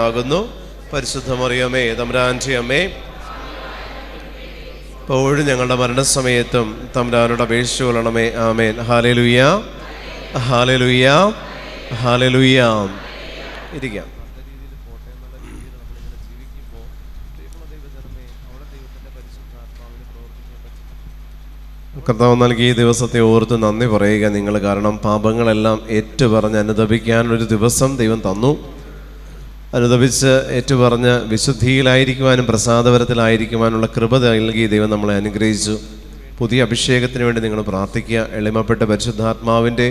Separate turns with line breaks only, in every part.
കാരണമാകുന്നു. പരിശുദ്ധ മറിയമേ തമ്പുരാൻ്റെ അമ്മേ, ഇപ്പോഴും ഞങ്ങളുടെ മരണസമയത്തും തമ്പുരാനോട് അപേക്ഷിച്ചു കൊള്ളണമേ. ആമേൻ. ഹല്ലേലൂയ, ഹല്ലേലൂയ, ഹല്ലേലൂയ. ഇരിക്കാം. കർത്താവ് നൽകിയ ഈ ദിവസത്തെ ഓർത്ത് നന്ദി പറയുക നിങ്ങൾ. കാരണം പാപങ്ങളെല്ലാം ഏറ്റുപറഞ്ഞ് അനുതപിക്കാനൊരു ദിവസം ദൈവം തന്നു. അനുതപിച്ച് ഏറ്റുപറഞ്ഞ് വിശുദ്ധിയിലായിരിക്കുവാനും പ്രസാദപരത്തിലായിരിക്കുവാനുള്ള കൃപ നൽകി ദൈവം നമ്മളെ അനുഗ്രഹിച്ചു. പുതിയ അഭിഷേകത്തിന് വേണ്ടി നിങ്ങൾ പ്രാർത്ഥിക്കുക. എളിമപ്പെട്ട പരിശുദ്ധാത്മാവിൻ്റെ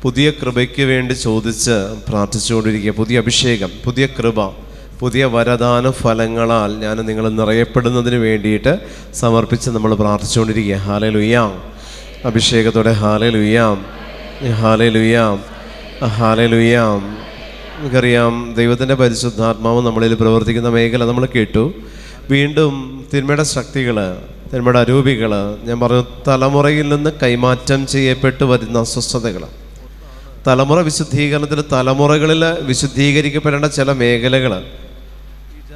പുതിയ കൃപയ്ക്ക് വേണ്ടി ചോദിച്ച് പ്രാർത്ഥിച്ചുകൊണ്ടിരിക്കുക. പുതിയ അഭിഷേകം, പുതിയ കൃപ, പുതിയ വരദാന ഫലങ്ങളാൽ ഞാൻ നിങ്ങൾ നിറയപ്പെടുന്നതിന് വേണ്ടിയിട്ട് സമർപ്പിച്ച് നമ്മൾ പ്രാർത്ഥിച്ചുകൊണ്ടിരിക്കുക. ഹല്ലേലൂയ. അഭിഷേകത്തോടെ ഹല്ലേലൂയ, ഹല്ലേലൂയ, ഹല്ലേലൂയ. നമുക്കറിയാം ദൈവത്തിൻ്റെ പരിശുദ്ധാത്മാവ് നമ്മളിൽ പ്രവർത്തിക്കുന്ന മേഖല നമ്മൾ കേട്ടു. വീണ്ടും തിന്മയുടെ ശക്തികൾ, തിന്മയുടെ അരൂപികൾ, ഞാൻ പറഞ്ഞു തലമുറയിൽ നിന്ന് കൈമാറ്റം ചെയ്യപ്പെട്ട് വരുന്ന അസ്വസ്ഥതകൾ, തലമുറ വിശുദ്ധീകരണത്തിൽ തലമുറകളിൽ വിശുദ്ധീകരിക്കപ്പെടേണ്ട ചില മേഖലകൾ.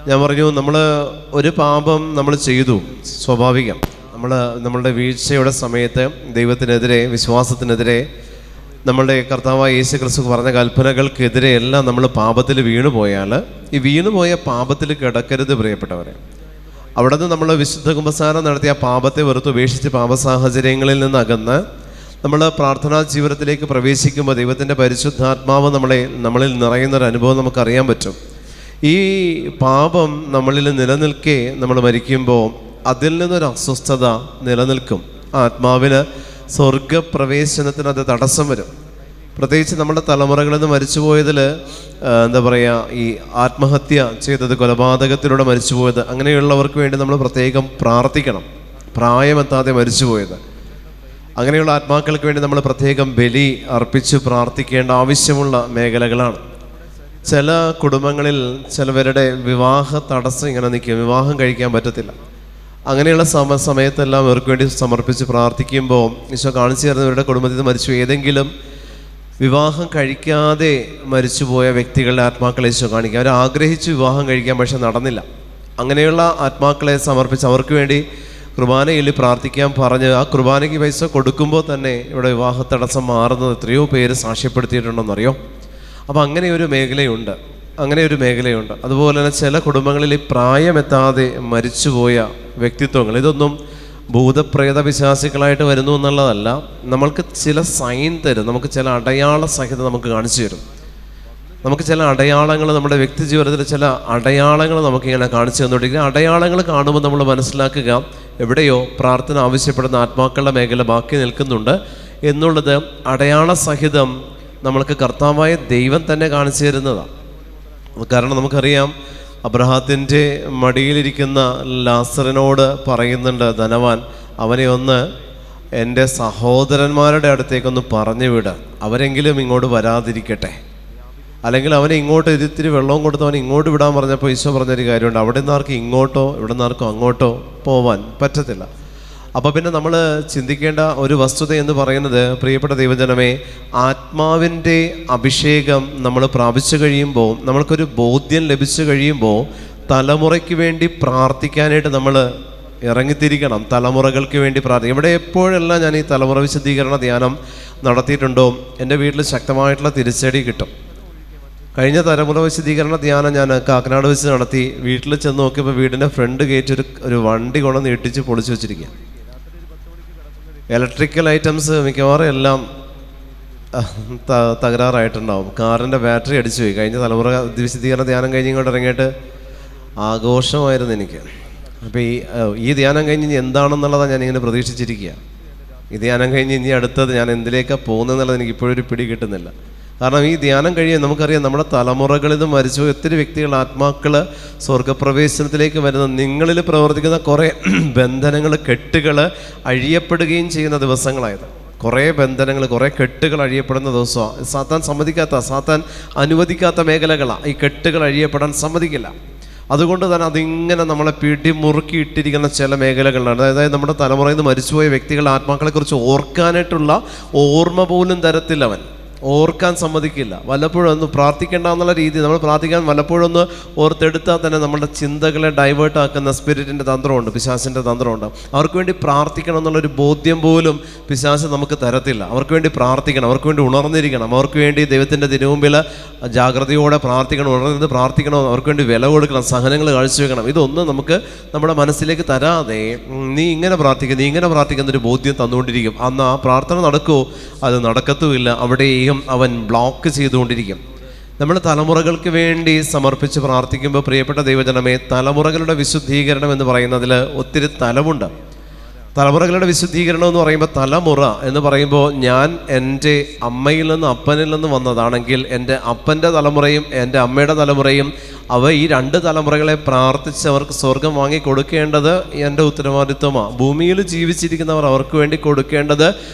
ഞാൻ പറഞ്ഞു നമ്മൾ ഒരു പാപം നമ്മൾ ചെയ്തു, സ്വാഭാവികം. നമ്മളുടെ വീഴ്ചയുടെ സമയത്ത് ദൈവത്തിനെതിരെ, വിശ്വാസത്തിനെതിരെ, നമ്മളുടെ കർത്താവായ യേശു ക്രിസ്തു പറഞ്ഞ കൽപ്പനകൾക്കെതിരെ എല്ലാം നമ്മൾ പാപത്തിൽ വീണുപോയാൽ, ഈ വീണുപോയ പാപത്തിൽ കിടക്കരുത് പ്രിയപ്പെട്ടവരെ. അവിടെ നിന്ന് നമ്മൾ വിശുദ്ധ കുമ്പസാരം നടത്തിയ പാപത്തെ വെറുത്ത് ഉപേക്ഷിച്ച് പാപസാഹചര്യങ്ങളിൽ നിന്ന് അകന്ന് നമ്മൾ പ്രാർത്ഥനാ ജീവിതത്തിലേക്ക് പ്രവേശിക്കുമ്പോൾ ദൈവത്തിൻ്റെ പരിശുദ്ധാത്മാവ് നമ്മളിൽ നിറയുന്നൊരു അനുഭവം നമുക്കറിയാൻ പറ്റും. ഈ പാപം നമ്മളിൽ നിലനിൽക്കെ നമ്മൾ മരിക്കുമ്പോൾ അതിൽ നിന്നൊരു അസ്വസ്ഥത നിലനിൽക്കും. ആത്മാവിന് സ്വർഗപ്രവേശനത്തിന് അത് തടസ്സം വരും. പ്രത്യേകിച്ച് നമ്മുടെ തലമുറകളിൽ നിന്ന് മരിച്ചുപോയതിൽ എന്താ പറയുക, ഈ ആത്മഹത്യ ചെയ്തത്, കൊലപാതകത്തിലൂടെ മരിച്ചുപോയത്, അങ്ങനെയുള്ളവർക്ക് വേണ്ടി നമ്മൾ പ്രത്യേകം പ്രാർത്ഥിക്കണം. പ്രായമെത്താതെ മരിച്ചുപോയത്, അങ്ങനെയുള്ള ആത്മാക്കൾക്ക് വേണ്ടി നമ്മൾ പ്രത്യേകം ബലി അർപ്പിച്ച് പ്രാർത്ഥിക്കേണ്ട ആവശ്യമുള്ള മേഖലകളാണ്. ചില കുടുംബങ്ങളിൽ ചിലവരുടെ വിവാഹ തടസ്സം ഇങ്ങനെ നിൽക്കും, വിവാഹം കഴിക്കാൻ പറ്റത്തില്ല. അങ്ങനെയുള്ള സമയത്തെല്ലാം അവർക്ക് വേണ്ടി സമർപ്പിച്ച് പ്രാർത്ഥിക്കുമ്പോൾ ഈശോ കാണിച്ചു തരുന്നവരുടെ കുടുംബത്തിൽ നിന്ന് മരിച്ചു ഏതെങ്കിലും വിവാഹം കഴിക്കാതെ മരിച്ചുപോയ വ്യക്തികളുടെ ആത്മാക്കളെ ഈശോ കാണിക്കുക. അവർ ആഗ്രഹിച്ച് വിവാഹം കഴിക്കാൻ, പക്ഷെ നടന്നില്ല. അങ്ങനെയുള്ള ആത്മാക്കളെ സമർപ്പിച്ച് അവർക്ക് വേണ്ടി കുർബാനയിൽ പ്രാർത്ഥിക്കാൻ പറഞ്ഞ് ആ കുർബാനയ്ക്ക് പൈസ കൊടുക്കുമ്പോൾ തന്നെ ഇവിടെ വിവാഹ തടസ്സം മാറുന്നത് എത്രയോ പേര് സാക്ഷ്യപ്പെടുത്തിയിട്ടുണ്ടെന്നറിയോ. അപ്പോൾ അങ്ങനെ ഒരു മേഖലയുണ്ട്. അതുപോലെ തന്നെ ചില കുടുംബങ്ങളിൽ പ്രായമെത്താതെ മരിച്ചുപോയ വ്യക്തിത്വങ്ങൾ, ഇതൊന്നും ഭൂതപ്രേത വിശ്വാസികളായിട്ട് വരുന്നു എന്നുള്ളതല്ല. നമ്മൾക്ക് ചില സൈൻ തരും, നമുക്ക് ചില അടയാള സഹിതം നമുക്ക് കാണിച്ചു തരും. നമുക്ക് ചില അടയാളങ്ങൾ, നമ്മുടെ വ്യക്തി ജീവിതത്തിൽ ചില അടയാളങ്ങൾ നമുക്കിങ്ങനെ കാണിച്ചു തന്നുകൊണ്ടിരിക്കുക. അടയാളങ്ങൾ കാണുമ്പോൾ നമ്മൾ മനസ്സിലാക്കുക എവിടെയോ പ്രാർത്ഥന ആവശ്യപ്പെടുന്ന ആത്മാക്കളുടെ മേഖല ബാക്കി നിൽക്കുന്നുണ്ട് എന്നുള്ളത് അടയാള സഹിതം നമ്മൾക്ക് കർത്താവായ ദൈവം തന്നെ കാണിച്ചു തരുന്നതാണ്. കാരണം നമുക്കറിയാം, അബ്രഹാത്തിൻ്റെ മടിയിലിരിക്കുന്ന ലാസറിനോട് പറയുന്നുണ്ട് ധനവാൻ, അവനെ ഒന്ന് എൻ്റെ സഹോദരന്മാരുടെ അടുത്തേക്കൊന്ന് പറഞ്ഞു വിട്, അവരെങ്കിലും ഇങ്ങോട്ട് വരാതിരിക്കട്ടെ. അല്ലെങ്കിൽ അവനെ ഇങ്ങോട്ട് ഇത്തിരി വെള്ളവും കൊടുത്ത് അവനെ ഇങ്ങോട്ട് വിടാൻ പറഞ്ഞപ്പോൾ ഈശോ പറഞ്ഞൊരു കാര്യമുണ്ട്, അവിടെ നിന്ന് ആർക്കും ഇങ്ങോട്ടോ ഇവിടെ നിന്ന് ആർക്കും അങ്ങോട്ടോ പോവാൻ പറ്റത്തില്ല. അപ്പോൾ പിന്നെ നമ്മൾ ചിന്തിക്കേണ്ട ഒരു വസ്തുത എന്ന് പറയുന്നത്, പ്രിയപ്പെട്ട ദൈവജനമേ, ആത്മാവിൻ്റെ അഭിഷേകം നമ്മൾ പ്രാപിച്ചു കഴിയുമ്പോൾ, നമ്മൾക്കൊരു ബോധ്യം ലഭിച്ചു കഴിയുമ്പോൾ തലമുറയ്ക്ക് വേണ്ടി പ്രാർത്ഥിക്കാനായിട്ട് നമ്മൾ ഇറങ്ങിത്തിരിക്കണം. തലമുറകൾക്ക് വേണ്ടി ഇവിടെ എപ്പോഴെല്ലാം ഞാൻ ഈ തലമുറ വിശുദ്ധീകരണ ധ്യാനം നടത്തിയിട്ടുണ്ടോ എൻ്റെ വീട്ടിൽ ശക്തമായിട്ടുള്ള തിരിച്ചടി കിട്ടും. കഴിഞ്ഞ തലമുറ വിശുദ്ധീകരണ ധ്യാനം ഞാൻ കാക്കനാട് വെച്ച് നടത്തി. വീട്ടിൽ ചെന്ന് നോക്കിയപ്പോൾ വീടിൻ്റെ ഫ്രണ്ട് ഗേറ്റ് ഒരു വണ്ടി കൊണ്ടുവന്ന് ഇട്ടിച്ച് പൊളിച്ചു വെച്ചിരിക്കുക. ഇലക്ട്രിക്കൽ ഐറ്റംസ് മിക്കവാറും എല്ലാം തകരാറായിട്ടുണ്ടാവും. കാറിൻ്റെ ബാറ്ററി അടിച്ചു പോയി. കഴിഞ്ഞ തലമുറ വിശുദ്ധീകരണ ധ്യാനം കഴിഞ്ഞ് ഇങ്ങോട്ട് ഇറങ്ങിയിട്ട് ആഘോഷമായിരുന്നു എനിക്ക്. അപ്പോൾ ഈ ധ്യാനം കഴിഞ്ഞ് ഇനി എന്താണെന്നുള്ളതാണ് ഞാനിങ്ങനെ പ്രതീക്ഷിച്ചിരിക്കുക. ഈ ധ്യാനം കഴിഞ്ഞ് ഇനി അടുത്തത് ഞാൻ എന്തിലേക്കാണ് പോകുന്നതെന്നുള്ളത് എനിക്ക് ഇപ്പോഴൊരു പിടി കിട്ടുന്നില്ല. കാരണം ഈ ധ്യാനം കഴിയാൻ നമുക്കറിയാം, നമ്മുടെ തലമുറകളിൽ നിന്ന് മരിച്ചു ഒത്തിരി വ്യക്തികൾ, ആത്മാക്കൾ സ്വർഗപ്രവേശനത്തിലേക്ക് വരുന്ന, നിങ്ങളിൽ പ്രവർത്തിക്കുന്ന കുറേ ബന്ധനങ്ങൾ, കെട്ടുകൾ അഴിയപ്പെടുകയും ചെയ്യുന്ന ദിവസങ്ങളായത്. കുറേ ബന്ധനങ്ങൾ, കുറേ കെട്ടുകൾ അഴിയപ്പെടുന്ന ദിവസമാണ്. സാത്താൻ അനുവദിക്കാത്ത മേഖലകളാണ്. ഈ കെട്ടുകൾ അഴിയപ്പെടാൻ സമ്മതിക്കില്ല. അതുകൊണ്ട് തന്നെ അതിങ്ങനെ നമ്മളെ പിടിമുറുക്കിയിട്ടിരിക്കുന്ന ചില മേഖലകളാണ്. അതായത് നമ്മുടെ തലമുറയിൽ നിന്ന് മരിച്ചുപോയ വ്യക്തികളുടെ ആത്മാക്കളെക്കുറിച്ച് ഓർക്കാനായിട്ടുള്ള ഓർമ്മ പോലും തരത്തില്ല അവൻ. ഓർക്കാൻ സമ്മതിക്കില്ല. വല്ലപ്പോഴും ഒന്ന് പ്രാർത്ഥിക്കേണ്ട എന്നുള്ള രീതി നമ്മൾ പ്രാർത്ഥിക്കാൻ വല്ലപ്പോഴും ഒന്ന് ഓർത്തെടുത്താൽ തന്നെ നമ്മുടെ ചിന്തകളെ ഡൈവേർട്ട് ആക്കുന്ന സ്പിരിറ്റിൻ്റെ തന്ത്രമുണ്ട്, പിശാചിൻ്റെ തന്ത്രമുണ്ട്. അവർക്ക് വേണ്ടി പ്രാർത്ഥിക്കണം എന്നുള്ളൊരു ബോധ്യം പോലും പിശാച് നമുക്ക് തരത്തില്ല. അവർക്ക് വേണ്ടി പ്രാർത്ഥിക്കണം, അവർക്ക് വേണ്ടി ഉണർന്നിരിക്കണം, അവർക്ക് വേണ്ടി ദൈവത്തിൻ്റെ തിരുമുമ്പിൽ ജാഗ്രതയോടെ പ്രാർത്ഥിക്കണം, ഉണർന്നിരുന്ന് പ്രാർത്ഥിക്കണം, അവർക്ക് വേണ്ടി വില കൊടുക്കണം, സഹനങ്ങൾ കാഴ്ചവെക്കണം. ഇതൊന്നും നമുക്ക് നമ്മുടെ മനസ്സിലേക്ക് തരാതെ നീ ഇങ്ങനെ പ്രാർത്ഥിക്കുക, നീ ഇങ്ങനെ പ്രാർത്ഥിക്കുന്നൊരു ബോധ്യം തന്നുകൊണ്ടിരിക്കും. അന്ന് ആ പ്രാർത്ഥന നടക്കുമോ? അത് നടക്കത്തുമില്ല. അവിടെയും അവൻ ബ്ലോക്ക് ചെയ്തുകൊണ്ടിരിക്കും. നമ്മൾ തലമുറകൾക്ക് വേണ്ടി സമർപ്പിച്ച് പ്രാർത്ഥിക്കുമ്പോൾ പ്രിയപ്പെട്ട ദൈവജനമേ, തലമുറകളുടെ വിശുദ്ധീകരണം എന്ന് പറയുന്നതിൽ ഒത്തിരി തലമുണ്ട്. തലമുറകളുടെ വിശുദ്ധീകരണം എന്ന് പറയുമ്പോൾ, തലമുറ എന്ന് പറയുമ്പോൾ ഞാൻ എൻ്റെ അമ്മയിൽ നിന്ന് അപ്പനിൽ നിന്ന് വന്നതാണെങ്കിൽ എൻ്റെ അപ്പൻ്റെ തലമുറയും എൻ്റെ അമ്മയുടെ തലമുറയും ഈ 2 തലമുറകളെ പ്രാർത്ഥിച്ച് അവർക്ക് സ്വർഗം വാങ്ങി കൊടുക്കേണ്ടത് എൻ്റെ ഉത്തരവാദിത്വമാണ്. ഭൂമിയിൽ ജീവിച്ചിരിക്കുന്നവർ അവർക്ക് വേണ്ടി കൊടുക്കേണ്ടത്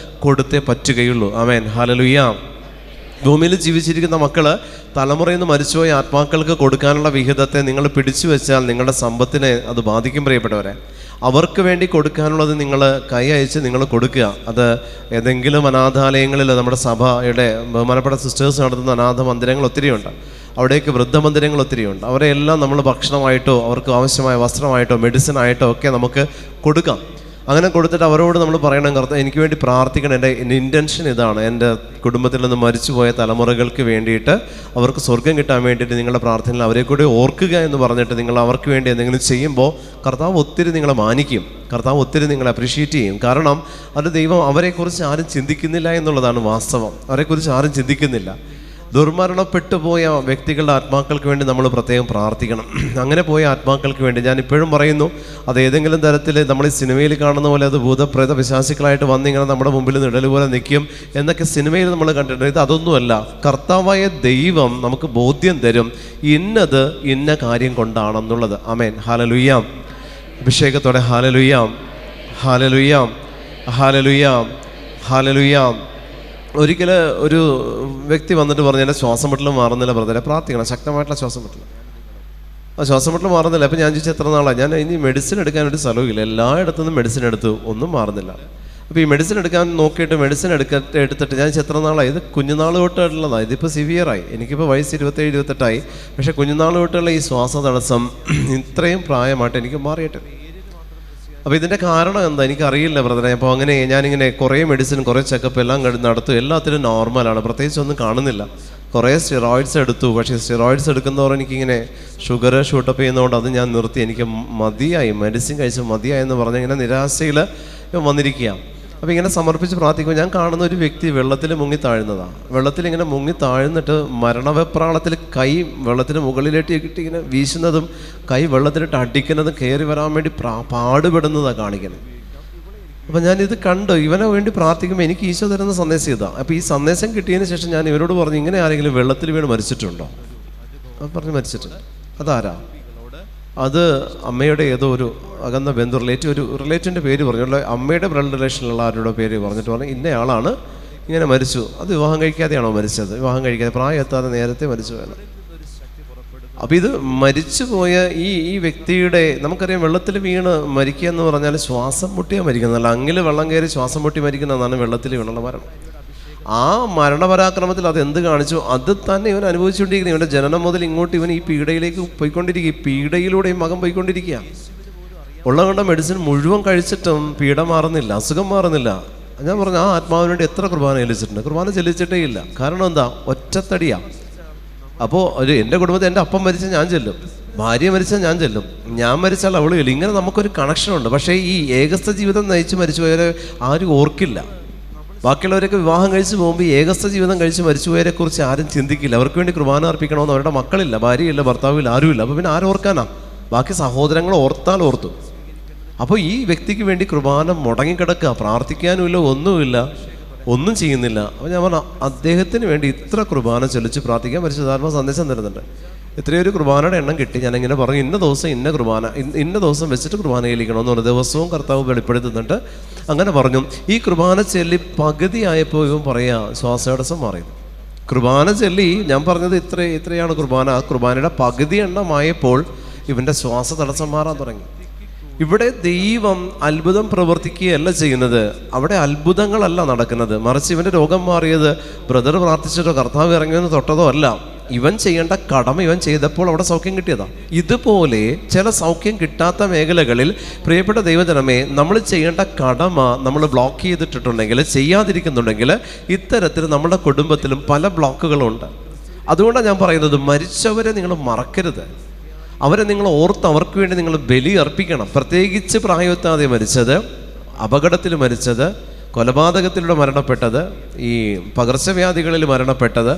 കൊടുത്തേ പറ്റുകയുള്ളൂ. ആമേൻ, ഹല്ലേലൂയ. ഭൂമിയിൽ ജീവിച്ചിരിക്കുന്ന മക്കൾ തലമുറയിൽ നിന്ന് മരിച്ചുപോയ ആത്മാക്കൾക്ക് കൊടുക്കാനുള്ള വിഹിതത്തെ നിങ്ങൾ പിടിച്ചു വെച്ചാൽ നിങ്ങളുടെ സമ്പത്തിനെ അത് ബാധിക്കും. പ്രിയപ്പെട്ടവരെ, അവർക്ക് വേണ്ടി കൊടുക്കാനുള്ളത് നിങ്ങൾ കൈ അയച്ച് നിങ്ങൾ കൊടുക്കുക. അത് ഏതെങ്കിലും അനാഥാലയങ്ങളിൽ, നമ്മുടെ സഭയുടെ ബഹുമാനപ്പെട്ട സിസ്റ്റേഴ്സ് നടത്തുന്ന അനാഥ മന്ദിരങ്ങൾ ഒത്തിരിയുണ്ട്, അവിടേക്ക് വൃദ്ധമന്ദിരങ്ങൾ ഒത്തിരിയുണ്ട്. അവരെല്ലാം നമ്മൾ ഭക്ഷണമായിട്ടോ അവർക്ക് ആവശ്യമായ വസ്ത്രമായിട്ടോ മെഡിസിനായിട്ടോ ഒക്കെ നമുക്ക് കൊടുക്കാം. അങ്ങനെ കൊടുത്തിട്ട് അവരോട് നമ്മൾ പറയണം, കർത്താവേ എനിക്ക് വേണ്ടി പ്രാർത്ഥിക്കണം, എൻ്റെ ഇൻറ്റൻഷൻ ഇതാണ്, എൻ്റെ കുടുംബത്തിൽ നിന്ന് മരിച്ചുപോയ തലമുറകൾക്ക് വേണ്ടിയിട്ട് അവർക്ക് സ്വർഗം കിട്ടാൻ വേണ്ടിയിട്ട് നിങ്ങളുടെ പ്രാർത്ഥനയിൽ അവരെ കൂടി ഓർക്കുക എന്ന് പറഞ്ഞിട്ട് നിങ്ങൾ അവർക്ക് വേണ്ടി എന്തെങ്കിലും ചെയ്യുമ്പോൾ കർത്താവ് ഒത്തിരി നിങ്ങളെ മാനിക്കും, കർത്താവ് ഒത്തിരി നിങ്ങളെ അപ്രീഷിയേറ്റ് ചെയ്യും. കാരണം അത് ദൈവം അവരെക്കുറിച്ച് ആരും ചിന്തിക്കുന്നില്ല എന്നുള്ളതാണ് വാസ്തവം. അവരെക്കുറിച്ച് ആരും ചിന്തിക്കുന്നില്ല. ദുർമരണപ്പെട്ടു പോയ വ്യക്തികളുടെ ആത്മാക്കൾക്ക് വേണ്ടി നമ്മൾ പ്രത്യേകം പ്രാർത്ഥിക്കണം. അങ്ങനെ പോയ ആത്മാക്കൾക്ക് വേണ്ടി ഞാൻ ഇപ്പോഴും പറയുന്നു, അത് ഏതെങ്കിലും തരത്തിൽ നമ്മൾ ഈ സിനിമയിൽ കാണുന്ന പോലെ അത് ഭൂതപ്രേത പിശാചുക്കളായിട്ട് വന്നിങ്ങനെ നമ്മുടെ മുമ്പിൽ നിഴൽ പോലെ നിൽക്കും എന്നൊക്കെ സിനിമയിൽ നമ്മൾ കണ്ടിട്ടുണ്ട്. ഇത് അതൊന്നുമല്ല. കർത്താവായ ദൈവം നമുക്ക് ബോധ്യം തരും, ഇന്നത് ഇന്ന കാര്യം കൊണ്ടാണെന്നുള്ളത്. ആമേൻ, ഹല്ലേലൂയ. അഭിഷേകത്തോടെ ഹല്ലേലൂയ, ഹല്ലേലൂയ, ഹല്ലേലൂയ, ഹല്ലേലൂയ. ഒരിക്കൽ ഒരു വ്യക്തി വന്നിട്ട് പറഞ്ഞു, എൻ്റെ ശ്വാസം മുട്ടൽ മാറുന്നില്ല ബ്രദറെ, പ്രാർത്ഥിക്കണം, ശക്തമായിട്ടുള്ള ശ്വാസം മുട്ടൽ. ആ ശ്വാസം മുട്ടൽ മാറുന്നില്ല. അപ്പോൾ ഞാൻ ചോദിച്ചു എത്ര നാളാണ്? ഞാൻ ഇനി മെഡിസിൻ എടുക്കാൻ ഒരു സ്ഥലവുമില്ല, എല്ലായിടത്തുനിന്നും മെഡിസിൻ എടുത്തു, ഒന്നും മാറുന്നില്ല. അപ്പോൾ ഈ മെഡിസിൻ എടുക്കാൻ നോക്കിയിട്ട് മെഡിസിൻ എടുത്തിട്ട് ഞാൻ എത്ര നാളായി? ഇത് കുഞ്ഞുനാൾ തൊട്ടുള്ളതാണ്, ഇതിപ്പോൾ സിവിയറായി, എനിക്കിപ്പോൾ വയസ്സ് 27-28ആയി. പക്ഷേ കുഞ്ഞുനാൾ തൊട്ടുള്ള ഈ ശ്വാസതടസ്സം ഇത്രയും പ്രായമായിട്ട് എനിക്ക് മാറിയിട്ട്. അപ്പോൾ ഇതിൻ്റെ കാരണം എന്താ എനിക്കറിയില്ല ബ്രദറെ. അപ്പോൾ അങ്ങനെ ഞാനിങ്ങനെ കുറേ മെഡിസിൻ, കുറേ ചെക്കപ്പ് എല്ലാം നടത്തും, എല്ലാത്തിലും നോർമലാണ്, പ്രത്യേകിച്ചൊന്നും കാണുന്നില്ല. കുറേ സ്റ്റിറോയിഡ്സ് എടുത്തു, പക്ഷേ സ്റ്റിറോയിഡ്സ് എടുക്കുന്നവർ എനിക്കിങ്ങനെ ഷുഗർ ഷൂട്ടപ്പ് ചെയ്യുന്നതുകൊണ്ട് അത് ഞാൻ നിർത്തി, എനിക്ക് മതിയായി, മെഡിസിൻ കഴിച്ച് മതിയായെന്ന് പറഞ്ഞ് ഇങ്ങനെ നിരാശയിൽ വന്നിരിക്കുക. അപ്പോൾ ഇങ്ങനെ സമർപ്പിച്ച് പ്രാർത്ഥിക്കുമ്പോൾ ഞാൻ കാണുന്ന ഒരു വ്യക്തി വെള്ളത്തിൽ മുങ്ങി താഴുന്നതാണ്. വെള്ളത്തിൽ ഇങ്ങനെ മുങ്ങി താഴ്ന്നിട്ട് മരണവെപ്രാളത്തിൽ കൈ വെള്ളത്തിന് മുകളിലേട്ട് ഇട്ട് ഇങ്ങനെ വീശുന്നതും കൈ വെള്ളത്തിലിട്ട് അടിക്കുന്നതും കയറി വരാൻ വേണ്ടി പാടുപെടുന്നതാണ് കാണിക്കുന്നത്. അപ്പം ഞാനിത് കണ്ടു, ഇവനെ വേണ്ടി പ്രാർത്ഥിക്കുമ്പോൾ എനിക്ക് ഈശോ തരുന്ന സന്ദേശം ഇതാണ്. അപ്പോൾ ഈ സന്ദേശം കിട്ടിയതിന് ശേഷം ഞാൻ ഇവരോട് പറഞ്ഞു, ഇങ്ങനെ ആരെങ്കിലും വെള്ളത്തിൽ വീണ് മരിച്ചിട്ടുണ്ടോ? അത് പറഞ്ഞ് മരിച്ചിട്ടുണ്ട്. അതാരാ? അത് അമ്മയുടെ ഏതോ ഒരു അകന്ന ബന്ധു റിലേറ്റീവിൻ്റെ പേര് പറഞ്ഞു, അമ്മയുടെ ബ്ലഡ് റിലേഷനിലുള്ള ആരുടെ പേര് പറഞ്ഞിട്ട് പറഞ്ഞു, ഇന്നയാളാണ് ഇങ്ങനെ മരിച്ചു. അത് വിവാഹം കഴിക്കാതെയാണോ മരിച്ചത്? വിവാഹം കഴിക്കാതെ, പ്രായം എത്താതെ നേരത്തെ മരിച്ചു പോയത്. അപ്പോൾ ഇത് മരിച്ചു പോയ ഈ വ്യക്തിയുടെ, നമുക്കറിയാം വെള്ളത്തിൽ വീണ് മരിക്കുക എന്ന് പറഞ്ഞാൽ ശ്വാസം മുട്ടിയാണ് മരിക്കുന്നത്, അങ്ങിൽ വെള്ളം കയറി ശ്വാസം മുട്ടി മരിക്കുന്നതാണ് വെള്ളത്തിൽ വീണുള്ള മരണം. ആ മരണപരാക്രമത്തിൽ അത് എന്ത് കാണിച്ചു? അത് തന്നെ ഇവൻ അനുഭവിച്ചുകൊണ്ടിരിക്കുന്നത്. ഇവൻ്റെ ജനനം മുതൽ ഇങ്ങോട്ട് ഇവൻ ഈ പീഡയിലേക്ക് പോയിക്കൊണ്ടിരിക്കുക, ഈ പീഡയിലൂടെയും മകൻ പോയിക്കൊണ്ടിരിക്കുക. ഉള്ളതുകൊണ്ട് മെഡിസിൻ മുഴുവൻ കഴിച്ചിട്ടും പീഡ മാറുന്നില്ല, അസുഖം മാറുന്നില്ല. ഞാൻ പറഞ്ഞു, ആ ആത്മാവിന് വേണ്ടി എത്ര കുർബാന ചെല്ലിച്ചിട്ടുണ്ട്? കുർബാന ചെല്ലിച്ചിട്ടേ ഇല്ല. കാരണം എന്താ? ഒറ്റത്തടിയാണ്. അപ്പോൾ എൻ്റെ കുടുംബത്തിൽ എൻ്റെ അപ്പം മരിച്ചാൽ ഞാൻ ചെല്ലും, ഭാര്യ മരിച്ചാൽ ഞാൻ ചെല്ലും, ഞാൻ മരിച്ചാൽ അവൾ ചെല്ലും. ഇങ്ങനെ നമുക്കൊരു കണക്ഷനുണ്ട്. പക്ഷേ ഈ ഏകസ്ഥ ജീവിതം നയിച്ച് മരിച്ചുപോയവരെ ആരും ഓർക്കില്ല. ബാക്കിയുള്ളവരൊക്കെ വിവാഹം കഴിച്ച് പോകുമ്പോൾ ഈ ഏകസ്ഥ ജീവിതം കഴിച്ച് മരിച്ചുപോയവരെ കുറിച്ച് ആരും ചിന്തിക്കില്ല. അവർക്ക് വേണ്ടി കുർബാന അർപ്പിക്കണമെന്ന് അവരുടെ മക്കളില്ല, ഭാര്യയില്ല, ഭർത്താവില്ല, ആരുമില്ല. അപ്പോൾ പിന്നെ ആരോർക്കാനാ? ബാക്കി സഹോദരങ്ങൾ ഓർത്താൽ ഓർത്തു. അപ്പോൾ ഈ വ്യക്തിക്ക് വേണ്ടി കുർബാന മുടങ്ങിക്കിടക്കുക, പ്രാർത്ഥിക്കാനുമില്ല, ഒന്നുമില്ല, ഒന്നും ചെയ്യുന്നില്ല. അപ്പോൾ ഞാൻ പറഞ്ഞു, അദ്ദേഹത്തിന് വേണ്ടി ഇത്ര കുർബാന ചൊല്ലിച്ച് പ്രാർത്ഥിക്കാൻ പരിശുദ്ധാത്മാ സന്ദേശം തരുന്നുണ്ട്. എത്രയൊരു കുർബാനയുടെ എണ്ണം കിട്ടി. ഞാനിങ്ങനെ പറഞ്ഞു, ഇന്ന ദിവസം ഇന്ന കുർബാന, ഇന്ന ദിവസം വെച്ചിട്ട് കുർബാന ചെല്ലിക്കണമെന്ന് പറഞ്ഞു ദിവസവും കർത്താവ് വെളിപ്പെടുത്തുന്നുണ്ട്. അങ്ങനെ പറഞ്ഞു. ഈ കുർബാന ചൊല്ലി പകുതിയായപ്പോൾ ഇവൻ പറയാ ശ്വാസതടസ്സം മാറി. കുർബാന ചൊല്ലി ഞാൻ പറഞ്ഞത് ഇത്രയാണ് കുർബാന. ആ കുർബാനയുടെ പകുതി എണ്ണമായപ്പോൾ ഇവൻ്റെ ശ്വാസതടസ്സം മാറാൻ തുടങ്ങി. ഇവിടെ ദൈവം അത്ഭുതം പ്രവർത്തിക്കുകയല്ല ചെയ്യുന്നത്. അവിടെ അത്ഭുതങ്ങളല്ല നടക്കുന്നത്. മറിച്ച് ഇവൻ്റെ രോഗം മാറിയത് ബ്രദർ പ്രാർത്ഥിച്ചിട്ടോ കർത്താവ് ഇറങ്ങിയെന്ന് തൊട്ടതോ അല്ല. ഇവൻ ചെയ്യേണ്ട കടമ ഇവൻ ചെയ്തപ്പോൾ അവിടെ സൗഖ്യം കിട്ടിയതാ. ഇതുപോലെ ചില സൗഖ്യം കിട്ടാത്ത മേഖലകളിൽ പ്രിയപ്പെട്ട ദൈവജനമേ, നമ്മൾ ചെയ്യേണ്ട കടമ നമ്മൾ ബ്ലോക്ക് ചെയ്തിട്ടുണ്ടെങ്കിൽ, ചെയ്യാതിരിക്കുന്നുണ്ടെങ്കിൽ, ഇത്തരത്തിൽ നമ്മുടെ കുടുംബത്തിലും പല ബ്ലോക്കുകളുണ്ട്. അതുകൊണ്ടാണ് ഞാൻ പറയുന്നത്, മരിച്ചവരെ നിങ്ങൾ മറക്കരുത്. അവരെ നിങ്ങൾ ഓർത്ത് അവർക്ക് വേണ്ടി നിങ്ങൾ ബലി അർപ്പിക്കണം. പ്രത്യേകിച്ച് പ്രായത്താതെ മരിച്ചത്, അപകടത്തിൽ മരിച്ചത്, കൊലപാതകത്തിലൂടെ മരണപ്പെട്ടത്, ഈ പകർച്ചവ്യാധികളിൽ മരണപ്പെട്ടത്,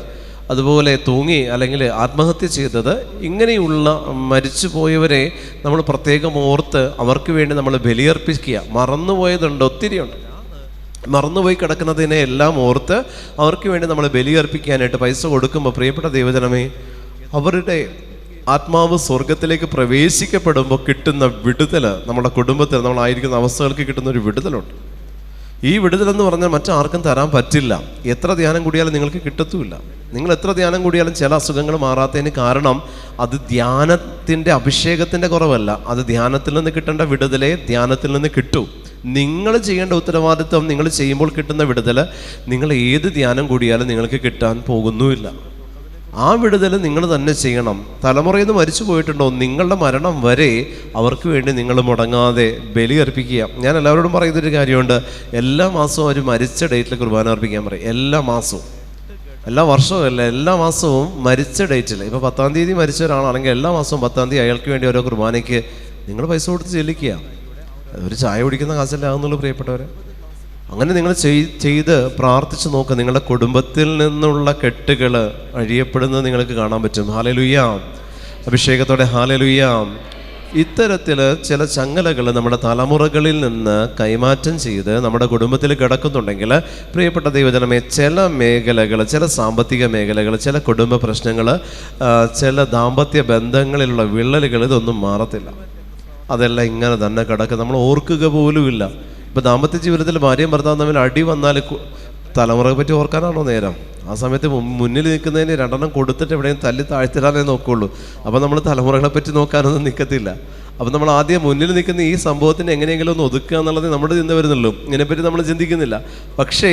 അതുപോലെ തൂങ്ങി അല്ലെങ്കിൽ ആത്മഹത്യ ചെയ്തത്, ഇങ്ങനെയുള്ള മരിച്ചു പോയവരെ നമ്മൾ പ്രത്യേകം ഓർത്ത് അവർക്ക് വേണ്ടി നമ്മൾ ബലിയർപ്പിക്കുക. മറന്നുപോയതുണ്ട്, ഒത്തിരിയുണ്ട്. മറന്നുപോയി കിടക്കുന്നതിനെ എല്ലാം ഓർത്ത് അവർക്ക് വേണ്ടി നമ്മൾ ബലിയർപ്പിക്കാനായിട്ട് പൈസ കൊടുക്കുമ്പോൾ പ്രിയപ്പെട്ട ദൈവജനമേ, അവരുടെ ആത്മാവ് സ്വർഗത്തിലേക്ക് പ്രവേശിക്കപ്പെടുമ്പോൾ കിട്ടുന്ന വിടുതൽ, നമ്മുടെ കുടുംബത്തിൽ നമ്മളായിരിക്കുന്ന അവസ്ഥകൾക്ക് കിട്ടുന്ന ഒരു വിടുതലുണ്ട്. ഈ വിടുതലെന്ന് പറഞ്ഞാൽ മറ്റാർക്കും തരാൻ പറ്റില്ല. എത്ര ധ്യാനം കൂടിയാലും നിങ്ങൾക്ക് കിട്ടത്തുമില്ല. നിങ്ങൾ എത്ര ധ്യാനം കൂടിയാലും ചില അസുഖങ്ങൾ മാറാത്തതിന് കാരണം അത് ധ്യാനത്തിൻ്റെ അഭിഷേകത്തിൻ്റെ കുറവല്ല, അത് ധ്യാനത്തിൽ നിന്ന് കിട്ടേണ്ട വിടുതലേ ധ്യാനത്തിൽ നിന്ന് കിട്ടൂ. നിങ്ങൾ ചെയ്യേണ്ട ഉത്തരവാദിത്വം, നിങ്ങൾ ചെയ്യുമ്പോൾ കിട്ടുന്ന വിടുതൽ നിങ്ങൾ ഏത് ധ്യാനം കൂടിയാലും നിങ്ങൾക്ക് കിട്ടാൻ പോകുന്നുമില്ല. ആ വിടുതൽ നിങ്ങൾ തന്നെ ചെയ്യണം. തലമുറയിൽ നിന്ന് മരിച്ചു പോയിട്ടുണ്ടോ, നിങ്ങളുടെ മരണം വരെ അവർക്ക് വേണ്ടി നിങ്ങൾ മുടങ്ങാതെ ബലി അർപ്പിക്കുക. ഞാൻ എല്ലാവരോടും പറയുന്നൊരു കാര്യമുണ്ട്, എല്ലാ മാസവും ഒരു മരിച്ച ഡേറ്റിൽ കുർബാന അർപ്പിക്കാൻ പറയും. എല്ലാ മാസവും, എല്ലാ വർഷവും അല്ല, എല്ലാ മാസവും മരിച്ച ഡേറ്റിൽ. ഇപ്പോൾ 10-ാം തീയതി മരിച്ച ഒരാളാണെങ്കിൽ എല്ലാ മാസവും 10-ാം തീയതി അയാൾക്ക് വേണ്ടി ഓരോ കുർബാനയ്ക്ക് നിങ്ങൾ പൈസ കൊടുത്ത് ചെല്ലിക്കുക. ഒരു ചായ കുടിക്കുന്ന കാശല്ലേ ആകുന്നുള്ളൂ പ്രിയപ്പെട്ടവരെ. അങ്ങനെ നിങ്ങൾ ചെയ്ത് പ്രാർത്ഥിച്ച് നോക്കുക. നിങ്ങളുടെ കുടുംബത്തിൽ നിന്നുള്ള കെട്ടുകൾ അഴിയപ്പെടുന്നത് നിങ്ങൾക്ക് കാണാൻ പറ്റും. ഹല്ലേലൂയ, അഭിഷേകത്തോടെ ഹല്ലേലൂയ. ഇത്തരത്തിൽ ചില ചങ്ങലകൾ നമ്മുടെ തലമുറകളിൽ നിന്ന് കൈമാറ്റം ചെയ്ത് നമ്മുടെ കുടുംബത്തിൽ കിടക്കുന്നുണ്ടെങ്കിൽ പ്രിയപ്പെട്ട ദൈവജനമേ, ചില മേഖലകൾ, ചില സാമ്പത്തിക മേഖലകൾ, ചില കുടുംബ പ്രശ്നങ്ങൾ, ചില ദാമ്പത്യ ബന്ധങ്ങളിലുള്ള വിള്ളലുകൾ, ഇതൊന്നും മാറത്തില്ല. അതെല്ലാം ഇങ്ങനെ തന്നെ കിടക്കുക, നമ്മൾ ഓർക്കുക പോലുമില്ല. ഇപ്പോൾ ദാമ്പത്യ ജീവിതത്തിൽ ഭാര്യയും ഭർത്താവും തമ്മിൽ അടി വന്നാൽ തലമുറയെ പറ്റി ഓർക്കാനാണോ നേരം? ആ സമയത്ത് മുന്നിൽ നിൽക്കുന്നതിന് 2 കൊടുത്തിട്ട് എവിടെയും തല്ലി താഴ്ത്തിടാനേ നോക്കുകയുള്ളൂ. അപ്പോൾ നമ്മൾ തലമുറകളെ പറ്റി നോക്കാനൊന്നും നിൽക്കത്തില്ല. അപ്പോൾ നമ്മൾ ആദ്യം മുന്നിൽ നിൽക്കുന്ന ഈ സംഭവത്തിന് എങ്ങനെയെങ്കിലും ഒന്ന് ഒതുക്കുക എന്നുള്ളത് നമ്മുടെ ചിന്ത വരുന്നുള്ളൂ. ഇതിനെപ്പറ്റി നമ്മൾ ചിന്തിക്കുന്നില്ല. പക്ഷേ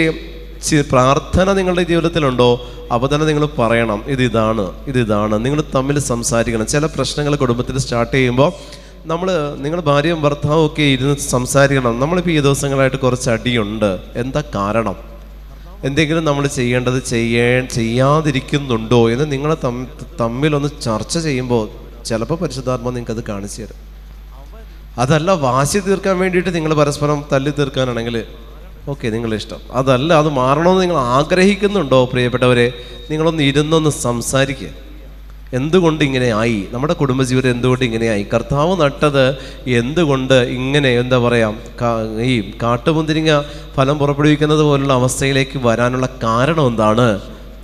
പ്രാർത്ഥന നിങ്ങളുടെ ജീവിതത്തിലുണ്ടോ, അപ്പോൾ തന്നെ നിങ്ങൾ പറയണം, ഇതിതാണ്. നിങ്ങൾ തമ്മിൽ സംസാരിക്കണം. ചില പ്രശ്നങ്ങൾ കുടുംബത്തിൽ സ്റ്റാർട്ട് ചെയ്യുമ്പോൾ നിങ്ങൾ ഭാര്യയും ഭർത്താവും ഒക്കെ ഇരുന്ന് സംസാരിക്കണം. നമ്മളിപ്പോൾ ഈ ദിവസങ്ങളായിട്ട് കുറച്ച് അടിയുണ്ട്, എന്താ കാരണം? എന്തെങ്കിലും നമ്മൾ ചെയ്യേണ്ടത് ചെയ്യാതിരിക്കുന്നുണ്ടോ എന്ന് നിങ്ങൾ തമ്മിലൊന്ന് ചർച്ച ചെയ്യുമ്പോൾ ചിലപ്പോൾ പരിശുദ്ധാത്മാവ് നിങ്ങൾക്കത് കാണിച്ചു തരും. അതല്ല വാശി തീർക്കാൻ വേണ്ടിയിട്ട് നിങ്ങൾ പരസ്പരം തല്ലി തീർക്കാനാണെങ്കിൽ ഓക്കെ, നിങ്ങളിഷ്ടം. അതല്ല, അത് മാറണമെന്ന് നിങ്ങൾ ആഗ്രഹിക്കുന്നുണ്ടോ പ്രിയപ്പെട്ടവരെ, നിങ്ങളൊന്ന് ഇരുന്നൊന്ന് സംസാരിക്കുക. എന്തുകൊണ്ട് ഇങ്ങനെ ആയി? നമ്മുടെ കുടുംബജീവിതം എന്തുകൊണ്ട് ഇങ്ങനെയായി? കർത്താവ് നട്ടത് എന്തുകൊണ്ട് ഇങ്ങനെ, എന്താ പറയുക, ഈ കാട്ടുമുന്തിരിങ്ങ ഫലം പുറപ്പെടുവിക്കുന്നത് പോലുള്ള അവസ്ഥയിലേക്ക് വരാനുള്ള കാരണം എന്താണ്?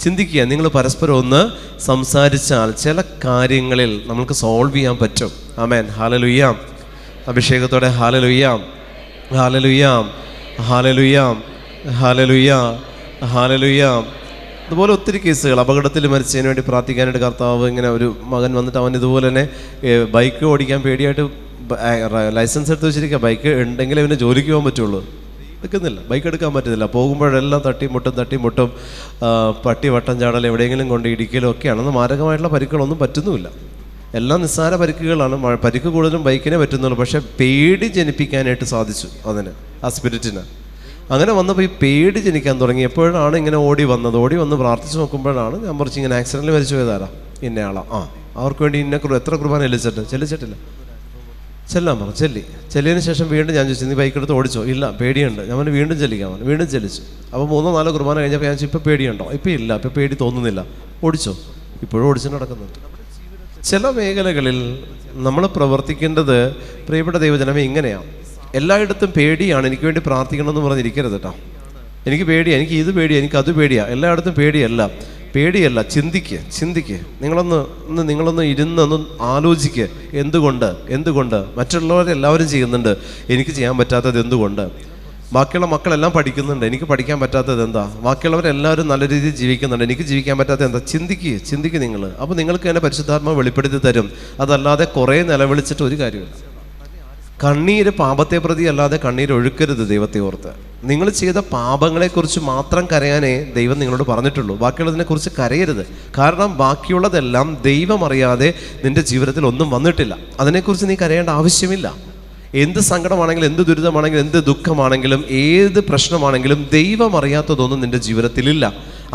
ചിന്തിക്കുക. നിങ്ങൾ പരസ്പരം ഒന്ന് സംസാരിച്ചാൽ ചില കാര്യങ്ങളിൽ നമുക്ക് സോൾവ് ചെയ്യാൻ പറ്റും. ആമേൻ, ഹല്ലേലൂയ, അഭിഷേകത്തോടെ ഹല്ലേലൂയ, ഹല്ലേലൂയ, ഹല്ലേലൂയ, ഹല്ലേലൂയ, ഹല്ലേലൂയ. അതുപോലെ ഒത്തിരി കേസുകൾ, അപകടത്തിൽ മരിച്ചതിന് വേണ്ടി പ്രാർത്ഥിക്കാനായിട്ട് കർത്താവ് ഇങ്ങനെ ഒരു മകൻ വന്നിട്ട് അവൻ ഇതുപോലെ തന്നെ ബൈക്ക് ഓടിക്കാൻ പേടിയായിട്ട് ലൈസൻസ് എടുത്ത് വെച്ചിരിക്കുക. ബൈക്ക് ഉണ്ടെങ്കിൽ അവന് ജോലിക്ക് പോകാൻ പറ്റുള്ളൂ. എടുക്കുന്നില്ല, ബൈക്ക് എടുക്കാൻ പറ്റുന്നില്ല. പോകുമ്പോഴെല്ലാം തട്ടിമുട്ടും പട്ടി വട്ടം ചാടൽ, എവിടെയെങ്കിലും കൊണ്ട് ഇടിക്കലും ഒക്കെയാണ്. അന്ന് മാരകമായിട്ടുള്ള പരിക്കുകളൊന്നും പറ്റുന്നുമില്ല. എല്ലാം നിസ്സാര പരിക്കുകളാണ്. പരിക്ക് കൂടുതലും ബൈക്കിനെ പറ്റുന്നുള്ളൂ. പക്ഷേ പേടി ജനിപ്പിക്കാനായിട്ട് സാധിച്ചു അതിന്, ആ സ്പിരിറ്റിന്. അങ്ങനെ വന്നപ്പോൾ ഈ പേടി ജനിക്കാൻ തുടങ്ങി. എപ്പോഴാണ് ഇങ്ങനെ ഓടി വന്ന് പ്രാർത്ഥിച്ച് നോക്കുമ്പോഴാണ് ഞാൻ കുറച്ച് ഇങ്ങനെ ആക്സിഡൻറ്റിൽ മരിച്ചു പോയതാരാ, ഇന്നയാളാ. അവർക്ക് വേണ്ടി എത്ര കുർബാന ചെല്ലിച്ചിട്ടില്ല. ചെല്ലാൻ പറഞ്ഞു, ചെല്ലിയതിന് ശേഷം വീണ്ടും ഞാൻ ചോദിച്ചു, നീ ബൈക്ക് എടുത്ത് ഓടിച്ചോ? ഇല്ല, പേടിയുണ്ട്. ഞാൻ പറഞ്ഞു വീണ്ടും ചെല്ലിക്കാൻ പറഞ്ഞു, വീണ്ടും ചെല്ലിച്ചു. അപ്പോൾ 3-4 കുർബാന കഴിഞ്ഞപ്പോൾ ഞാൻ ചോദിച്ചു, ഇപ്പോൾ പേടിയുണ്ടോ? ഇപ്പോൾ ഇല്ല, ഇപ്പോൾ പേടി തോന്നുന്നില്ല. ഓടിച്ചോ? ഇപ്പോഴും ഓടിച്ചു നടക്കുന്നുണ്ട്. ചില മേഖലകളിൽ നമ്മൾ പ്രവർത്തിക്കേണ്ടത് പ്രിയപ്പെട്ട ദൈവജനമേ ഇങ്ങനെയാണ്. എല്ലായിടത്തും പേടിയാണ്, എനിക്ക് വേണ്ടി പ്രാർത്ഥിക്കണമെന്ന് പറഞ്ഞിരിക്കരുത് കേട്ടോ. എനിക്ക് പേടിയാണ്, എനിക്ക് ഇത് പേടിയാണ്, എനിക്ക് അത് പേടിയാണ്. എല്ലായിടത്തും പേടിയല്ല, ചിന്തിക്ക്. നിങ്ങളൊന്ന് ഇരുന്നൊന്ന് ആലോചിക്ക്. എന്തുകൊണ്ട് മറ്റുള്ളവരെല്ലാവരും ചെയ്യുന്നുണ്ട്, എനിക്ക് ചെയ്യാൻ പറ്റാത്തത് എന്തുകൊണ്ട്? ബാക്കിയുള്ള മക്കളെല്ലാം പഠിക്കുന്നുണ്ട്, എനിക്ക് പഠിക്കാൻ പറ്റാത്തത് എന്താ? ബാക്കിയുള്ളവരെല്ലാവരും നല്ല രീതിയിൽ ജീവിക്കുന്നുണ്ട്, എനിക്ക് ജീവിക്കാൻ പറ്റാത്തത് എന്താ? ചിന്തിക്ക് നിങ്ങൾ. അപ്പോൾ നിങ്ങൾക്ക് തന്നെ പരിശുദ്ധാത്മാവ് വെളിപ്പെടുത്തി തരും. അതല്ലാതെ കുറേ നിലവിളിച്ചിട്ട് ഒരു കാര്യമില്ല. കണ്ണീര് പാപത്തെ പ്രതി അല്ലാതെ കണ്ണീര് ഒഴുക്കരുത് ദൈവത്തെ ഓർത്ത്. നിങ്ങൾ ചെയ്ത പാപങ്ങളെക്കുറിച്ച് മാത്രം കരയാനേ ദൈവം നിങ്ങളോട് പറഞ്ഞിട്ടുള്ളൂ. ബാക്കിയുള്ളതിനെക്കുറിച്ച് കരയരുത്. കാരണം ബാക്കിയുള്ളതെല്ലാം ദൈവം അറിയാതെ നിൻ്റെ ജീവിതത്തിൽ ഒന്നും വന്നിട്ടില്ല. അതിനെക്കുറിച്ച് നീ കരയേണ്ട ആവശ്യമില്ല. എന്ത് സങ്കടമാണെങ്കിലും, എന്ത് ദുരിതമാണെങ്കിലും, എന്ത് ദുഃഖമാണെങ്കിലും, ഏത് പ്രശ്നമാണെങ്കിലും ദൈവം അറിയാത്തതൊന്നും നിൻ്റെ ജീവിതത്തിലില്ല.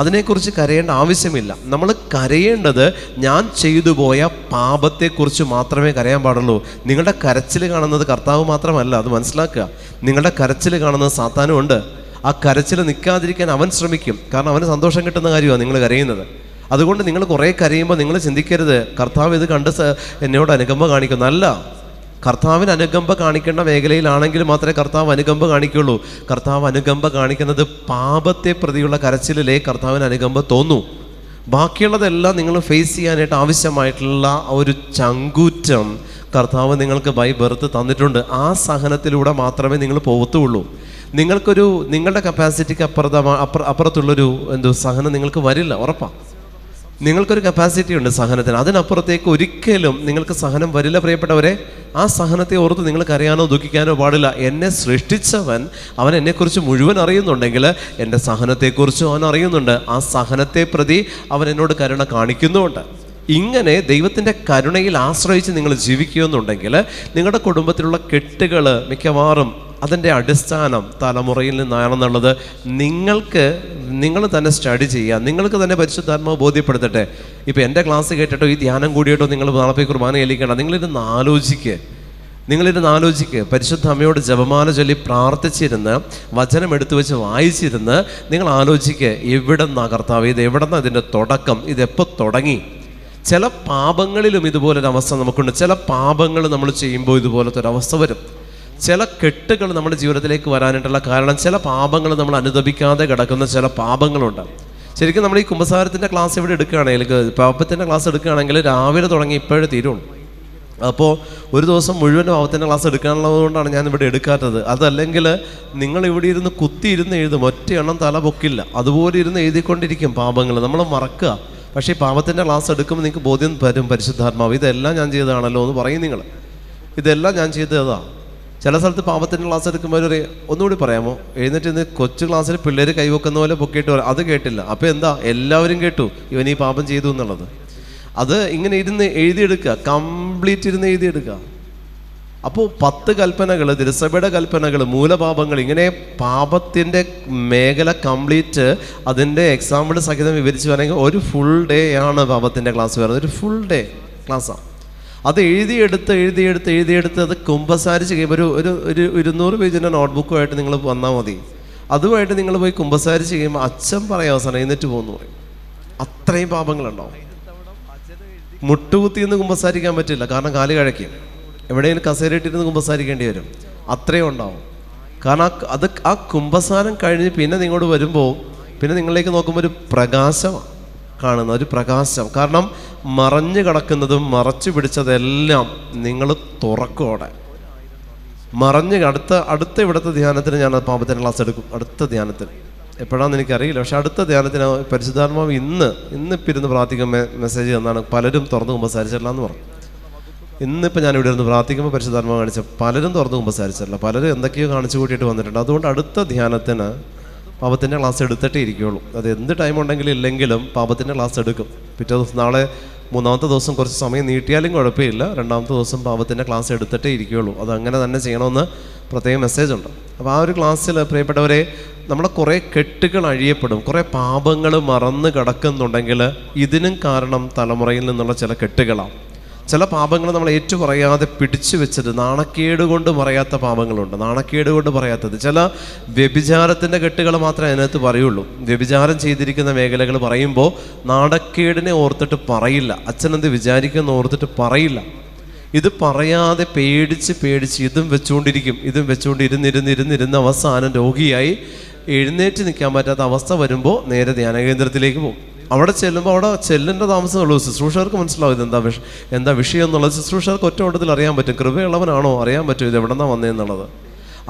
അതിനെക്കുറിച്ച് കരയേണ്ട ആവശ്യമില്ല. നമ്മൾ കരയേണ്ടത് ഞാൻ ചെയ്തു പോയ പാപത്തെക്കുറിച്ച് മാത്രമേ കരയാൻ പാടുള്ളൂ. നിങ്ങളുടെ കരച്ചിൽ കാണുന്നത് കർത്താവ് മാത്രമല്ല, അത് മനസ്സിലാക്കുക. നിങ്ങളുടെ കരച്ചിൽ കാണുന്നത് സാത്താനും ഉണ്ട്. ആ കരച്ചിൽ നിൽക്കാതിരിക്കാൻ അവൻ ശ്രമിക്കും. കാരണം അവന് സന്തോഷം കിട്ടുന്ന കാര്യമാണ് നിങ്ങൾ കരയുന്നത്. അതുകൊണ്ട് നിങ്ങൾ കുറേ കരയുമ്പോൾ നിങ്ങൾ ചിന്തിക്കരുത് കർത്താവ് ഇത് കണ്ട് എന്നോട് അനുകമ്പ കാണിക്കുന്നല്ല. കർത്താവിന് അനുകമ്പ കാണിക്കേണ്ട മേഖലയിലാണെങ്കിൽ മാത്രമേ കർത്താവ് അനുകമ്പ കാണിക്കുള്ളൂ. കർത്താവ് അനുകമ്പ കാണിക്കുന്നത് പാപത്തെ പ്രതിയുള്ള കരച്ചിലിലേ കർത്താവിന് അനുകമ്പ തോന്നൂ. ബാക്കിയുള്ളതെല്ലാം നിങ്ങൾ ഫേസ് ചെയ്യാനായിട്ട് ആവശ്യമായിട്ടുള്ള ഒരു ചങ്കൂറ്റം കർത്താവ് നിങ്ങൾക്ക് ബൈ ബർത്ത് തന്നിട്ടുണ്ട്. ആ സഹനത്തിലൂടെ മാത്രമേ നിങ്ങൾ പോകത്തുള്ളൂ. നിങ്ങളുടെ കപ്പാസിറ്റിക്ക് അപ്പുറത്തുള്ളൊരു സഹനം നിങ്ങൾക്ക് വരില്ല, ഉറപ്പാണ്. നിങ്ങൾക്കൊരു കപ്പാസിറ്റി ഉണ്ട് സഹനത്തിന്, അതിനപ്പുറത്തേക്ക് ഒരിക്കലും നിങ്ങൾക്ക് സഹനം വരില്ല പ്രിയപ്പെട്ടവരെ. ആ സഹനത്തെ ഓർത്ത് നിങ്ങൾക്ക് അറിയാനോ ദുഃഖിക്കാനോ പാടില്ല. എന്നെ സൃഷ്ടിച്ചവൻ അവൻ എന്നെക്കുറിച്ച് മുഴുവൻ അറിയുന്നുണ്ടെങ്കിൽ എൻ്റെ സഹനത്തെക്കുറിച്ചും അവൻ അറിയുന്നുണ്ട്. ആ സഹനത്തെ പ്രതി അവൻ എന്നോട് കരുണ കാണിക്കുന്നുമുണ്ട്. ഇങ്ങനെ ദൈവത്തിൻ്റെ കരുണയിൽ ആശ്രയിച്ച് നിങ്ങൾ ജീവിക്കുമെന്നുണ്ടെങ്കിൽ നിങ്ങളുടെ കുടുംബത്തിലുള്ള കെട്ടുകൾ മിക്കവാറും അതിൻ്റെ അടിസ്ഥാനം തലമുറയിൽ നിന്നാണെന്നുള്ളത് നിങ്ങൾ തന്നെ സ്റ്റഡി ചെയ്യുക. നിങ്ങൾക്ക് തന്നെ പരിശുദ്ധാത്മാവ് ബോധ്യപ്പെടുത്തട്ടെ. ഇപ്പോൾ എൻ്റെ ക്ലാസ് കേട്ടിട്ടോ ഈ ധ്യാനം കൂടിയിട്ടോ നിങ്ങൾ നാളെ കുർബാന ഏൽപ്പിക്കണം. നിങ്ങളിരുന്ന് ആലോചിക്കുക. പരിശുദ്ധ അമ്മയോട് ജപമാല ചൊല്ലി പ്രാർത്ഥിച്ചിരുന്ന് വചനം എടുത്തു വെച്ച് വായിച്ചിരുന്ന് നിങ്ങൾ ആലോചിക്കുക, എവിടെന്നാ കർത്താവ്, ഇത് എവിടെന്നാ ഇതിൻ്റെ തുടക്കം, ഇതെപ്പോൾ തുടങ്ങി. ചില പാപങ്ങളിലും ഇതുപോലൊരവസ്ഥ നമുക്കുണ്ട്. ചില പാപങ്ങൾ നമ്മൾ ചെയ്യുമ്പോൾ ഇതുപോലത്തെ ഒരവസ്ഥ വരും. ചില കെട്ടുകൾ നമ്മുടെ ജീവിതത്തിലേക്ക് വരാനായിട്ടുള്ള കാരണം ചില പാപങ്ങൾ നമ്മൾ അനുദപിക്കാതെ കിടക്കുന്ന ചില പാപങ്ങളുണ്ട്. ശരിക്കും നമ്മൾ ഈ കുമ്പസാരത്തിൻ്റെ ക്ലാസ് ഇവിടെ എടുക്കുകയാണെങ്കിൽ, പാപത്തിൻ്റെ ക്ലാസ് എടുക്കുകയാണെങ്കിൽ രാവിലെ തുടങ്ങി ഇപ്പോഴേ തീരുള്ളൂ. അപ്പോൾ ഒരു ദിവസം മുഴുവൻ പാപത്തിൻ്റെ ക്ലാസ് എടുക്കാനുള്ളതുകൊണ്ടാണ് ഞാൻ ഇവിടെ എടുക്കാത്തത്. അതല്ലെങ്കിൽ നിങ്ങൾ ഇവിടെ ഇരുന്ന് കുത്തിയിരുന്ന് എഴുതും, ഒറ്റ എണ്ണം തല പൊക്കില്ല. അതുപോലെ ഇരുന്ന് എഴുതിക്കൊണ്ടിരിക്കും പാപങ്ങൾ, നമ്മൾ മറക്കുക. പക്ഷേ ഈ പാപത്തിൻ്റെ ക്ലാസ് എടുക്കുമ്പോൾ നിങ്ങൾക്ക് ബോധ്യം വരും, പരിശുദ്ധാത്മാവ് ഇതെല്ലാം ഞാൻ ചെയ്തതാണല്ലോ എന്ന് പറയും. നിങ്ങൾ ഇതെല്ലാം ഞാൻ ചെയ്തതാണ്. ചില സ്ഥലത്ത് പാപത്തിൻ്റെ ക്ലാസ് എടുക്കുമ്പോൾ ഒന്നുകൂടി പറയാമോ, എഴുന്നേറ്റ് ഇന്ന് കൊച്ചു ക്ലാസ്സിൽ പിള്ളേർ കൈവെക്കുന്ന പോലെ പൊക്കിയിട്ട് പറയാം, അത് കേട്ടില്ല. അപ്പോൾ എന്താ, എല്ലാവരും കേട്ടു ഇവൻ ഈ പാപം ചെയ്തു എന്നുള്ളത്. അത് ഇങ്ങനെ ഇരുന്ന് എഴുതിയെടുക്കുക, കംപ്ലീറ്റ് ഇരുന്ന് എഴുതിയെടുക്കുക. അപ്പോൾ 10 കൽപ്പനകൾ, തിരുസഭയുടെ കൽപ്പനകൾ, മൂലപാപങ്ങൾ, ഇങ്ങനെ പാപത്തിൻ്റെ മേഖല കംപ്ലീറ്റ് അതിൻ്റെ എക്സാമ്പിൾ സഹിതം വിവരിച്ച് വേണമെങ്കിൽ ഒരു ഫുൾ ഡേ ആണ് പാപത്തിൻ്റെ ക്ലാസ് വരുന്നത്. ഒരു ഫുൾ ഡേ ക്ലാസ്സാണ്. അത് എഴുതിയെടുത്ത് അത് കുമ്പസാരിച്ച് കഴിയുമ്പോൾ ഒരു 200 പേജിൻ്റെ നോട്ട്ബുക്കുമായിട്ട് നിങ്ങൾ വന്നാൽ മതി. അതുമായിട്ട് നിങ്ങൾ പോയി കുമ്പസാരിച്ച് കഴിയുമ്പോൾ അച്ഛൻ പറയാം അവസാനം എഴുന്നേറ്റ് പോകുന്നു പറയും. അത്രയും പാപങ്ങളുണ്ടാവും. മുട്ടുകുത്തിന്ന് കുമ്പസാരിക്കാൻ പറ്റില്ല, കാരണം കാല് കഴയ്ക്കും. എവിടെയെങ്കിലും കസേരയിട്ടിരുന്ന് കുമ്പസാരിക്കേണ്ടി വരും. അത്രയും ഉണ്ടാവും. കാരണം ആ കുമ്പസാരം കഴിഞ്ഞ് പിന്നെ നിങ്ങളോട് വരുമ്പോൾ പിന്നെ നിങ്ങളിലേക്ക് നോക്കുമ്പോൾ ഒരു പ്രകാശമാണ് കാണുന്ന, ഒരു പ്രകാശം. കാരണം മറഞ്ഞു കിടക്കുന്നതും മറച്ചു പിടിച്ചതെല്ലാം നിങ്ങൾ തുറക്കോടെ മറഞ്ഞ് അടുത്ത ഇവിടുത്തെ ധ്യാനത്തിന് ഞാൻ പാപത്തിൻ്റെ ക്ലാസ് എടുക്കും. അടുത്ത ധ്യാനത്തിന് എപ്പോഴാണെന്ന് എനിക്കറിയില്ല, പക്ഷെ അടുത്ത ധ്യാനത്തിന് പരിശുദ്ധാത്മാവ് ഇന്നിപ്പോൾ ഇരുന്ന് പ്രാർത്ഥിക്കുമ്പോൾ മെസ്സേജ് തന്നാണ്, പലരും തുറന്ന് കുമ്പസാരിച്ചിട്ടില്ല എന്ന് പറഞ്ഞു. ഇന്നിപ്പോൾ ഞാനിവിടെ ഇരുന്ന് പ്രാർത്ഥിക്കുമ്പോൾ പരിശുദ്ധാത്മാവ് കാണിച്ച പലരും തുറന്ന് കുമ്പസാരിച്ചിട്ടില്ല, പലരും എന്തൊക്കെയോ കാണിച്ചു കൂട്ടിയിട്ട് വന്നിട്ടുണ്ട്. അതുകൊണ്ട് അടുത്ത ധ്യാനത്തിന് പാപത്തിൻ്റെ ക്ലാസ് എടുത്തിട്ടേ ഇരിക്കുകയുള്ളൂ. അത് എന്ത് ടൈം ഉണ്ടെങ്കിലും ഇല്ലെങ്കിലും പാപത്തിൻ്റെ ക്ലാസ് എടുക്കും. പിറ്റേ ദിവസം നാളെ 3-ാമത്തെ ദിവസം കുറച്ച് സമയം നീട്ടിയാലും കുഴപ്പമില്ല, 2-ാമത്തെ ദിവസം പാപത്തിൻ്റെ ക്ലാസ് എടുത്തിട്ടേ ഇരിക്കുകയുള്ളൂ. അത് അങ്ങനെ തന്നെ ചെയ്യണമെന്ന് പ്രത്യേക മെസ്സേജുണ്ട്. അപ്പോൾ ആ ഒരു ക്ലാസ്സിൽ പ്രിയപ്പെട്ടവരെ നമ്മളെ കുറേ കെട്ടുകൾ അഴിയപ്പെടും. കുറേ പാപങ്ങൾ മറന്ന് കിടക്കുന്നുണ്ടെങ്കിൽ ഇതിനും കാരണം തലമുറയിൽ നിന്നുള്ള ചില കെട്ടുകളാണ്. ചില പാപങ്ങൾ നമ്മൾ ഏറ്റുപറയാതെ പിടിച്ചു വെച്ചത്, നാണക്കേട് കൊണ്ട് പറയാത്ത പാപങ്ങളുണ്ട്, നാണക്കേട് കൊണ്ട് പറയാത്തത്. ചില വ്യഭിചാരത്തിൻ്റെ കെട്ടുകൾ മാത്രമേ അതിനകത്ത് പറയുള്ളൂ. വ്യഭിചാരം ചെയ്തിരിക്കുന്ന മേഖലകൾ പറയുമ്പോൾ നാണക്കേടിനെ ഓർത്തിട്ട് പറയില്ല, അച്ഛനെന്ത് വിചാരിക്കുമെന്ന് ഓർത്തിട്ട് പറയില്ല. ഇത് പറയാതെ പേടിച്ച് ഇതും വെച്ചുകൊണ്ട് ഇരുന്നിരുന്ന് അവസാനം രോഗിയായി എഴുന്നേറ്റ് നിൽക്കാൻ പറ്റാത്ത അവസ്ഥ വരുമ്പോൾ നേരെ ധ്യാനകേന്ദ്രത്തിലേക്ക് പോകും. അവിടെ ചെല്ലേണ്ട താമസമുള്ളൂ. ശുശ്രൂഷകർക്ക് മനസ്സിലാവും എന്താ വിഷയം എന്നുള്ളത്. ശുശ്രൂഷകർക്ക് ഒറ്റ ഓട്ടത്തിൽ അറിയാൻ പറ്റും, കൃപയുള്ളവനാണോ അറിയാൻ പറ്റും ഇത് എവിടെ നിന്നാണ് വന്നതെന്നുള്ളത്.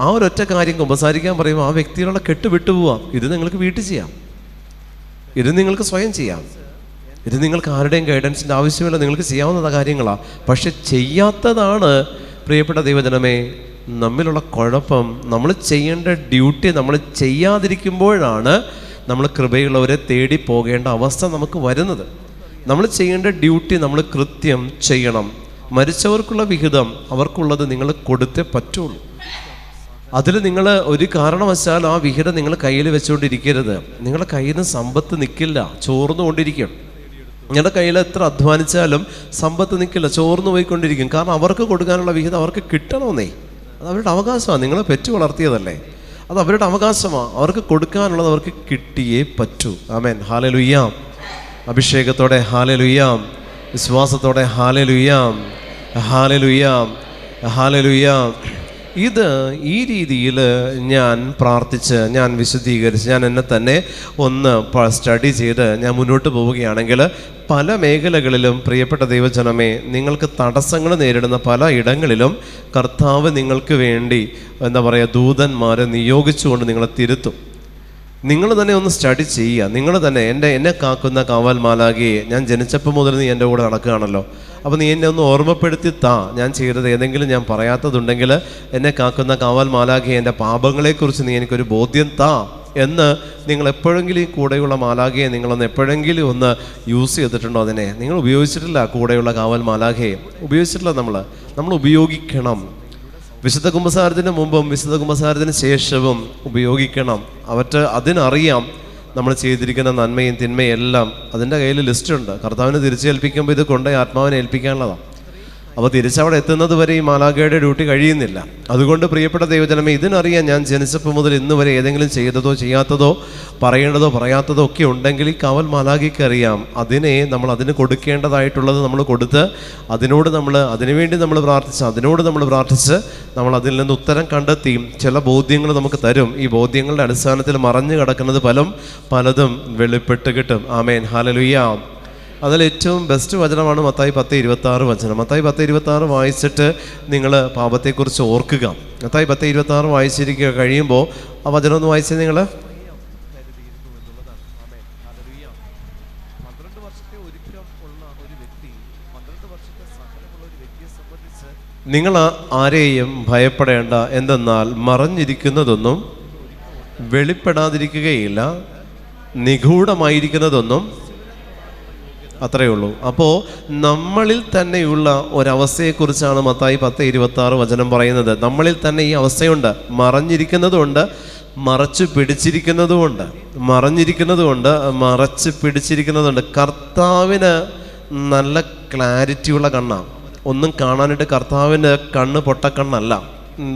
ആ ഒരൊറ്റ കാര്യം കുമ്പസാരിക്കാൻ പറയുമ്പോൾ ആ വ്യക്തികളുടെ കെട്ട് വിട്ടുപോവാം. ഇത് നിങ്ങൾക്ക് വീട്ടിൽ ചെയ്യാം, ഇത് നിങ്ങൾക്ക് സ്വയം ചെയ്യാം, ഇത് നിങ്ങൾക്ക് ആരുടെയും ഗൈഡൻസിൻ്റെ ആവശ്യമില്ല, നിങ്ങൾക്ക് ചെയ്യാവുന്ന കാര്യങ്ങളാണ്. പക്ഷെ ചെയ്യാത്തതാണ് പ്രിയപ്പെട്ട ദൈവജനമേ, നമ്മിലുള്ള കുഴപ്പം നമ്മൾ ചെയ്യേണ്ട ഡ്യൂട്ടി നമ്മൾ ചെയ്യാതിരിക്കുമ്പോഴാണ് നമ്മൾ കൃപയുള്ളവരെ തേടി പോകേണ്ട അവസ്ഥ നമുക്ക് വരുന്നത്. നമ്മൾ ചെയ്യേണ്ട ഡ്യൂട്ടി നമ്മൾ കൃത്യം ചെയ്യണം. മരിച്ചവർക്കുള്ള വിഹിതം അവർക്കുള്ളത് നിങ്ങൾ കൊടുത്തേ പറ്റുള്ളൂ. അതിൽ നിങ്ങൾ ഒരു കാരണവശാൽ ആ വിഹിതം നിങ്ങൾ കയ്യിൽ വെച്ചുകൊണ്ടിരിക്കരുത്. നിങ്ങളുടെ കയ്യിൽ നിന്ന് സമ്പത്ത് നിൽക്കില്ല, ചോർന്നുകൊണ്ടിരിക്കും. നിങ്ങളുടെ കയ്യിൽ എത്ര അധ്വാനിച്ചാലും സമ്പത്ത് നിൽക്കില്ല, ചോർന്നു പോയിക്കൊണ്ടിരിക്കും. കാരണം അവർക്ക് കൊടുക്കാനുള്ള വിഹിതം അവർക്ക് കിട്ടണമെന്നേ. അത് അവരുടെ അവകാശമാണ്. നിങ്ങളെ പെറ്റു വളർത്തിയതല്ലേ, അത് അവരുടെ അവകാശമാണ്. അവർക്ക് കൊടുക്കാനുള്ളത് അവർക്ക് കിട്ടിയേ പറ്റൂ. ആമേൻ. ഹല്ലേലൂയ. അഭിഷേകത്തോടെ ഹല്ലേലൂയ, വിശ്വാസത്തോടെ ഹല്ലേലൂയ, ഹല്ലേലൂയ, ഹല്ലേലൂയ. ഇത് ഈ രീതിയിൽ ഞാൻ പ്രാർത്ഥിച്ച്, ഞാൻ വിശദീകരിച്ച്, ഞാൻ എന്നെ തന്നെ ഒന്ന് സ്റ്റഡി ചെയ്ത് ഞാൻ മുന്നോട്ട് പോവുകയാണെങ്കിൽ പല മേഖലകളിലും പ്രിയപ്പെട്ട ദൈവജനമേ, നിങ്ങൾക്ക് തടസ്സങ്ങൾ നേരിടുന്ന പല ഇടങ്ങളിലും കർത്താവ് നിങ്ങൾക്ക് വേണ്ടി ദൂതന്മാരെ നിയോഗിച്ചുകൊണ്ട് നിങ്ങളെ തിരുത്തും. നിങ്ങൾ തന്നെ ഒന്ന് സ്റ്റഡി ചെയ്യുക. നിങ്ങൾ തന്നെ എന്നെ കാക്കുന്ന കാവൽ മാലാഖയെ, ഞാൻ ജനിച്ചപ്പോൾ മുതൽ നീ എൻ്റെ കൂടെ നടക്കുകയാണല്ലോ, അപ്പോൾ നീ എന്നെ ഒന്ന് ഓർമ്മപ്പെടുത്തി താ. ഞാൻ ചെയ്തത് ഏതെങ്കിലും ഞാൻ പറയാത്തതുണ്ടെങ്കിൽ എന്നെ കാക്കുന്ന കാവൽ മാലാഖയെ, എൻ്റെ പാപങ്ങളെക്കുറിച്ച് നീ എനിക്കൊരു ബോധ്യം താ എന്ന് നിങ്ങൾ എപ്പോഴെങ്കിലും ഈ കൂടെയുള്ള മാലാഖയെ നിങ്ങളൊന്ന് എപ്പോഴെങ്കിലും ഒന്ന് യൂസ് ചെയ്തിട്ടുണ്ടോ? അതിനെ നിങ്ങൾ ഉപയോഗിച്ചിട്ടില്ല. കൂടെയുള്ള കാവൽ മാലാഖയെ ഉപയോഗിച്ചിട്ടില്ല. നമ്മൾ ഉപയോഗിക്കണം. വിശുദ്ധ കുമ്പസാരത്തിന് മുമ്പും വിശുദ്ധ കുമ്പസാരത്തിന് ശേഷവും ഉപയോഗിക്കണം. അതിനറിയാം നമ്മൾ ചെയ്തിരിക്കുന്ന നന്മയും തിന്മയും എല്ലാം അതിൻ്റെ കയ്യിൽ ലിസ്റ്റുണ്ട്. കർത്താവിനെ തിരിച്ചേൽപ്പിക്കുമ്പോൾ ഇത് കൊണ്ടുപോയി ആത്മാവിനെ ഏൽപ്പിക്കാനുള്ളതാണ്. അപ്പോൾ തിരിച്ചവിടെ എത്തുന്നത് വരെ ഈ മാലാഖയുടെ ഡ്യൂട്ടി കഴിയുന്നില്ല. അതുകൊണ്ട് പ്രിയപ്പെട്ട ദൈവജനമേ, ഇതിനറിയാം ഞാൻ ജനിച്ചപ്പോൾ മുതൽ ഇന്ന് വരെ ഏതെങ്കിലും ചെയ്തതോ ചെയ്യാത്തതോ പറയേണ്ടതോ പറയാത്തതോ ഒക്കെ ഉണ്ടെങ്കിൽ ഈ കാവൽ മാലാഖയ്ക്ക് അറിയാം. അതിന് കൊടുക്കേണ്ടതായിട്ടുള്ളത് നമ്മൾ കൊടുത്ത് അതിനുവേണ്ടി നമ്മൾ പ്രാർത്ഥിച്ച് നമ്മൾ അതിൽ നിന്ന് ഉത്തരം കണ്ടെത്തി ചില ബോധ്യങ്ങൾ നമുക്ക് തരും. ഈ ബോധ്യങ്ങളുടെ അടിസ്ഥാനത്തിൽ മറഞ്ഞു കിടക്കുന്നത് പലതും വെളിപ്പെട്ട് കിട്ടും. ആമേൻ. ഹല്ലേലൂയ. അതിൽ ഏറ്റവും ബെസ്റ്റ് വചനമാണ് മത്തായി 10:26 വചനം. മത്തായി 10:26 വായിച്ചിട്ട് നിങ്ങൾ പാപത്തെക്കുറിച്ച് ഓർക്കുക. മത്തായി 10:26 വായിച്ചിരിക്കുക. കഴിയുമ്പോൾ ആ വചനം ഒന്ന് വായിച്ച് നിങ്ങൾ. 12 വർഷത്തെ ഒരുക്കം ഉള്ള ഒരു വ്യക്തി, 12 വർഷത്തെ സഹനമുള്ള ഒരു വ്യക്തിയെ സംബന്ധിച്ച് നിങ്ങൾ ആരെയും ഭയപ്പെടേണ്ട. എന്തെന്നാൽ മറഞ്ഞിരിക്കുന്നതൊന്നും വെളിപ്പെടാതിരിക്കുകയില്ല, നിഗൂഢമായിരിക്കുന്നതൊന്നും അത്രയേ ഉള്ളൂ. അപ്പോൾ നമ്മളിൽ തന്നെയുള്ള ഒരവസ്ഥയെക്കുറിച്ചാണ് മത്തായി 10:26 വചനം പറയുന്നത്. നമ്മളിൽ തന്നെ ഈ അവസ്ഥയുണ്ട്. മറഞ്ഞിരിക്കുന്നതുകൊണ്ട് മറച്ചു പിടിച്ചിരിക്കുന്നതുമുണ്ട്. മറച്ചു പിടിച്ചിരിക്കുന്നതുണ്ട്. കർത്താവിന് നല്ല ക്ലാരിറ്റിയുള്ള കണ്ണാണ്. ഒന്നും കാണാനായിട്ട് കർത്താവിൻ്റെ കണ്ണ് പൊട്ടക്കണ്ണല്ല,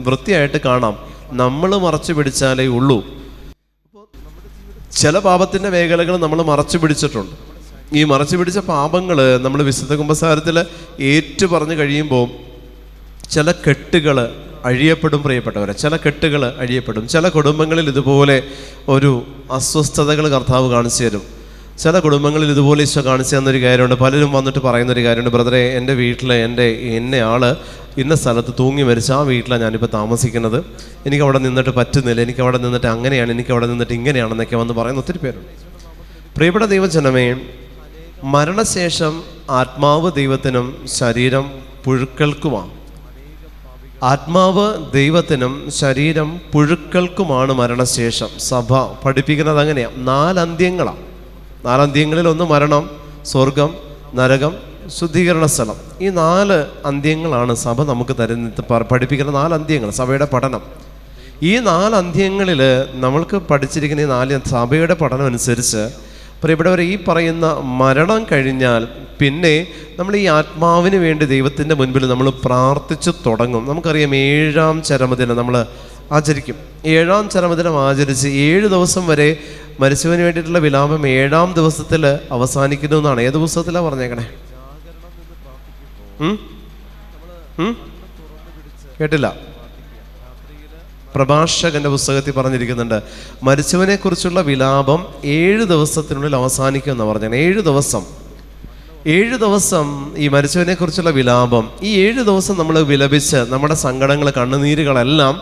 വൃത്തിയായിട്ട് കാണാം. നമ്മൾ മറച്ചു പിടിച്ചാലേ ഉള്ളൂ. ചില പാപത്തിൻ്റെ മേഖലകൾ നമ്മൾ മറച്ചു പിടിച്ചിട്ടുണ്ട്. ഈ മറച്ചു പിടിച്ച പാപങ്ങൾ നമ്മൾ വിശുദ്ധ കുമ്പസാരത്തിൽ ഏറ്റു പറഞ്ഞു കഴിയുമ്പോൾ ചില കെട്ടുകൾ അഴിയപ്പെടും. പ്രിയപ്പെട്ടവരെ, ചില കെട്ടുകൾ അഴിയപ്പെടും. ചില കുടുംബങ്ങളിൽ ഇതുപോലെ ഒരു അസ്വസ്ഥതകൾ കർത്താവ് കാണിച്ചു തരും. ചില കുടുംബങ്ങളിൽ ഇതുപോലെ ഈശോ കാണിച്ചു തന്നൊരു കാര്യമുണ്ട്. പലരും വന്നിട്ട് പറയുന്നൊരു കാര്യമുണ്ട്, ബ്രദറെ, എൻ്റെ വീട്ടിൽ എന്നെ ആൾ ഇന്ന സ്ഥലത്ത് തൂങ്ങി മരിച്ച ആ വീട്ടിലാണ് ഞാനിപ്പോൾ താമസിക്കുന്നത്, എനിക്കവിടെ നിന്നിട്ട് പറ്റുന്നില്ല, എനിക്കവിടെ നിന്നിട്ട് അങ്ങനെയാണ്, എനിക്കവിടെ നിന്നിട്ട് ഇങ്ങനെയാണെന്നൊക്കെ വന്ന് പറയുന്ന ഒത്തിരി പേരുണ്ട്. പ്രിയപ്പെട്ട ദൈവജനമേ, മരണശേഷം ആത്മാവ് ദൈവത്തിനും ശരീരം പുഴുക്കൾക്കുമാണ്. ആത്മാവ് ദൈവത്തിനും ശരീരം പുഴുക്കൾക്കുമാണ് മരണശേഷം. സഭ പഠിപ്പിക്കുന്നത് അങ്ങനെയാണ്. 4 അന്ത്യങ്ങളാണ്. 4 അന്ത്യങ്ങളിൽ ഒന്ന് മരണം, സ്വർഗം, നരകം, ശുദ്ധീകരണ സ്ഥലം. ഈ 4 അന്ത്യങ്ങളാണ് സഭ നമുക്ക് പഠിപ്പിക്കുന്ന 4 അന്ത്യങ്ങൾ, സഭയുടെ പഠനം. ഈ 4 അന്ത്യങ്ങളിൽ നമ്മൾക്ക് പഠിച്ചിരിക്കുന്ന ഈ 4 സഭയുടെ പഠനം അനുസരിച്ച് പ്രിയപ്പെട്ടവരെ, ഈ പറയുന്ന മരണം കഴിഞ്ഞാൽ പിന്നെ നമ്മൾ ഈ ആത്മാവിന് വേണ്ടി ദൈവത്തിൻ്റെ മുൻപിൽ നമ്മൾ പ്രാർത്ഥിച്ചു തുടങ്ങും. നമുക്കറിയാം, 7-ാം ചരമദിനം നമ്മൾ ആചരിക്കും. 7-ാം ചരമദിനം ആചരിച്ച് 7 ദിവസം വരെ മരിച്ചവന് വേണ്ടിയിട്ടുള്ള വിലാപം 7-ാം ദിവസത്തിൽ അവസാനിക്കുന്നു എന്നാണ്. ഏത് പുസ്തകത്തിലാണ് പറഞ്ഞേക്കണേ? കേട്ടില്ല? പ്രഭാഷകന്റെ പുസ്തകത്തിൽ പറഞ്ഞിരിക്കുന്നുണ്ട്, മരിച്ചവനെ കുറിച്ചുള്ള വിലാപം 7 ദിവസത്തിനുള്ളിൽ അവസാനിക്കും എന്ന് പറഞ്ഞാൽ. 7 ദിവസം ഈ മരിച്ചവനെ കുറിച്ചുള്ള വിലാപം. ഈ 7 ദിവസം നമ്മൾ വിലപിച്ച് നമ്മുടെ സങ്കടങ്ങൾ, കണ്ണുനീരുകളെല്ലാം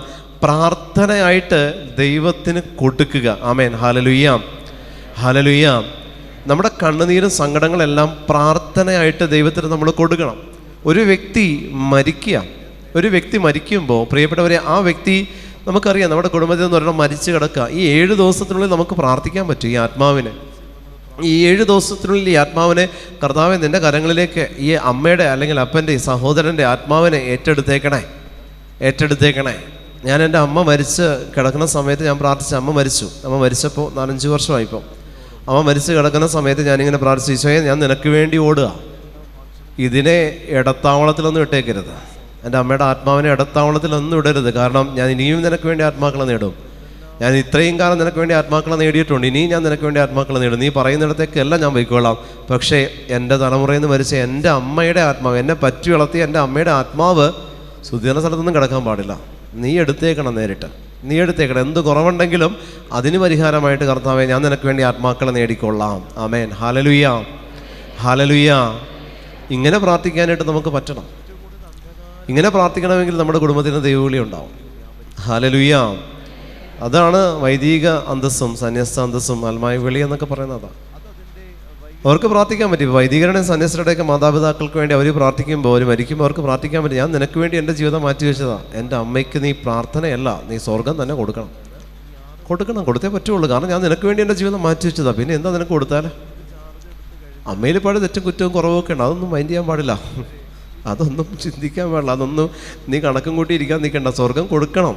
പ്രാർത്ഥനയായിട്ട് ദൈവത്തിന് കൊടുക്കുക. ആമേൻ. ഹല്ലേലൂയ, ഹല്ലേലൂയ. നമ്മുടെ കണ്ണുനീരും സങ്കടങ്ങളെല്ലാം പ്രാർത്ഥനയായിട്ട് ദൈവത്തിന് നമ്മൾ കൊടുക്കണം. ഒരു വ്യക്തി മരിക്കുക, ഒരു വ്യക്തി മരിക്കുമ്പോൾ പ്രിയപ്പെട്ടവരെ, ആ വ്യക്തി നമുക്കറിയാം നമ്മുടെ കുടുംബത്തിൽ നിന്ന് ഒരെണ്ണം മരിച്ചു കിടക്കുക. ഈ 7 ദിവസത്തിനുള്ളിൽ നമുക്ക് പ്രാർത്ഥിക്കാൻ പറ്റും ഈ ആത്മാവിനെ. ഈ 7 ദിവസത്തിനുള്ളിൽ ഈ ആത്മാവിനെ കർത്താവേ നിൻ്റെ കരങ്ങളിലേക്ക് ഈ അമ്മയുടെ അല്ലെങ്കിൽ അപ്പൻ്റെ ഈ സഹോദരൻ്റെ ആത്മാവിനെ ഏറ്റെടുത്തേക്കണേ. ഞാൻ എൻ്റെ അമ്മ മരിച്ച് കിടക്കുന്ന സമയത്ത് ഞാൻ പ്രാർത്ഥിച്ച, അമ്മ മരിച്ചപ്പോൾ 4-5 വർഷമായിപ്പോൾ. അമ്മ മരിച്ച് കിടക്കുന്ന സമയത്ത് ഞാനിങ്ങനെ പ്രാർത്ഥിച്ചു, ഈശോയെ ഞാൻ നിനക്ക് വേണ്ടി ഓടുക, ഇതിനെ ഇടത്താവളത്തിലൊന്നും ഇട്ടേക്കരുത്, എൻ്റെ അമ്മയുടെ ആത്മാവിനെ ഇടത്താവളത്തിലൊന്നും ഇടരുത്. കാരണം ഞാൻ ഇനിയും നിനക്ക് വേണ്ടി ആത്മാക്കളെ നേടും. ഞാൻ ഇത്രയും കാലം നിനക്ക് വേണ്ടി ആത്മാക്കളെ നേടിയിട്ടുണ്ട്, ഇനിയും ഞാൻ നിനക്ക് വേണ്ടി ആത്മാക്കളെ നേടും. നീ പറയുന്നിടത്തേക്കെല്ലാം ഞാൻ പോയിക്കൊള്ളാം. പക്ഷേ എൻ്റെ തലമുറയിൽ നിന്ന് മരിച്ച എൻ്റെ അമ്മയുടെ ആത്മാവ്, എന്നെ പറ്റി വളർത്തിയ എൻ്റെ അമ്മയുടെ ആത്മാവ് ശുദ്ധീകരണ സ്ഥലത്തൊന്നും കിടക്കാൻ പാടില്ല. നീ എടുത്തേക്കണം, നേരിട്ട് നീ എടുത്തേക്കണം. എന്ത് കുറവുണ്ടെങ്കിലും അതിന് പരിഹാരമായിട്ട് കർത്താവേ ഞാൻ നിനക്ക് വേണ്ടി ആത്മാക്കളെ നേടിക്കൊള്ളാം. ആമേൻ. ഹല്ലേലൂയ, ഹല്ലേലൂയ. ഇങ്ങനെ പ്രാർത്ഥിക്കാനായിട്ട് നമുക്ക് പറ്റണം. ഇങ്ങനെ പ്രാർത്ഥിക്കണമെങ്കിൽ നമ്മുടെ കുടുംബത്തിന് ദൈവവിളി ഉണ്ടാവും. ഹല്ലേലൂയ. അതാണ് വൈദിക അന്തസ്സും സന്യസ്ത അന്തസ്സും ആത്മായ വിളി എന്നൊക്കെ പറയുന്നത്. അവർക്ക് പ്രാർത്ഥിക്കാൻ പറ്റും. വൈദികരുടെയും സന്യസ്തരുടെയൊക്കെ മാതാപിതാക്കൾക്ക് വേണ്ടി അവർ പ്രാർത്ഥിക്കുമ്പോൾ, അവർ മരിക്കുമ്പോൾ അവർക്ക് പ്രാർത്ഥിക്കാൻ പറ്റും, ഞാൻ നിനക്ക് വേണ്ടി എൻ്റെ ജീവിതം മാറ്റി വെച്ചതാണ്. എൻ്റെ അമ്മയ്ക്ക് നീ പ്രാർത്ഥനയല്ല, നീ സ്വർഗം തന്നെ കൊടുക്കണം. കൊടുത്തേ പറ്റുള്ളൂ. കാരണം ഞാൻ നിനക്ക് വേണ്ടി എൻ്റെ ജീവിതം മാറ്റി വെച്ചതാണ്. പിന്നെ എന്താ നിനക്ക് കൊടുത്താൽ? അമ്മയിൽ പാട് തെറ്റും കുറ്റവും കുറവൊക്കെ ഉണ്ട്, അതൊന്നും മൈൻഡ് ചെയ്യാൻ പാടില്ല, അതൊന്നും ചിന്തിക്കാൻ പാടില്ല, അതൊന്നും നീ കണക്കും കൂട്ടി ഇരിക്കാൻ നിൽക്കണ്ട. സ്വർഗം കൊടുക്കണം.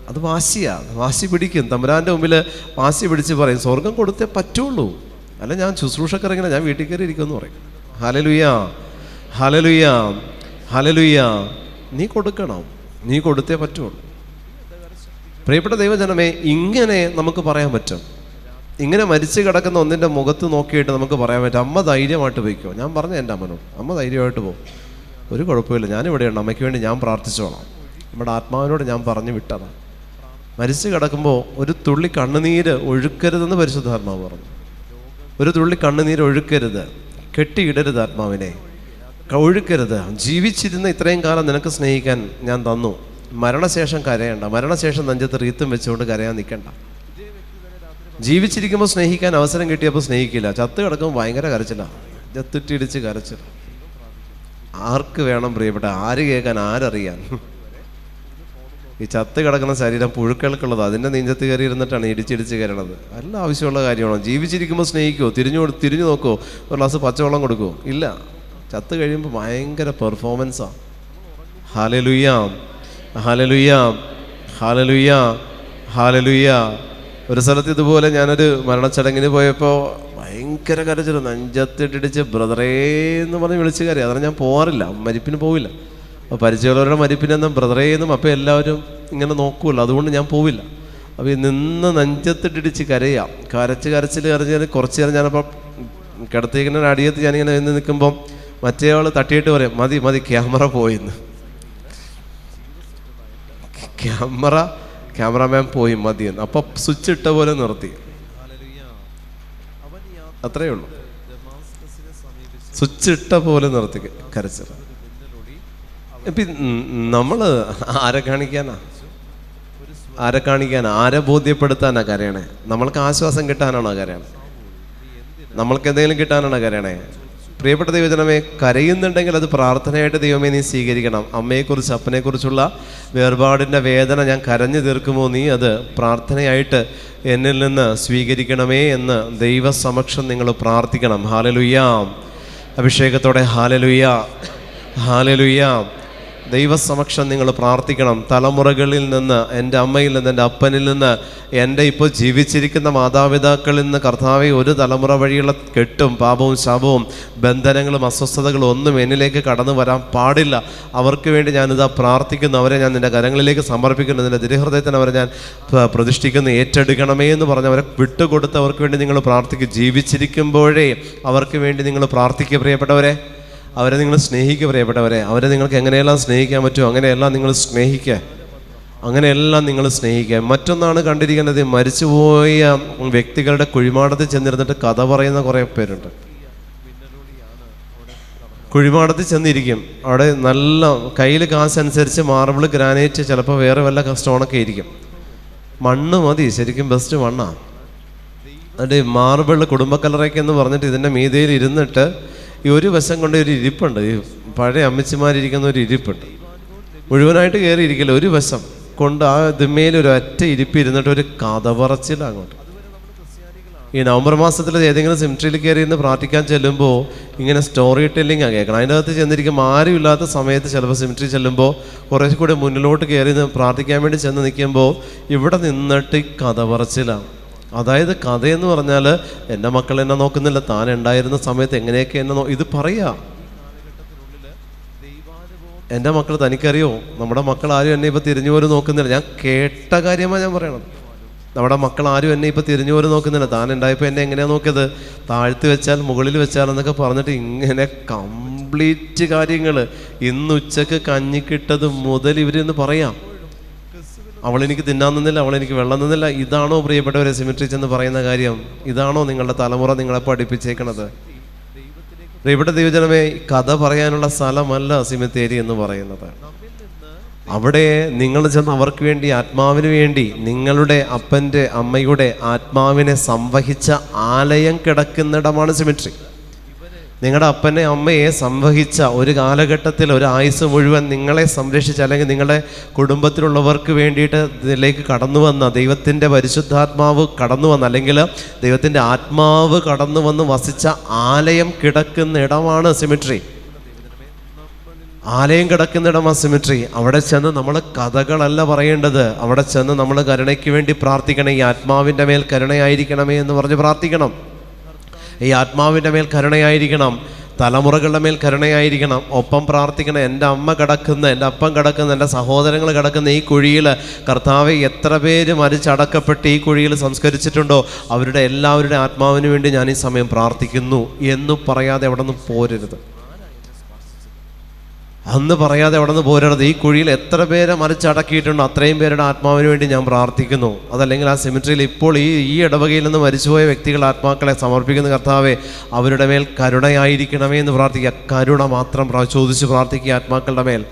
അത് വാശിയാണ്, വാശി പിടിക്കും. തമ്പുരാൻ്റെ മുമ്പിൽ വാശി പിടിച്ച് പറയും സ്വർഗം കൊടുത്തേ പറ്റുള്ളൂ, അല്ല ഞാൻ ശുശ്രൂഷക്കിറങ്ങില്ല, ഞാൻ വീട്ടിൽ കയറി ഇരിക്കുമെന്ന് പറയും. ഹല്ലേലൂയ, ഹല്ലേലൂയ, ഹല്ലേലൂയ. നീ കൊടുക്കണം, നീ കൊടുത്തേ പറ്റുള്ളൂ. പ്രിയപ്പെട്ട ദൈവജനമേ, ഇങ്ങനെ നമുക്ക് പറയാൻ പറ്റും. ഇങ്ങനെ മരിച്ചു കിടക്കുന്ന ഒന്നിൻ്റെ മുഖത്ത് നോക്കിയിട്ട് നമുക്ക് പറയാൻ പറ്റും, അമ്മ ധൈര്യമായിട്ട് പോയിക്കോ. ഞാൻ പറഞ്ഞു എൻ്റെ അമ്മനോട്, അമ്മ ധൈര്യമായിട്ട് പോകും, ഒരു കുഴപ്പമില്ല, ഞാനിവിടെയുണ്ട്, അമ്മയ്ക്ക് വേണ്ടി ഞാൻ പ്രാർത്ഥിച്ചോളാം. നമ്മുടെ ആത്മാവിനോട് ഞാൻ പറഞ്ഞു വിട്ടതാണ്. മരിച്ചു കിടക്കുമ്പോൾ ഒരു തുള്ളി കണ്ണുനീര് ഒഴുക്കരുതെന്ന് പരിശുദ്ധാത്മാവ് പറഞ്ഞു. ഒരു തുള്ളി കണ്ണുനീര് ഒഴുക്കരുത്, കെട്ടിയിടരുത്, ആത്മാവിനെ ഒഴുക്കരുത്. ജീവിച്ചിരുന്ന ഇത്രയും കാലം നിനക്ക് സ്നേഹിക്കാൻ ഞാൻ തന്നു, മരണശേഷം കരയണ്ട, മരണശേഷം നെഞ്ചത്ത് റീത്തും വെച്ചുകൊണ്ട് കരയാൻ നിൽക്കണ്ട. ജീവിച്ചിരിക്കുമ്പോൾ സ്നേഹിക്കാൻ അവസരം കിട്ടിയപ്പോൾ സ്നേഹിക്കില്ല, ചത്ത് കിടക്കുമ്പോൾ ഭയങ്കര കരച്ചില്ല, ചത്തിട്ടിടിച്ച് കരച്ചില്ല. ആർക്ക് വേണം പ്രിയപ്പെട്ട? ആര് കേൾക്കാൻ, ആരറിയാൻ? ഈ ചത്ത് കിടക്കുന്ന ശരീരം പുഴുക്കൾക്കുള്ളത്, അതിൻ്റെ നെഞ്ചത്ത് കയറി ഇരുന്നിട്ടാണ് ഇടിച്ചിടിച്ച് കയറണത്. നല്ല ആവശ്യമുള്ള കാര്യമാണോ? ജീവിച്ചിരിക്കുമ്പോൾ സ്നേഹിക്കുമോ? തിരിഞ്ഞു നോക്കുമോ? ഒരു ഗ്ലാസ് പച്ചവെള്ളം കൊടുക്കുമോ? ഇല്ല. ചത്ത് കഴിയുമ്പോൾ ഭയങ്കര പെർഫോമൻസാണ്. ഹല്ലേലൂയ, ഹല്ലേലൂയ, ഹല്ലേലൂയ, ഹല്ലേലൂയ. ഒരു സ്ഥലത്ത് ഇതുപോലെ ഞാനൊരു മരണച്ചടങ്ങിന് പോയപ്പോൾ ഭയങ്കര കരച്ചില്ല, നെഞ്ചത്തിട്ടിടിച്ച് ബ്രദറേ എന്ന് പറഞ്ഞ് വിളിച്ച് കയറി. അതാണ് ഞാൻ പോകാറില്ല, മരിപ്പിന് പോവില്ല. അപ്പോൾ പരിചയമുള്ളവരുടെ മരിപ്പിനെന്നും ബ്രദറേ എന്നും അപ്പോൾ എല്ലാവരും ഇങ്ങനെ നോക്കുമല്ലോ, അതുകൊണ്ട് ഞാൻ പോവില്ല. അപ്പോൾ ഈ നിന്ന് നെഞ്ചത്തിട്ടിടിച്ച് കരയാം. കരച്ചിൽ കുറച്ച് നേരം ഞാനപ്പോൾ കിടത്തിക്കുന്ന അടിയത്ത് ഞാനിങ്ങനെ നിന്ന് നിൽക്കുമ്പം മറ്റേ ആൾ തട്ടിയിട്ട് പറയും, മതി ക്യാമറ പോയിന്ന്. ക്യാമറാമാൻ പോയി, മതിയെന്ന്. അപ്പോൾ സ്വിച്ച് ഇട്ട പോലെ നിർത്തി. അത്രയേ ഉള്ളൂ, സ്വിച്ച് ഇട്ട പോലെ നിർത്തി കരച്ചിൽ. ഇപ്പം നമ്മൾ ആരെ കാണിക്കാനാ, ആരെ ബോധ്യപ്പെടുത്താനാ കരയണേ? നമ്മൾക്ക് ആശ്വാസം കിട്ടാനാണോ കരയണേ? നമ്മൾക്ക് എന്തെങ്കിലും കിട്ടാനാണോ കരയണേ? പ്രിയപ്പെട്ട ദൈവജനമേ, കരയുന്നുണ്ടെങ്കിൽ അത് പ്രാർത്ഥനയായിട്ട് ദൈവമേ നീ സ്വീകരിക്കണം. അമ്മയെക്കുറിച്ച് അപ്പനെക്കുറിച്ചുള്ള വേർപാടിൻ്റെ വേദന ഞാൻ കരഞ്ഞു തീർക്കുമോ, നീ അത് പ്രാർത്ഥനയായിട്ട് എന്നിൽ നിന്ന് സ്വീകരിക്കണമേ എന്ന് ദൈവസമക്ഷം നിങ്ങൾ പ്രാർത്ഥിക്കണം. ഹല്ലേലൂയ. അഭിഷേകത്തോടെ ഹല്ലേലൂയ, ഹല്ലേലൂയ. ദൈവസമക്ഷം നിങ്ങൾ പ്രാർത്ഥിക്കണം. തലമുറകളിൽ നിന്ന്, എൻ്റെ അമ്മയിൽ നിന്ന്, എൻ്റെ അപ്പനിൽ നിന്ന്, എൻ്റെ ഇപ്പോൾ ജീവിച്ചിരിക്കുന്ന മാതാപിതാക്കളിൽ നിന്ന് കർത്താവെ ഒരു തലമുറ വഴിയുള്ള കെട്ടും പാപവും ശാപവും ബന്ധനങ്ങളും അസ്വസ്ഥതകളും ഒന്നും എന്നിലേക്ക് കടന്നു വരാൻ പാടില്ല. അവർക്ക് വേണ്ടി ഞാനിതാ പ്രാർത്ഥിക്കുന്നു. അവരെ ഞാൻ നിൻ്റെ കരങ്ങളിലേക്ക് സമർപ്പിക്കുന്നു. നിൻ്റെ തിരുഹൃദയത്തിന് അവരെ ഞാൻ പ്രതിഷ്ഠിക്കുന്നു. ഏറ്റെടുക്കണമേ എന്ന് പറഞ്ഞ് അവരെ വിട്ടുകൊടുത്ത് അവർക്ക് വേണ്ടി നിങ്ങൾ പ്രാർത്ഥിക്കും. ജീവിച്ചിരിക്കുമ്പോഴേ അവർക്ക് വേണ്ടി നിങ്ങൾ പ്രാർത്ഥിക്കുക പ്രിയപ്പെട്ടവരെ. അവരെ നിങ്ങൾ സ്നേഹിക്കുക പ്രിയപ്പെട്ടവരെ. അവരെ നിങ്ങൾക്ക് എങ്ങനെയെല്ലാം സ്നേഹിക്കാൻ പറ്റുമോ അങ്ങനെയെല്ലാം നിങ്ങൾ സ്നേഹിക്കുക, അങ്ങനെയെല്ലാം നിങ്ങൾ സ്നേഹിക്കുക. മറ്റൊന്നാണ് കണ്ടിരിക്കുന്നത്, മരിച്ചുപോയ വ്യക്തികളുടെ കുഴിമാടത്തിൽ ചെന്നിരുന്നിട്ട് കഥ പറയുന്ന കുറേ പേരുണ്ട്. കുഴിമാടത്തിൽ ചെന്നിരിക്കും, അവിടെ നല്ല കയ്യിൽ കാശനുസരിച്ച് മാർബിൾ, ഗ്രാനൈറ്റ്, ചിലപ്പോൾ വേറെ വല്ല സ്റ്റോണൊക്കെ ഇരിക്കും. മണ്ണ് മതി, ശരിക്കും ബെസ്റ്റ് മണ്ണാണ്. അതിൻ്റെ മാർബിൾ കുടുംബക്കലറയ്ക്ക് എന്ന് പറഞ്ഞിട്ട് ഇതിൻ്റെ മീതയിൽ ഇരുന്നിട്ട് ഈ ഒരു വശം കൊണ്ട് ഒരു ഇരിപ്പുണ്ട്, ഈ പഴയ അമ്മച്ചിമാരിരിക്കുന്ന ഒരു ഇരിപ്പുണ്ട്. മുഴുവനായിട്ട് കയറിയിരിക്കില്ല, ഒരു വശം കൊണ്ട് ആ ഇതിന്മേലൊരു ഒറ്റ ഇരിപ്പിരുന്നിട്ട് ഒരു കഥ പറച്ചില്ല അങ്ങോട്ട്. ഈ നവംബർ മാസത്തിൽ ഏതെങ്കിലും സെമിട്രിയിൽ കയറി ഇരുന്ന് പ്രാർത്ഥിക്കാൻ ചെല്ലുമ്പോൾ ഇങ്ങനെ സ്റ്റോറി ടെല്ലിങ്ങാണ് കേൾക്കണം. അതിൻ്റെ അകത്ത് ചെന്നിരിക്കും ആരും ഇല്ലാത്ത സമയത്ത് ചിലപ്പോൾ സെമിട്രി ചെല്ലുമ്പോൾ കുറേ കൂടി മുന്നിലോട്ട് കയറി പ്രാർത്ഥിക്കാൻ വേണ്ടി ചെന്ന് നിൽക്കുമ്പോൾ ഇവിടെ നിന്നിട്ട് കഥ പറച്ചിലാണ്. അതായത് കഥയെന്ന് പറഞ്ഞാൽ എൻ്റെ മക്കൾ എന്നെ നോക്കുന്നില്ല, താൻ ഉണ്ടായിരുന്ന സമയത്ത് എങ്ങനെയൊക്കെ എന്നെ ഇത് പറയാം. എൻ്റെ മക്കൾ തനിക്കറിയോ, നമ്മുടെ മക്കൾ ആരും എന്നെ ഇപ്പോൾ തിരിഞ്ഞു പോലും നോക്കുന്നില്ല. ഞാൻ കേട്ട കാര്യമാണ് ഞാൻ പറയണത്. നമ്മുടെ മക്കൾ ആരും എന്നെ ഇപ്പോൾ തിരിഞ്ഞു പോലും നോക്കുന്നില്ല, താൻ ഉണ്ടായപ്പോൾ എന്നെ എങ്ങനെയാണ് നോക്കിയത്, താഴ്ത്തി വെച്ചാൽ മുകളിൽ വെച്ചാൽ എന്നൊക്കെ പറഞ്ഞിട്ട് ഇങ്ങനെ കംപ്ലീറ്റ് കാര്യങ്ങൾ ഇന്ന് ഉച്ചക്ക് കഞ്ഞിക്കിട്ടത് മുതൽ ഇവരിന്ന് പറയാം. അവളെനിക്ക് തിന്നാൻ നിന്നില്ല, അവളെനിക്ക് വെള്ളം നിന്നില്ല. ഇതാണോ പ്രിയപ്പെട്ടവരെ സെമിട്രി എന്ന് പറയുന്ന കാര്യം? ഇതാണോ നിങ്ങളുടെ തലമുറ നിങ്ങളെ പഠിപ്പിച്ചേക്കണത്? പ്രിയപ്പെട്ട ദൈവജനമേ, കഥ പറയാനുള്ള സ്ഥലമല്ല സെമിത്തേരി എന്ന് പറയുന്നത്. അവിടെ നിങ്ങൾ ചെന്ന് അവർക്ക് വേണ്ടി, ആത്മാവിന് വേണ്ടി, നിങ്ങളുടെ അപ്പൻ്റെ അമ്മയുടെ ആത്മാവിനെ സംവഹിച്ച ആലയം കിടക്കുന്നിടമാണ് സെമിട്രി. നിങ്ങളുടെ അപ്പനെ അമ്മയെ സംവഹിച്ച ഒരു കാലഘട്ടത്തിൽ ഒരു ആയുസ് മുഴുവൻ നിങ്ങളെ സംരക്ഷിച്ച, അല്ലെങ്കിൽ നിങ്ങളുടെ കുടുംബത്തിലുള്ളവർക്ക് വേണ്ടിയിട്ട് ഇതിലേക്ക് കടന്നു വന്ന ദൈവത്തിൻ്റെ പരിശുദ്ധാത്മാവ് കടന്നു വന്ന, അല്ലെങ്കിൽ ദൈവത്തിൻ്റെ ആത്മാവ് കടന്നു വന്ന് വസിച്ച ആലയം കിടക്കുന്ന ഇടമാണ് സെമിട്രി. ആലയം കിടക്കുന്നിടമാണ് സെമിട്രി. അവിടെ ചെന്ന് നമ്മൾ കഥകളല്ല പറയേണ്ടത്. അവിടെ ചെന്ന് നമ്മൾ കരുണയ്ക്ക് വേണ്ടി പ്രാർത്ഥിക്കണം. ഈ ആത്മാവിൻ്റെ മേൽ കരുണയായിരിക്കണമേ എന്ന് പറഞ്ഞ് പ്രാർത്ഥിക്കണം. ഈ ആത്മാവിൻ്റെ മേൽ കരുണയായിരിക്കണം, തലമുറകളുടെ മേൽ കരുണയായിരിക്കണം. ഒപ്പം പ്രാർത്ഥിക്കണം, എൻ്റെ അമ്മ കിടക്കുന്ന, എൻ്റെ അപ്പം കിടക്കുന്ന, എൻ്റെ സഹോദരങ്ങൾ കിടക്കുന്ന ഈ കുഴിയിൽ കർത്താവെ എത്ര പേര് മരിച്ചടക്കപ്പെട്ട് ഈ കുഴിയിൽ സംസ്കരിച്ചിട്ടുണ്ടോ അവരുടെ എല്ലാവരുടെ ആത്മാവിന് വേണ്ടി ഞാൻ ഈ സമയം പ്രാർത്ഥിക്കുന്നു എന്ന് പറയാതെ അവിടെ നിന്ന് പോരരുത്. അന്ന് പറയാതെ അവിടെ നിന്ന് പോരരുത്. ഈ കുഴിയിൽ എത്ര പേരെ മരിച്ചടക്കിയിട്ടുണ്ടോ അത്രയും പേരുടെ ആത്മാവിന് വേണ്ടി ഞാൻ പ്രാർത്ഥിക്കുന്നു. അതല്ലെങ്കിൽ ആ സെമിട്രിയിൽ ഇപ്പോൾ ഈ ഇടവകയിൽ നിന്ന് മരിച്ചുപോയ വ്യക്തികളുടെ ആത്മാക്കളെ സമർപ്പിക്കുന്ന കർത്താവെ അവരുടെ മേൽ കരുണയായിരിക്കണമേ എന്ന് പ്രാർത്ഥിക്കുക. കരുണ മാത്രം ചോദിച്ച് പ്രാർത്ഥിക്കുക ആത്മാക്കളുടെ മേൽ.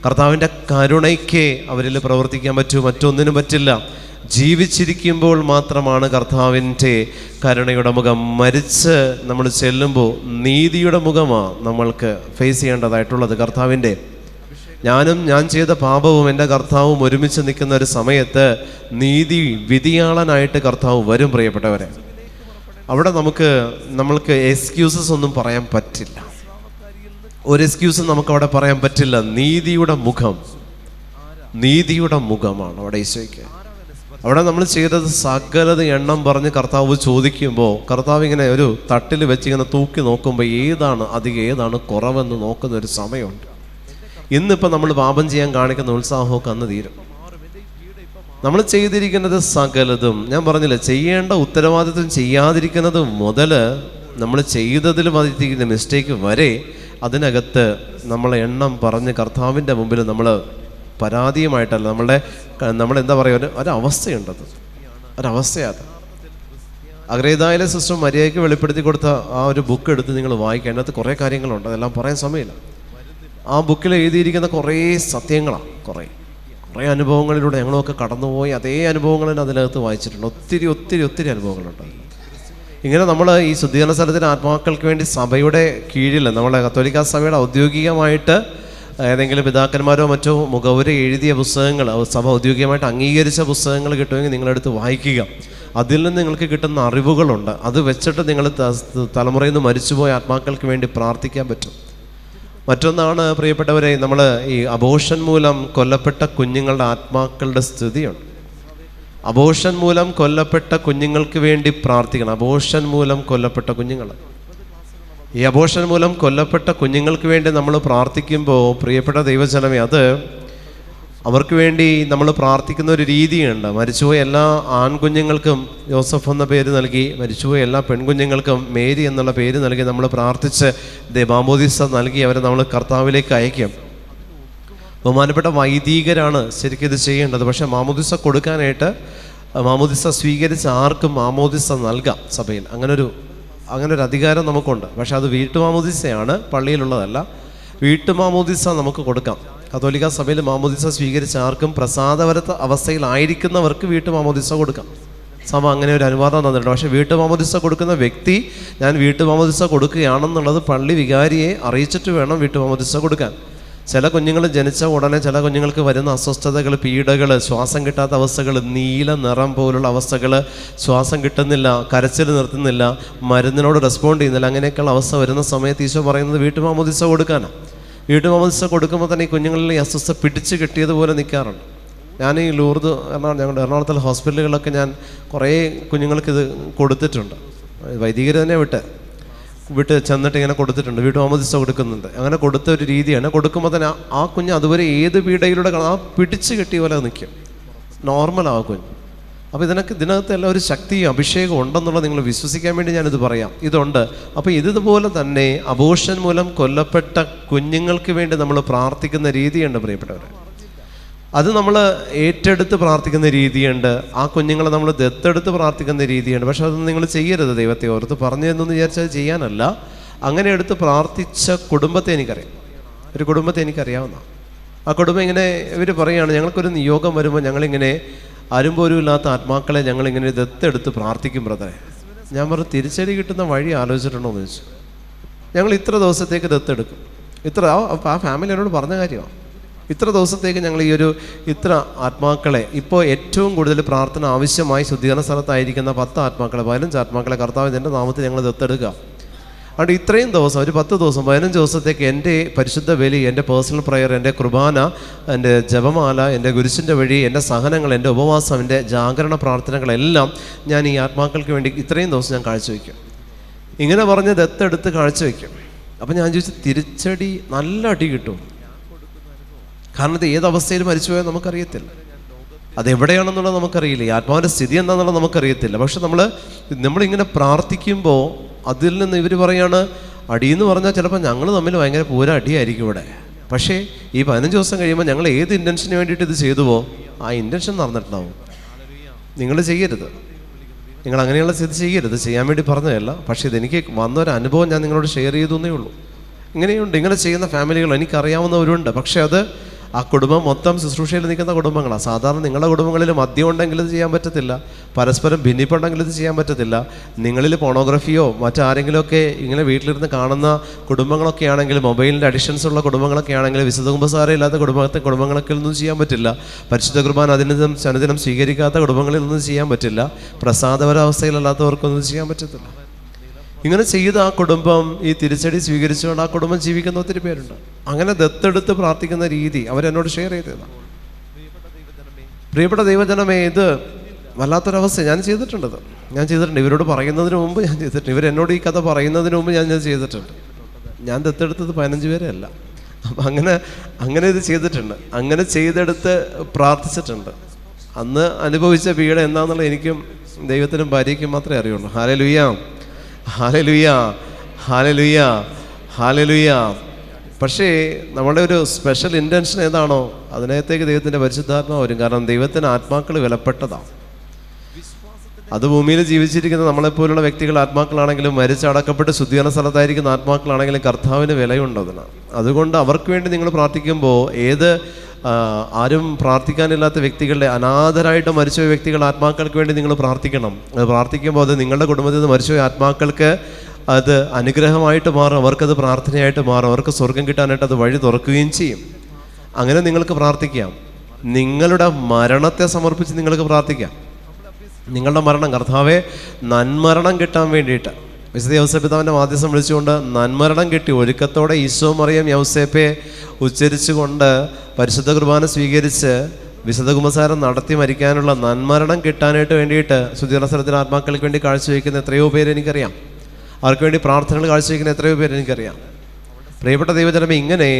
കർത്താവിൻ്റെ കരുണയ്ക്ക് അവരിൽ പ്രവർത്തിക്കാൻ പറ്റൂ, മറ്റൊന്നിനും പറ്റില്ല. ജീവിച്ചിരിക്കുമ്പോൾ മാത്രമാണ് കർത്താവിൻ്റെ കരുണയുടെ മുഖം. മരിച്ച് നമ്മൾ ചെല്ലുമ്പോൾ നീതിയുടെ മുഖമാണ് നമ്മൾക്ക് ഫേസ് ചെയ്യേണ്ടതായിട്ടുള്ളത്. കർത്താവിൻ്റെ ഞാൻ ചെയ്ത പാപവും എൻ്റെ കർത്താവും ഒരുമിച്ച് നിൽക്കുന്ന ഒരു സമയത്ത് നീതി വിധിയാളനായിട്ട് കർത്താവ് വരും. പ്രിയപ്പെട്ടവരെ, അവിടെ നമ്മൾക്ക് എക്സ്ക്യൂസസ് ഒന്നും പറയാൻ പറ്റില്ല. ഒരു എക്സ്ക്യൂസും നമുക്കവിടെ പറയാൻ പറ്റില്ല. നീതിയുടെ മുഖമാണ് അവിടെ ഈശോയ്ക്ക്. അവിടെ നമ്മൾ ചെയ്തത് സകലത് എണ്ണം പറഞ്ഞ് കർത്താവ് ചോദിക്കുമ്പോൾ കർത്താവ് ഇങ്ങനെ ഒരു തട്ടിൽ വെച്ച് ഇങ്ങനെ തൂക്കി നോക്കുമ്പോൾ ഏതാണ് അധികം ഏതാണ് കുറവെന്ന് നോക്കുന്ന ഒരു സമയമുണ്ട്. ഇന്നിപ്പോൾ നമ്മൾ പാപം ചെയ്യാൻ കാണിക്കുന്ന ഉത്സാഹമൊക്കെ അന്ന് തീരും. നമ്മൾ ചെയ്തിരിക്കുന്നത് സകലതും, ഞാൻ പറഞ്ഞില്ല, ചെയ്യേണ്ട ഉത്തരവാദിത്വം ചെയ്യാതിരിക്കുന്നത് മുതൽ നമ്മൾ ചെയ്തതിൽ വന്നിരിക്കുന്ന മിസ്റ്റേക്ക് വരെ അതിനകത്ത് നമ്മൾ എണ്ണം പറഞ്ഞ് കർത്താവിൻ്റെ മുമ്പിൽ നമ്മൾ പരാതിയുമായിട്ടല്ല, നമ്മളെന്താ പറയുക, ഒരവസ്ഥയുണ്ടത്, ഒരവസ്ഥയാണ്. അഗ്രേതായിലെ സിസ്റ്റർ മര്യാദയ്ക്ക് വെളിപ്പെടുത്തി കൊടുത്ത ആ ഒരു ബുക്ക് എടുത്ത് നിങ്ങൾ വായിക്കുക. അതിനകത്ത് കുറേ കാര്യങ്ങളുണ്ട്, അതെല്ലാം പറയാൻ സമയമില്ല. ആ ബുക്കിൽ എഴുതിയിരിക്കുന്ന കുറേ സത്യങ്ങളാണ്, കുറേ അനുഭവങ്ങളിലൂടെ ഞങ്ങളൊക്കെ കടന്നുപോയി അതേ അനുഭവങ്ങൾ അതിനകത്ത് വായിച്ചിട്ടുണ്ട്. ഒത്തിരി അനുഭവങ്ങളുണ്ട്. ഇങ്ങനെ നമ്മൾ ഈ ശുദ്ധീകരണ സ്ഥലത്തിന് ആത്മാക്കൾക്ക് വേണ്ടി സഭയുടെ കീഴിൽ, നമ്മളെ കത്തോലിക്കാ സഭയുടെ ഔദ്യോഗികമായിട്ട് ഏതെങ്കിലും പിതാക്കന്മാരോ മറ്റോ മുഖവുര എഴുതിയ പുസ്തകങ്ങൾ, സഭ ഔദ്യോഗികമായിട്ട് അംഗീകരിച്ച പുസ്തകങ്ങൾ കിട്ടുമെങ്കിൽ നിങ്ങളെടുത്ത് വായിക്കുക. അതിൽ നിന്ന് നിങ്ങൾക്ക് കിട്ടുന്ന അറിവുകളുണ്ട്. അത് വെച്ചിട്ട് നിങ്ങൾ തലമുറയിൽ നിന്ന് മരിച്ചുപോയ ആത്മാക്കൾക്ക് വേണ്ടി പ്രാർത്ഥിക്കാൻ പറ്റും. മറ്റൊന്നാണ് പ്രിയപ്പെട്ടവരെ, നമ്മൾ ഈ അബോർഷൻ മൂലം കൊല്ലപ്പെട്ട കുഞ്ഞുങ്ങളുടെ ആത്മാക്കളുടെ സ്ഥിതിയുണ്ട്. അബോർഷൻ മൂലം കൊല്ലപ്പെട്ട കുഞ്ഞുങ്ങൾക്ക് വേണ്ടി പ്രാർത്ഥിക്കണം. അബോർഷൻ മൂലം കൊല്ലപ്പെട്ട കുഞ്ഞുങ്ങൾ, ഈ അബോർഷൻ മൂലം കൊല്ലപ്പെട്ട കുഞ്ഞുങ്ങൾക്ക് വേണ്ടി നമ്മൾ പ്രാർത്ഥിക്കുമ്പോൾ പ്രിയപ്പെട്ട ദൈവജനമേ, അത് അവർക്ക് വേണ്ടി നമ്മൾ പ്രാർത്ഥിക്കുന്ന ഒരു രീതിയുണ്ട്. മരിച്ചുപോയ എല്ലാ ആൺകുഞ്ഞുങ്ങൾക്കും യോസഫ് എന്ന പേര് നൽകി, മരിച്ചുപോയ എല്ലാ പെൺകുഞ്ഞുങ്ങൾക്കും മേരി എന്നുള്ള പേര് നൽകി നമ്മൾ പ്രാർത്ഥിച്ച് മാമോദിസ നൽകി അവരെ നമ്മൾ കർത്താവിലേക്ക് അയക്കും. ബഹുമാനപ്പെട്ട വൈദികരാണ് ശരിക്കും ഇത് ചെയ്യേണ്ടത്. പക്ഷേ മാമോദിസ കൊടുക്കാനായിട്ട്, മാമോദിസ സ്വീകരിച്ച ആർക്കും മാമോദിസ നൽകാം സഭയിൽ. അങ്ങനൊരു അധികാരം നമുക്കുണ്ട്. പക്ഷെ അത് വീട്ടുമാമോദിസയാണ്, പള്ളിയിലുള്ളതല്ല. വീട്ടുമാമോദിസ നമുക്ക് കൊടുക്കാം. കത്തോലിക്ക സഭയിൽ മാമോദിസ സ്വീകരിച്ച ആർക്കും പ്രസാദപരത്ത അവസ്ഥയിലായിരിക്കുന്നവർക്ക് വീട്ടുമാമോദിസ കൊടുക്കാം. സഭ അങ്ങനെ ഒരു അനുവാദം തന്നിട്ടുണ്ട്. പക്ഷേ വീട്ടുമാമോദിസ കൊടുക്കുന്ന വ്യക്തി ഞാൻ വീട്ടുമാമോദിസ കൊടുക്കുകയാണെന്നുള്ളത് പള്ളി വികാരിയെ അറിയിച്ചിട്ട് വേണം വീട്ടുമാമോദിസ കൊടുക്കാൻ. ചില കുഞ്ഞുങ്ങൾ ജനിച്ച ഉടനെ ചില കുഞ്ഞുങ്ങൾക്ക് വരുന്ന അസ്വസ്ഥതകൾ, പീഡകൾ, ശ്വാസം കിട്ടാത്ത അവസ്ഥകൾ, നീല നിറം പോലുള്ള അവസ്ഥകൾ, ശ്വാസം കിട്ടുന്നില്ല, കരച്ചിൽ നിർത്തുന്നില്ല, മരുന്നിനോട് റെസ്പോണ്ട് ചെയ്യുന്നില്ല, അങ്ങനെയൊക്കെയുള്ള അവസ്ഥ വരുന്ന സമയത്ത് ഈശോ പറയുന്നത് വീട്ടുമാമോദിസ കൊടുക്കാനാണ്. വീട്ടുമാമോദിസ കൊടുക്കുമ്പോൾ തന്നെ ഈ കുഞ്ഞുങ്ങളിൽ ഈ അസ്വസ്ഥ പിടിച്ച് കെട്ടിയതുപോലെ നിൽക്കാറുണ്ട്. ഞാൻ ഈ ലൂർദ് ഞങ്ങളുടെ എറണാകുളത്തുള്ള ഹോസ്പിറ്റലുകളിലൊക്കെ ഞാൻ കുറേ കുഞ്ഞുങ്ങൾക്കിത് കൊടുത്തിട്ടുണ്ട്. വൈദികർ തന്നെ വിട്ട് ചെന്നിട്ട് ഇങ്ങനെ കൊടുത്തിട്ടുണ്ട്, വീട്ടുമാമോദിസ കൊടുക്കുന്നുണ്ട്. അങ്ങനെ കൊടുത്ത ഒരു രീതിയാണ്. കൊടുക്കുമ്പോൾ തന്നെ ആ കുഞ്ഞ് അതുവരെ ഏത് പീഡയിലൂടെ ആ പിടിച്ച് കെട്ടിയ പോലെ നിൽക്കും, നോർമലാവും കുഞ്ഞ്. അപ്പോൾ ഇതിനകത്ത് എല്ലാം ഒരു ശക്തിയും അഭിഷേകം ഉണ്ടെന്നുള്ളത് നിങ്ങൾ വിശ്വസിക്കാൻ വേണ്ടി ഞാനിത് പറയാം. ഇതുണ്ട്. അപ്പോൾ ഇതുപോലെ തന്നെ അബോർഷൻ മൂലം കൊല്ലപ്പെട്ട കുഞ്ഞുങ്ങൾക്ക് വേണ്ടി നമ്മൾ പ്രാർത്ഥിക്കുന്ന രീതിയുണ്ട് പ്രിയപ്പെട്ടവരെ. അത് നമ്മൾ ഏറ്റെടുത്ത് പ്രാർത്ഥിക്കുന്ന രീതിയുണ്ട്. ആ കുഞ്ഞുങ്ങളെ നമ്മൾ ദത്തെടുത്ത് പ്രാർത്ഥിക്കുന്ന രീതിയുണ്ട്. പക്ഷെ അതൊന്നും നിങ്ങൾ ചെയ്യരുത്. ദൈവത്തെ ഓർത്ത് പറഞ്ഞു തന്നെന്ന് വിചാരിച്ചത് ചെയ്യാനല്ല. അങ്ങനെ എടുത്ത് പ്രാർത്ഥിച്ച കുടുംബത്തെ എനിക്കറിയാം. ഒരു കുടുംബത്തെ എനിക്കറിയാവുന്ന ആ കുടുംബം ഇങ്ങനെ ഇവർ പറയുകയാണ്, ഞങ്ങൾക്കൊരു നിയോഗം വരുമ്പോൾ ഞങ്ങളിങ്ങനെ ആരുമ്പോലും ഇല്ലാത്ത ആത്മാക്കളെ ഞങ്ങളിങ്ങനെ ദത്തെടുത്ത് പ്രാർത്ഥിക്കും ബ്രദറെ. ഞാൻ പറഞ്ഞു, തിരിച്ചടി കിട്ടുന്ന വഴി ആലോചിച്ചിട്ടുണ്ടോ എന്ന് ചോദിച്ചു. ഞങ്ങൾ ഇത്ര ദിവസത്തേക്ക് ദത്തെടുക്കും. ആ ഫാമിലി എന്നോട് പറഞ്ഞ കാര്യമാണ്. ഇത്ര ദിവസത്തേക്ക് ഞങ്ങൾ ഇത്ര ആത്മാക്കളെ, ഇപ്പോൾ ഏറ്റവും കൂടുതൽ പ്രാർത്ഥന ആവശ്യമായി ശുദ്ധീകരണ സ്ഥലത്തായിരിക്കുന്ന 10 ആത്മാക്കളെ, 15 ആത്മാക്കളെ കർത്താവ് എൻ്റെ നാമത്തിൽ ഞങ്ങൾ ദത്തെടുക്കുക. അതുകൊണ്ട് ഇത്രയും ദിവസം, ഒരു 10 ദിവസം 15 ദിവസത്തേക്ക് എൻ്റെ പരിശുദ്ധ ബലി, എൻ്റെ പേഴ്സണൽ പ്രയർ, എൻ്റെ കുർബാന, എൻ്റെ ജപമാല, എൻ്റെ ഗുരുസിൻ്റെ വഴി, എൻ്റെ സഹനങ്ങൾ, എൻ്റെ ഉപവാസം, എൻ്റെ ജാഗരണ പ്രാർത്ഥനകളെല്ലാം ഞാൻ ഈ ആത്മാക്കൾക്ക് വേണ്ടി ഇത്രയും ദിവസം ഞാൻ കാഴ്ചവെക്കും. ഇങ്ങനെ പറഞ്ഞ് ദത്തെടുത്ത് കാഴ്ചവെക്കും. അപ്പം ഞാൻ ചോദിച്ചു, തിരിച്ചടി നല്ല അടി കിട്ടും. കാരണം ഇത് ഏതവസ്ഥയിൽ മരിച്ചു പോയാൽ നമുക്കറിയത്തില്ല, അതെവിടെയാണെന്നുള്ളത് നമുക്കറിയില്ല, ഈ ആത്മാവിൻ്റെ സ്ഥിതി എന്താണെന്നുള്ളത് നമുക്കറിയത്തില്ല. പക്ഷെ നമ്മളിങ്ങനെ പ്രാർത്ഥിക്കുമ്പോൾ അതിൽ നിന്ന് ഇവർ പറയാണ്, അടിയെന്ന് പറഞ്ഞാൽ ചിലപ്പോൾ ഞങ്ങൾ തമ്മിൽ ഭയങ്കര പൂര അടിയായിരിക്കും ഇവിടെ. പക്ഷേ ഈ 15 ദിവസം കഴിയുമ്പോൾ ഞങ്ങൾ ഏത് ഇൻറ്റൻഷന് വേണ്ടിയിട്ട് ഇത് ചെയ്തുവോ ആ ഇൻറ്റൻഷൻ നടന്നിട്ടുണ്ടാവും. നിങ്ങൾ ചെയ്യരുത്, നിങ്ങൾ അങ്ങനെയുള്ള സ്ഥിതി ചെയ്യരുത്, ചെയ്യാൻ വേണ്ടി പറഞ്ഞതല്ല. പക്ഷേ ഇതെനിക്ക് വന്നൊരു അനുഭവം ഞാൻ നിങ്ങളോട് ഷെയർ ചെയ്തു എന്നേ ഉള്ളൂ. ഇങ്ങനെയുണ്ട്, ഇങ്ങനെ ചെയ്യുന്ന ഫാമിലികൾ എനിക്കറിയാവുന്നവരുണ്ട്. പക്ഷേ അത് ആ കുടുംബം മൊത്തം ശുശ്രൂഷയിൽ നിൽക്കുന്ന കുടുംബങ്ങളാണ്. സാധാരണ നിങ്ങളുടെ കുടുംബങ്ങളിൽ മദ്യം ഉണ്ടെങ്കിൽ ഇത് ചെയ്യാൻ പറ്റത്തില്ല, പരസ്പരം ഭിന്നിപ്പുണ്ടെങ്കിൽ ഇത് ചെയ്യാൻ പറ്റത്തില്ല. നിങ്ങളിൽ പോണോഗ്രഫിയോ മറ്റാരെങ്കിലുമൊക്കെ ഇങ്ങനെ വീട്ടിലിരുന്ന് കാണുന്ന കുടുംബങ്ങളൊക്കെ ആണെങ്കിൽ, മൊബൈലിൻ്റെ അഡിക്ഷൻസ് ഉള്ള കുടുംബങ്ങളൊക്കെ ആണെങ്കിൽ, വിശുദ്ധ കുമ്പസാരം ഇല്ലാത്ത കുടുംബങ്ങളൊക്കെ ഒന്നും ചെയ്യാൻ പറ്റില്ല. പരിശുദ്ധ കുർബാന അനുദിനം സ്വീകരിക്കാത്ത കുടുംബങ്ങളിൽ ഒന്നും ചെയ്യാൻ പറ്റില്ല. പ്രസാദപരാവസ്ഥയിലല്ലാത്തവർക്കൊന്നും ചെയ്യാൻ പറ്റത്തില്ല. ഇങ്ങനെ ചെയ്ത് ആ കുടുംബം ഈ തിരിച്ചടി സ്വീകരിച്ചുകൊണ്ട് ആ കുടുംബം ജീവിക്കുന്ന ഒത്തിരി പേരുണ്ട്. അങ്ങനെ ദത്തെടുത്ത് പ്രാർത്ഥിക്കുന്ന രീതി അവരെന്നോട് ഷെയർ ചെയ്തതാണ്. പ്രിയപ്പെട്ട ദൈവജനമേ, ഇത് വല്ലാത്തൊരവസ്ഥ. ഞാൻ ചെയ്തിട്ടുണ്ട്. ഇവരോട് പറയുന്നതിന് മുമ്പ് ഞാൻ ചെയ്തിട്ടുണ്ട്. ഇവരെന്നോട് ഈ കഥ പറയുന്നതിന് മുമ്പ് ഞാൻ ചെയ്തിട്ടുണ്ട്. ഞാൻ ദത്തെടുത്തത് 15 പേരെ അല്ല. അപ്പം അങ്ങനെ ഇത് ചെയ്തിട്ടുണ്ട്. അങ്ങനെ ചെയ്തെടുത്ത് പ്രാർത്ഥിച്ചിട്ടുണ്ട്. അന്ന് അനുഭവിച്ച പീഡ എന്താണെന്നുള്ളത് എനിക്കും ദൈവത്തിനും ഭാര്യയ്ക്കും മാത്രമേ അറിയുള്ളൂ. ഹല്ലേലൂയ, ഹല്ലേലൂയ, ഹല്ലേലൂയ, ഹല്ലേലൂയ. പക്ഷേ നമ്മുടെ ഒരു സ്പെഷ്യൽ ഇൻറ്റൻഷൻ ഏതാണോ അതിനകത്തേക്ക് ദൈവത്തിൻ്റെ പരിശുദ്ധാത്മാവ് വരും. കാരണം ദൈവത്തിന് ആത്മാക്കൾ വിലപ്പെട്ടതാണ്. അത് ഭൂമിയിൽ ജീവിച്ചിരിക്കുന്ന നമ്മളെപ്പോലുള്ള വ്യക്തികൾ ആത്മാക്കളാണെങ്കിലും, മരിച്ചടക്കപ്പെട്ട് ശുദ്ധീകരണ സ്ഥലത്തായിരിക്കുന്ന ആത്മാക്കളാണെങ്കിലും കർത്താവിന് വിലയുണ്ട് അതിന്. അതുകൊണ്ട് അവർക്ക് വേണ്ടി നിങ്ങൾ പ്രാർത്ഥിക്കുമ്പോൾ ആരും പ്രാർത്ഥിക്കാനില്ലാത്ത വ്യക്തികളുടെ, അനാഥരായിട്ട് മരിച്ചുപോയ വ്യക്തികളുടെ ആത്മാക്കൾക്ക് വേണ്ടി നിങ്ങൾ പ്രാർത്ഥിക്കണം. അത് പ്രാർത്ഥിക്കുമ്പോൾ അത് നിങ്ങളുടെ കുടുംബത്തിൽ നിന്ന് മരിച്ചുപോയ ആത്മാക്കൾക്ക് അത് അനുഗ്രഹമായിട്ട് മാറും, അവർക്കത് പ്രാർത്ഥനയായിട്ട് മാറും, അവർക്ക് സ്വർഗം കിട്ടാനായിട്ട് അത് വഴി തുറക്കുകയും ചെയ്യും. അങ്ങനെ നിങ്ങൾക്ക് പ്രാർത്ഥിക്കാം. നിങ്ങളുടെ മരണത്തെ സമർപ്പിച്ച് നിങ്ങൾക്ക് പ്രാർത്ഥിക്കാം. നിങ്ങളുടെ മരണം, കർത്താവേ നന്മരണം കിട്ടാൻ വേണ്ടിയിട്ട് വിശുദ്ധ യൗസേപ്പിതാവിൻ്റെ മാധ്യസ്ഥം വിളിച്ചുകൊണ്ട് നന്മരണം കിട്ടി ഒരുക്കത്തോടെ ഈശോ മറിയം യൗസേപ്പെ ഉച്ചരിച്ചുകൊണ്ട് പരിശുദ്ധ കുർബാന സ്വീകരിച്ച് വിശുദ്ധ കുമ്പസാരം നടത്തി മരിക്കാനുള്ള നന്മരണം കിട്ടാനായിട്ട് വേണ്ടിയിട്ട് ശുദ്ധീകരണ സ്ഥലത്തിന് ആത്മാക്കൾക്ക് വേണ്ടി കാഴ്ചവെക്കുന്ന എത്രയോ പേര് എനിക്കറിയാം. അവർക്ക് വേണ്ടി പ്രാർത്ഥനകൾ കാഴ്ചവെക്കുന്ന എത്രയോ പേര് എനിക്കറിയാം. പ്രിയപ്പെട്ട ദൈവജനമേ, ഇങ്ങനെ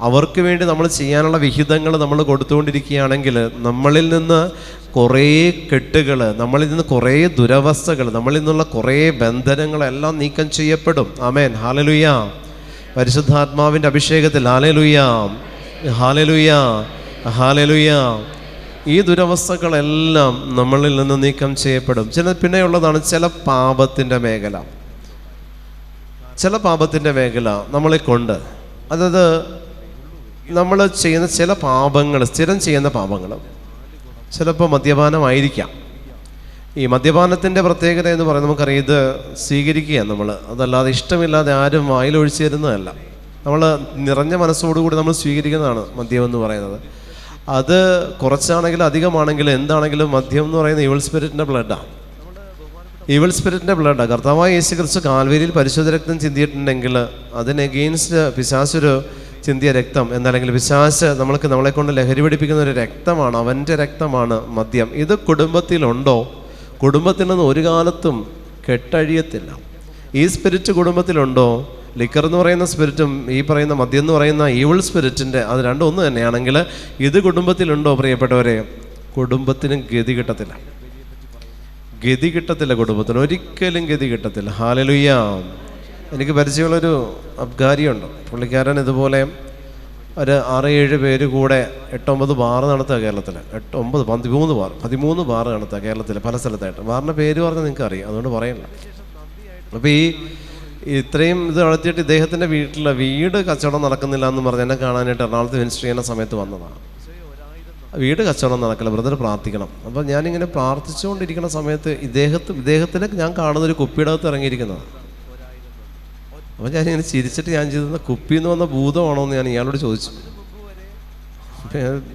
അവർക്ക് വേണ്ടി നമ്മൾ ചെയ്യാനുള്ള വിഹിതങ്ങൾ നമ്മൾ കൊടുത്തുകൊണ്ടിരിക്കുകയാണെങ്കിൽ നമ്മളിൽ നിന്ന് കുറേ കെട്ടുകൾ, നമ്മളിൽ നിന്ന് കുറേ ദുരവസ്ഥകൾ, നമ്മളിൽ നിന്നുള്ള കുറേ ബന്ധനങ്ങളെല്ലാം നീക്കം ചെയ്യപ്പെടും. ആമേൻ, ഹല്ലേലൂയ. പരിശുദ്ധാത്മാവിൻ്റെ അഭിഷേകത്തിൽ ഹല്ലേലൂയ, ഹല്ലേലൂയ, ഹല്ലേലൂയ. ഈ ദുരവസ്ഥകളെല്ലാം നമ്മളിൽ നിന്ന് നീക്കം ചെയ്യപ്പെടും. പിന്നെയുള്ളതാണ് ചില പാപത്തിൻ്റെ മേഖല. ചില പാപത്തിൻ്റെ മേഖല നമ്മളെ കൊണ്ട്, അതായത് നമ്മൾ ചെയ്യുന്ന ചില പാപങ്ങൾ, സ്ഥിരം ചെയ്യുന്ന പാപങ്ങൾ, ചിലപ്പോൾ മദ്യപാനമായിരിക്കാം. ഈ മദ്യപാനത്തിൻ്റെ പ്രത്യേകത എന്ന് പറയുന്നത് നമുക്കറിയാം, ഇത് സ്വീകരിക്കുക നമ്മൾ, അതല്ലാതെ ഇഷ്ടമില്ലാതെ ആരും വായിലൊഴിച്ചു തരുന്നതല്ല. നമ്മൾ നിറഞ്ഞ മനസ്സോടുകൂടി നമ്മൾ സ്വീകരിക്കുന്നതാണ് മദ്യം എന്ന് പറയുന്നത്. അത് കുറച്ചാണെങ്കിലും അധികമാണെങ്കിലും എന്താണെങ്കിലും മദ്യം എന്ന് പറയുന്നത് ഈവിൾ സ്പിരിറ്റിൻ്റെ ബ്ലഡാണ്. ഈവിൾ സ്പിരിറ്റിൻ്റെ ബ്ലഡാണ്. കർത്താവായ യേശു ക്രിസ്തു കാൽവരിയിൽ പരിശുദ്ധ രക്തം ചിന്തിയിട്ടുണ്ടെങ്കിൽ അതിന് എഗെയിൻസ്റ്റ് പിശാചൊരു ചിന്തിയ രക്തം, എന്നല്ലെങ്കിൽ പിശാച് നമ്മളെ കൊണ്ട് ലഹരി പിടിപ്പിക്കുന്ന ഒരു രക്തമാണ്, അവൻ്റെ രക്തമാണ് മദ്യം. ഇത് കുടുംബത്തിലുണ്ടോ, കുടുംബത്തിൽ നിന്ന് ഒരു കാലത്തും കെട്ടഴിയത്തില്ല. ഈ സ്പിരിറ്റ് കുടുംബത്തിലുണ്ടോ, ലിക്കർ എന്ന് പറയുന്ന സ്പിരിറ്റും ഈ പറയുന്ന മദ്യം എന്ന് പറയുന്ന ഈവിൾ സ്പിരിറ്റിൻ്റെ അത് രണ്ടും ഒന്ന് തന്നെയാണെങ്കിൽ ഇത് കുടുംബത്തിലുണ്ടോ പ്രിയപ്പെട്ടവരെ, കുടുംബത്തിനും ഗതി കിട്ടത്തില്ല. ഗതി കിട്ടത്തില്ല, കുടുംബത്തിന് ഒരിക്കലും ഗതി കിട്ടത്തില്ല. ഹല്ലേലൂയ. എനിക്ക് പരിചയമുള്ളൊരു അബ്ഗാരിയുണ്ട്. പുള്ളിക്കാരൻ ഇതുപോലെ ഒരു 6-7 പേര് കൂടെ 8-9 ബാർ നടത്തുക കേരളത്തിൽ. 13 ബാർ നടത്തുക കേരളത്തിൽ പല സ്ഥലത്തായിട്ട്. ബാറിൻ്റെ പേര് പറഞ്ഞാൽ നിങ്ങൾക്ക് അറിയാം, അതുകൊണ്ട് പറയണ്ട. അപ്പോൾ ഇത്രയും ഇത് നടത്തിയിട്ട് ഇദ്ദേഹത്തിൻ്റെ വീട് കച്ചവടം നടക്കുന്നില്ല എന്ന് പറഞ്ഞ് എന്നെ കാണാനായിട്ട് എറണാകുളത്ത് മിനിസ്റ്റർ ചെയ്യുന്ന സമയത്ത് വന്നതാണ്. വീട് കച്ചവടം നടക്കില്ല, ബ്രദർ പ്രാർത്ഥിക്കണം. അപ്പോൾ ഞാനിങ്ങനെ പ്രാർത്ഥിച്ചുകൊണ്ടിരിക്കുന്ന സമയത്ത് ഇദ്ദേഹത്തിനെ ഞാൻ കാണുന്നൊരു കുപ്പിയുടെ അകത്ത് ഇറങ്ങിയിരിക്കുന്നതാണ്. അപ്പോൾ ഞാനിങ്ങനെ ചിരിച്ചിട്ട് ഞാൻ ചെയ്തിരുന്ന കുപ്പിയിൽ നിന്ന് വന്ന ഭൂതമാണോ എന്ന് ഞാൻ ഇയാളോട് ചോദിച്ചു.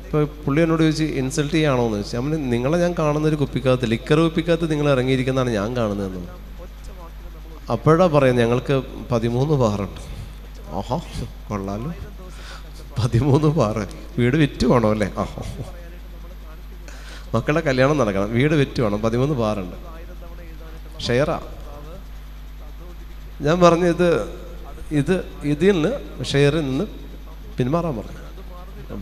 ഇപ്പോൾ പുള്ളി എന്നോട് ചോദിച്ചു ഇൻസൾട്ട് ചെയ്യാണോ എന്ന് ചോദിച്ചു. നമ്മൾ നിങ്ങളെ ഞാൻ കാണുന്നൊരു കുപ്പിക്കകത്ത്, ലിക്കർ കുപ്പിക്കകത്ത് നിങ്ങൾ ഇറങ്ങിയിരിക്കുന്നതാണ് ഞാൻ കാണുന്നതെന്ന്. അപ്പോഴാ പറയാം ഞങ്ങൾക്ക് 13 ബാറുണ്ട്. ആഹാ കൊള്ളാലോ, 13 ബാറ്. വീട് വിറ്റ് വേണോ അല്ലേ? ആഹോ, മക്കളുടെ കല്യാണം നടക്കണം, വീട് വിറ്റ് വേണം, 13 ബാറുണ്ട്, ഷെയറാ. ഞാൻ പറഞ്ഞു ഇതിൽ നിന്ന് ഷെയറിൽ നിന്ന് പിന്മാറാൻ പറഞ്ഞു.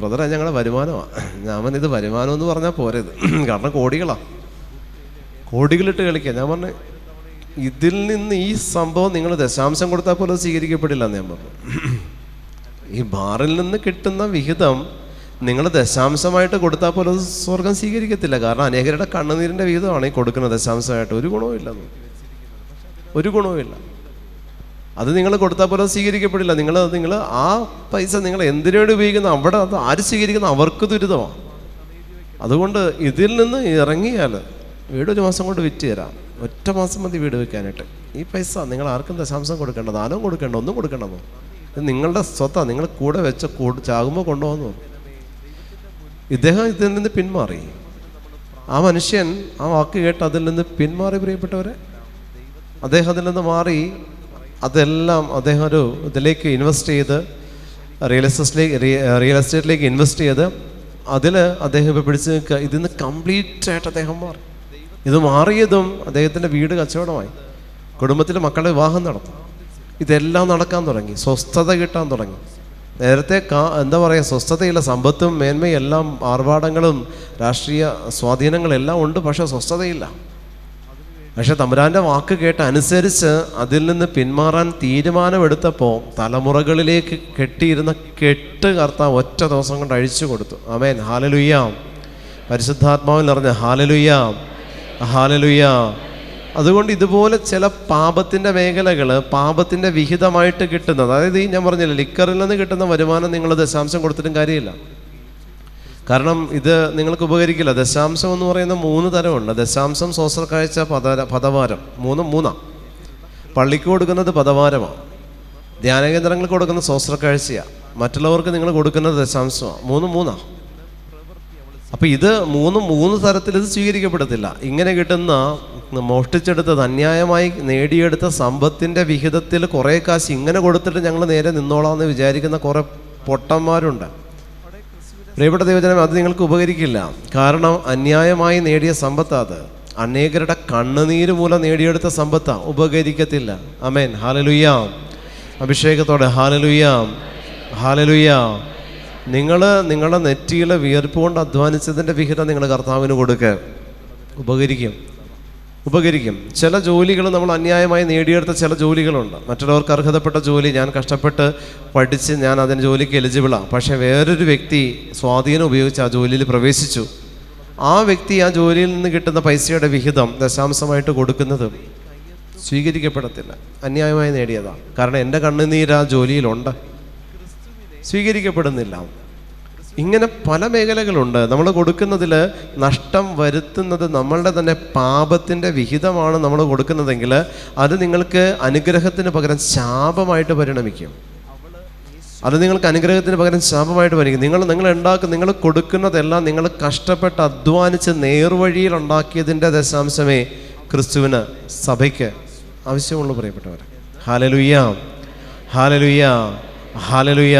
ബ്രദറെ ഞങ്ങളുടെ വരുമാനമാണ്. ഞാൻ ഇത് വരുമാനം എന്ന് പറഞ്ഞാൽ പോരത്, കാരണം കോടികളിട്ട് കളിക്കുക. ഞാൻ പറഞ്ഞു ഇതിൽ നിന്ന് ഈ സംഭവം നിങ്ങൾ ദശാംശം കൊടുത്താൽ പോലും സ്വീകരിക്കപ്പെടില്ല എന്ന് ഞാൻ പറഞ്ഞു. ഈ ബാറിൽ നിന്ന് കിട്ടുന്ന വിഹിതം നിങ്ങൾ ദശാംശമായിട്ട് കൊടുത്താൽ പോലും സ്വർഗം സ്വീകരിക്കത്തില്ല. കാരണം അനേകരുടെ കണ്ണുനീരിൻ്റെ വിഹിതമാണ് ഈ കൊടുക്കുന്നത് ദശാംശമായിട്ട്. ഒരു ഗുണവുമില്ല. അത് നിങ്ങൾ കൊടുത്താൽ പോലും സ്വീകരിക്കപ്പെടില്ല. നിങ്ങൾ ആ പൈസ നിങ്ങൾ എന്തിനു വേണ്ടി ഉപയോഗിക്കുന്ന അവിടെ അത് ആര് സ്വീകരിക്കുന്ന അവർക്ക് ദുരിതമാണ്. അതുകൊണ്ട് ഇതിൽ നിന്ന് ഇറങ്ങിയാൽ വീട് 1 മാസം കൊണ്ട് വിറ്റ് തരാം. 1 മാസം മതി വീട് വെക്കാനായിട്ട്. ഈ പൈസ നിങ്ങൾ ആർക്കും ദശാംശം കൊടുക്കേണ്ട, ദാനം കൊടുക്കേണ്ട, ഒന്നും കൊടുക്കേണ്ടെന്നോ. ഇത് നിങ്ങളുടെ സ്വത്താണ്, നിങ്ങൾ കൂടെ വെച്ച ചാകുമ്പോൾ കൊണ്ടുപോകുന്നു. ഇദ്ദേഹം ഇതിൽ നിന്ന് പിന്മാറി. ആ മനുഷ്യൻ ആ വാക്ക് കേട്ട് അതിൽ നിന്ന് പിന്മാറി. പ്രിയപ്പെട്ടവരെ, അദ്ദേഹം അതിൽ നിന്ന് മാറി. അതെല്ലാം അദ്ദേഹം ഒരു ഇതിലേക്ക് ഇൻവെസ്റ്റ് ചെയ്ത് റിയൽ എസ്റ്റേറ്റിലേക്ക് ഇൻവെസ്റ്റ് ചെയ്ത് അതിൽ അദ്ദേഹം ഇപ്പോൾ പിടിച്ച് നിൽക്കുക. ഇതിന്ന് കംപ്ലീറ്റ് ആയിട്ട് അദ്ദേഹം മാറി. ഇത് മാറിയതും അദ്ദേഹത്തിൻ്റെ വീട് കച്ചവടമായി, കുടുംബത്തിൽ മക്കളുടെ വിവാഹം നടന്നു, ഇതെല്ലാം നടക്കാൻ തുടങ്ങി, സ്വസ്ഥത കിട്ടാൻ തുടങ്ങി. നേരത്തെ എന്താ പറയുക, സ്വസ്ഥതയില്ല, സമ്പത്തും മേന്മയും എല്ലാം, ആർഭാടങ്ങളും രാഷ്ട്രീയ സ്വാധീനങ്ങളെല്ലാം ഉണ്ട്, പക്ഷേ സ്വസ്ഥതയില്ല. പക്ഷെ തമ്പുരാൻ്റെ വാക്ക് കേട്ട് അനുസരിച്ച് അതിൽ നിന്ന് പിന്മാറാൻ തീരുമാനമെടുത്തപ്പോൾ തലമുറകളിലേക്ക് കെട്ടിയിരുന്ന കെട്ട് കർത്താവ് ഒറ്റ ദിവസം കൊണ്ട് അഴിച്ചു കൊടുത്തു. ആമേൻ, ഹല്ലേലൂയ. പരിശുദ്ധാത്മാവിൽ നിറഞ്ഞ ഹല്ലേലൂയ, ഹല്ലേലൂയ. അതുകൊണ്ട് ഇതുപോലെ ചില പാപത്തിൻ്റെ മേഖലകൾ, പാപത്തിൻ്റെ വിഹിതമായിട്ട് കിട്ടുന്നത്, അതായത് ഈ ഞാൻ പറഞ്ഞില്ല ലിക്കറിൽ നിന്ന് കിട്ടുന്ന വരുമാനം നിങ്ങൾ ദശാംശം കൊടുത്തിട്ടും കാര്യമില്ല. കാരണം ഇത് നിങ്ങൾക്ക് ഉപകരിക്കില്ല. ദശാംശം എന്ന് പറയുന്ന 3 തരമുണ്ട്. ദശാംശം, സ്വസ്ത്രക്കാഴ്ച, പദവാരം. മൂന്നാണ്. പള്ളിക്ക് കൊടുക്കുന്നത് പദവാരമാണ്, ധ്യാനകേന്ദ്രങ്ങൾക്ക് കൊടുക്കുന്നത് സ്വസ്ത്രക്കാഴ്ചയാണ്, മറ്റുള്ളവർക്ക് നിങ്ങൾ കൊടുക്കുന്നത് ദശാംശമാണ്. മൂന്നാണ്. അപ്പോൾ ഇത് 3 തരത്തിൽ ഇത് സ്വീകരിക്കപ്പെടത്തില്ല. ഇങ്ങനെ കിട്ടുന്ന മോഷ്ടിച്ചെടുത്തത്, അന്യായമായി നേടിയെടുത്ത സമ്പത്തിൻ്റെ വിഹിതത്തിൽ കുറേ കാശ് ഇങ്ങനെ കൊടുത്തിട്ട് ഞങ്ങൾ നേരെ നിന്നോളാമെന്ന് വിചാരിക്കുന്ന കുറേ പൊട്ടന്മാരുണ്ട്. പ്രിയപ്പെട്ട ദൈവജനം, അത് നിങ്ങൾക്ക് ഉപകരിക്കില്ല. കാരണം അന്യായമായി നേടിയ സമ്പത്താണ് അത്. അനേകരുടെ കണ്ണുനീര് മൂലം നേടിയെടുത്ത സമ്പത്താണ്, ഉപകരിക്കത്തില്ല. ആമേൻ, ഹല്ലേലൂയ. അഭിഷേകത്തോടെ ഹല്ലേലൂയ, ഹല്ലേലൂയ. നിങ്ങളുടെ നെറ്റിയിലെ വിയർപ്പ് കൊണ്ട് അധ്വാനിച്ചതിൻ്റെ വിഹിതം നിങ്ങൾ കർത്താവിന് കൊടുക്കുക, ഉപകരിക്കും. ചില ജോലികൾ നമ്മൾ അന്യായമായി നേടിയെടുത്ത ചില ജോലികളുണ്ട്. മറ്റുള്ളവർക്ക് അർഹതപ്പെട്ട ജോലി ഞാൻ കഷ്ടപ്പെട്ട് പഠിച്ച് ഞാൻ അതിന് ജോലിക്ക് എലിജിബിളാണ്. പക്ഷേ വേറൊരു വ്യക്തി സ്വാധീനം ഉപയോഗിച്ച് ആ ജോലിയിൽ പ്രവേശിച്ചു. ആ വ്യക്തി ആ ജോലിയിൽ നിന്ന് കിട്ടുന്ന പൈസയുടെ വിഹിതം ദശാംശമായിട്ട് കൊടുക്കുന്നത് സ്വീകരിക്കപ്പെടത്തില്ല, അന്യായമായി നേടിയതാണ്. കാരണം എൻ്റെ കണ്ണുനീര് ആ ജോലിയിലുണ്ട്, സ്വീകരിക്കപ്പെടുന്നില്ല. ഇങ്ങനെ പല മേഖലകളുണ്ട്. നമ്മൾ കൊടുക്കുന്നതിൽ നഷ്ടം വരുത്തുന്നത് നമ്മളുടെ തന്നെ പാപത്തിൻ്റെ വിഹിതമാണ് നമ്മൾ കൊടുക്കുന്നതെങ്കിൽ അത് നിങ്ങൾക്ക് അനുഗ്രഹത്തിന് പകരം ശാപമായിട്ട് പരിണമിക്കും. അത് നിങ്ങൾക്ക് അനുഗ്രഹത്തിന് പകരം ശാപമായിട്ട് വരിക. നിങ്ങൾ കൊടുക്കുന്നതെല്ലാം നിങ്ങൾ കഷ്ടപ്പെട്ട് അധ്വാനിച്ച് നേർവഴിയിൽ ഉണ്ടാക്കിയതിൻ്റെ ദശാംശമേ ക്രിസ്തുവിന് സഭയ്ക്ക് ആവശ്യമുള്ളൂ പ്രിയപ്പെട്ടവർ. ഹല്ലേലൂയ, ഹല്ലേലൂയ, ഹല്ലേലൂയ.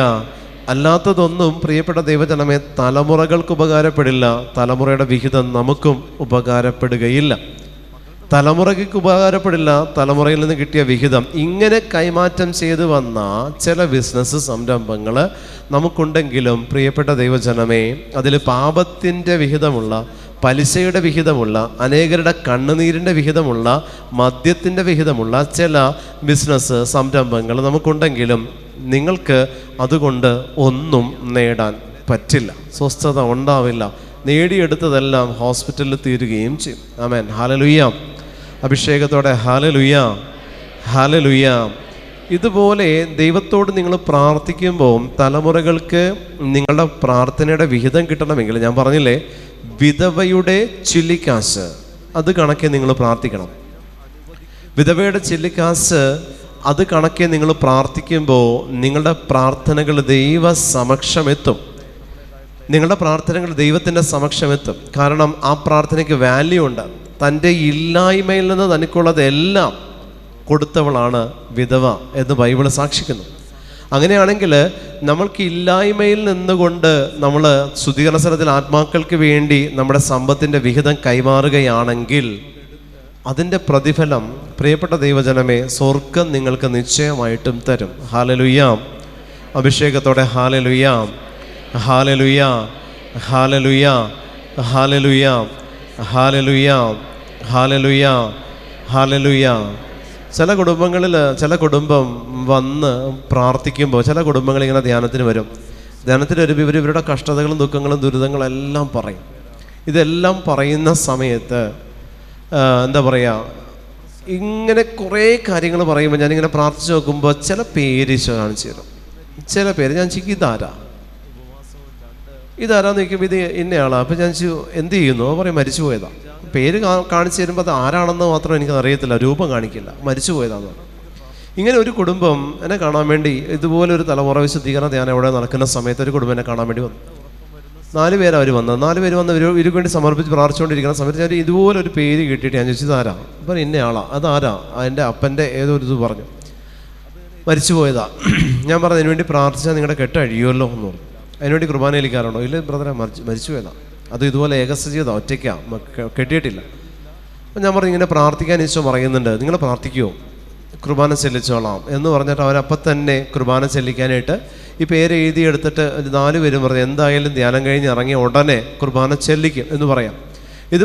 അല്ലാത്തതൊന്നും പ്രിയപ്പെട്ട ദൈവജനമേ തലമുറകൾക്ക് ഉപകാരപ്പെടില്ല. തലമുറയുടെ വിഹിതം നമുക്കും ഉപകാരപ്പെടുകയില്ല. തലമുറയ്ക്ക് ഉപകാരപ്പെടില്ല. തലമുറയിൽ നിന്ന് കിട്ടിയ വിഹിതം ഇങ്ങനെ കൈമാറ്റം ചെയ്തു വന്ന ചില ബിസിനസ് സംരംഭങ്ങൾ നമുക്കുണ്ടെങ്കിലും പ്രിയപ്പെട്ട ദൈവജനമേ, അതിൽ പാപത്തിൻ്റെ വിഹിതമുള്ള, പലിശയുടെ വിഹിതമുള്ള, അനേകരുടെ കണ്ണുനീരിൻ്റെ വിഹിതമുള്ള, മദ്യത്തിൻ്റെ വിഹിതമുള്ള ചില ബിസിനസ് സംരംഭങ്ങൾ നമുക്കുണ്ടെങ്കിലും നിങ്ങൾക്ക് അതുകൊണ്ട് ഒന്നും നേടാൻ പറ്റില്ല. സ്വസ്ഥത ഉണ്ടാവില്ല. നേടിയെടുത്തതെല്ലാം ഹോസ്പിറ്റലിൽ തീരുകയും ചെയ്യും. ആമേൻ, ഹല്ലേലൂയ. അഭിഷേകത്തോടെ ഹല്ലേലൂയ, ഹല്ലേലൂയ. ഇതുപോലെ ദൈവത്തോട് നിങ്ങൾ പ്രാർത്ഥിക്കുമ്പോൾ തലമുറകൾക്ക് നിങ്ങളുടെ പ്രാർത്ഥനയുടെ വിഹിതം കിട്ടണമെങ്കിൽ, ഞാൻ പറഞ്ഞില്ലേ, വിധവയുടെ ചില്ലിക്കാശ് അത് കണക്കെ നിങ്ങൾ പ്രാർത്ഥിക്കണം. വിധവയുടെ ചില്ലിക്കാശ് അത് കണക്കെ നിങ്ങൾ പ്രാർത്ഥിക്കുമ്പോൾ നിങ്ങളുടെ പ്രാർത്ഥനകൾ ദൈവ സമക്ഷമെത്തും. നിങ്ങളുടെ പ്രാർത്ഥനകൾ ദൈവത്തിൻ്റെ സമക്ഷമെത്തും. കാരണം ആ പ്രാർത്ഥനയ്ക്ക് വാല്യൂ ഉണ്ട്. തൻ്റെ ഇല്ലായ്മയിൽ നിന്ന് തനിക്കുള്ളതെല്ലാം കൊടുത്തവളാണ് വിധവ എന്ന് ബൈബിൾ സാക്ഷിക്കുന്നു. അങ്ങനെയാണെങ്കിൽ നമ്മൾക്ക് ഇല്ലായ്മയിൽ നിന്നുകൊണ്ട് നമ്മൾ ശുദ്ധീകരണ സ്ഥലത്തിൽ ആത്മാക്കൾക്ക് വേണ്ടി നമ്മുടെ സമ്പത്തിൻ്റെ വിഹിതം കൈമാറുകയാണെങ്കിൽ അതിൻ്റെ പ്രതിഫലം പ്രിയപ്പെട്ട ദൈവജനമേ സ്വർഗം നിങ്ങൾക്ക് നിശ്ചയമായിട്ടും തരും. ഹല്ലേലൂയ. അഭിഷേകത്തോടെ ഹല്ലേലൂയ, ഹല്ലേലൂയ, ഹല്ലേലൂയ, ഹല്ലേലൂയ, ഹല്ലേലൂയ, ഹല്ലേലൂയ, ഹല്ലേലൂയ. ചില കുടുംബങ്ങളിൽ ചില കുടുംബം വന്ന് പ്രാർത്ഥിക്കുമ്പോൾ ചില കുടുംബങ്ങൾ ഇങ്ങനെ ധ്യാനത്തിന് വരും. ധ്യാനത്തിന് വരുമ്പോൾ ഇവരുടെ കഷ്ടതകളും ദുഃഖങ്ങളും ദുരിതങ്ങളും എല്ലാം പറയും. ഇതെല്ലാം പറയുന്ന സമയത്ത് എന്താ പറയുക, ഇങ്ങനെ കുറേ കാര്യങ്ങൾ പറയുമ്പോൾ ഞാനിങ്ങനെ പ്രാർത്ഥിച്ച് നോക്കുമ്പോൾ ചില പേര് ഈശോ കാണിച്ചു തരും. ചില പേര് ഞാൻ ഇതാരാന്ന് ചോദിക്കുമ്പോൾ ഇത് ഇന്നയാളാണ്. അപ്പം ഞാൻ എന്ത് ചെയ്യുന്നു പറയും മരിച്ചു പോയതാണ്. പേര് കാണിച്ചു തരുമ്പോൾ അത് ആരാണെന്ന് മാത്രം എനിക്ക് അറിയത്തില്ല, രൂപം കാണിക്കില്ല, മരിച്ചു പോയതാണെന്ന് പറഞ്ഞു. ഇങ്ങനെ ഒരു കുടുംബം എന്നെ കാണാൻ വേണ്ടി, ഇതുപോലെ ഒരു തലമുറ വിശുദ്ധീകരണ ധ്യാനം ഇവിടെ നടക്കുന്ന സമയത്ത് ഒരു കുടുംബം എന്നെ കാണാൻ വേണ്ടി വന്നു. 4 പേര് അവർ വന്നത്. 4 പേര് വന്ന് ഇവർക്ക് വേണ്ടി സമർപ്പിച്ച് പ്രാർത്ഥിച്ചുകൊണ്ടിരിക്കുന്ന സമയത്ത് ഞാൻ ഇതുപോലെ ഒരു പേര് കിട്ടിയിട്ട് ഞാൻ ചോദിച്ചത് ആരാ? അപ്പം ഇന്നയാളാ. അതാരാ? എൻ്റെ അപ്പൻ്റെ ഏതോ ഒരു ഇത് പറഞ്ഞു, മരിച്ചു പോയതാ. ഞാൻ പറഞ്ഞു അതിനുവേണ്ടി പ്രാർത്ഥിച്ചാൽ നിങ്ങളുടെ കെട്ട് അഴിയുമല്ലോ എന്ന് പറഞ്ഞു. അതിനുവേണ്ടി കുർബാനയിലിക്കാറുണ്ടോ? ഇല്ല ബ്രദറെ, മരിച്ചു പോയതാ. അത് ഇതുപോലെ ഏകസ്ഥ ചെയ്താ, ഒറ്റയ്ക്കാണ്, കെട്ടിയിട്ടില്ല. അപ്പം ഞാൻ പറഞ്ഞു ഇങ്ങനെ പ്രാർത്ഥിക്കാൻ ഈശോ പറയുന്നുണ്ട്, നിങ്ങൾ പ്രാർത്ഥിക്കുമോ? കുർബാന ചെല്ലിച്ചോളാം എന്ന് പറഞ്ഞിട്ട് അവരപ്പം തന്നെ കുർബാന ചെല്ലിക്കാനായിട്ട് ഈ പേര് എഴുതിയെടുത്തിട്ട് 4 പേരും പറഞ്ഞു എന്തായാലും ധ്യാനം കഴിഞ്ഞ് ഇറങ്ങിയ ഉടനെ കുർബാന ചെല്ലിക്കും എന്ന് പറയാം. ഇത്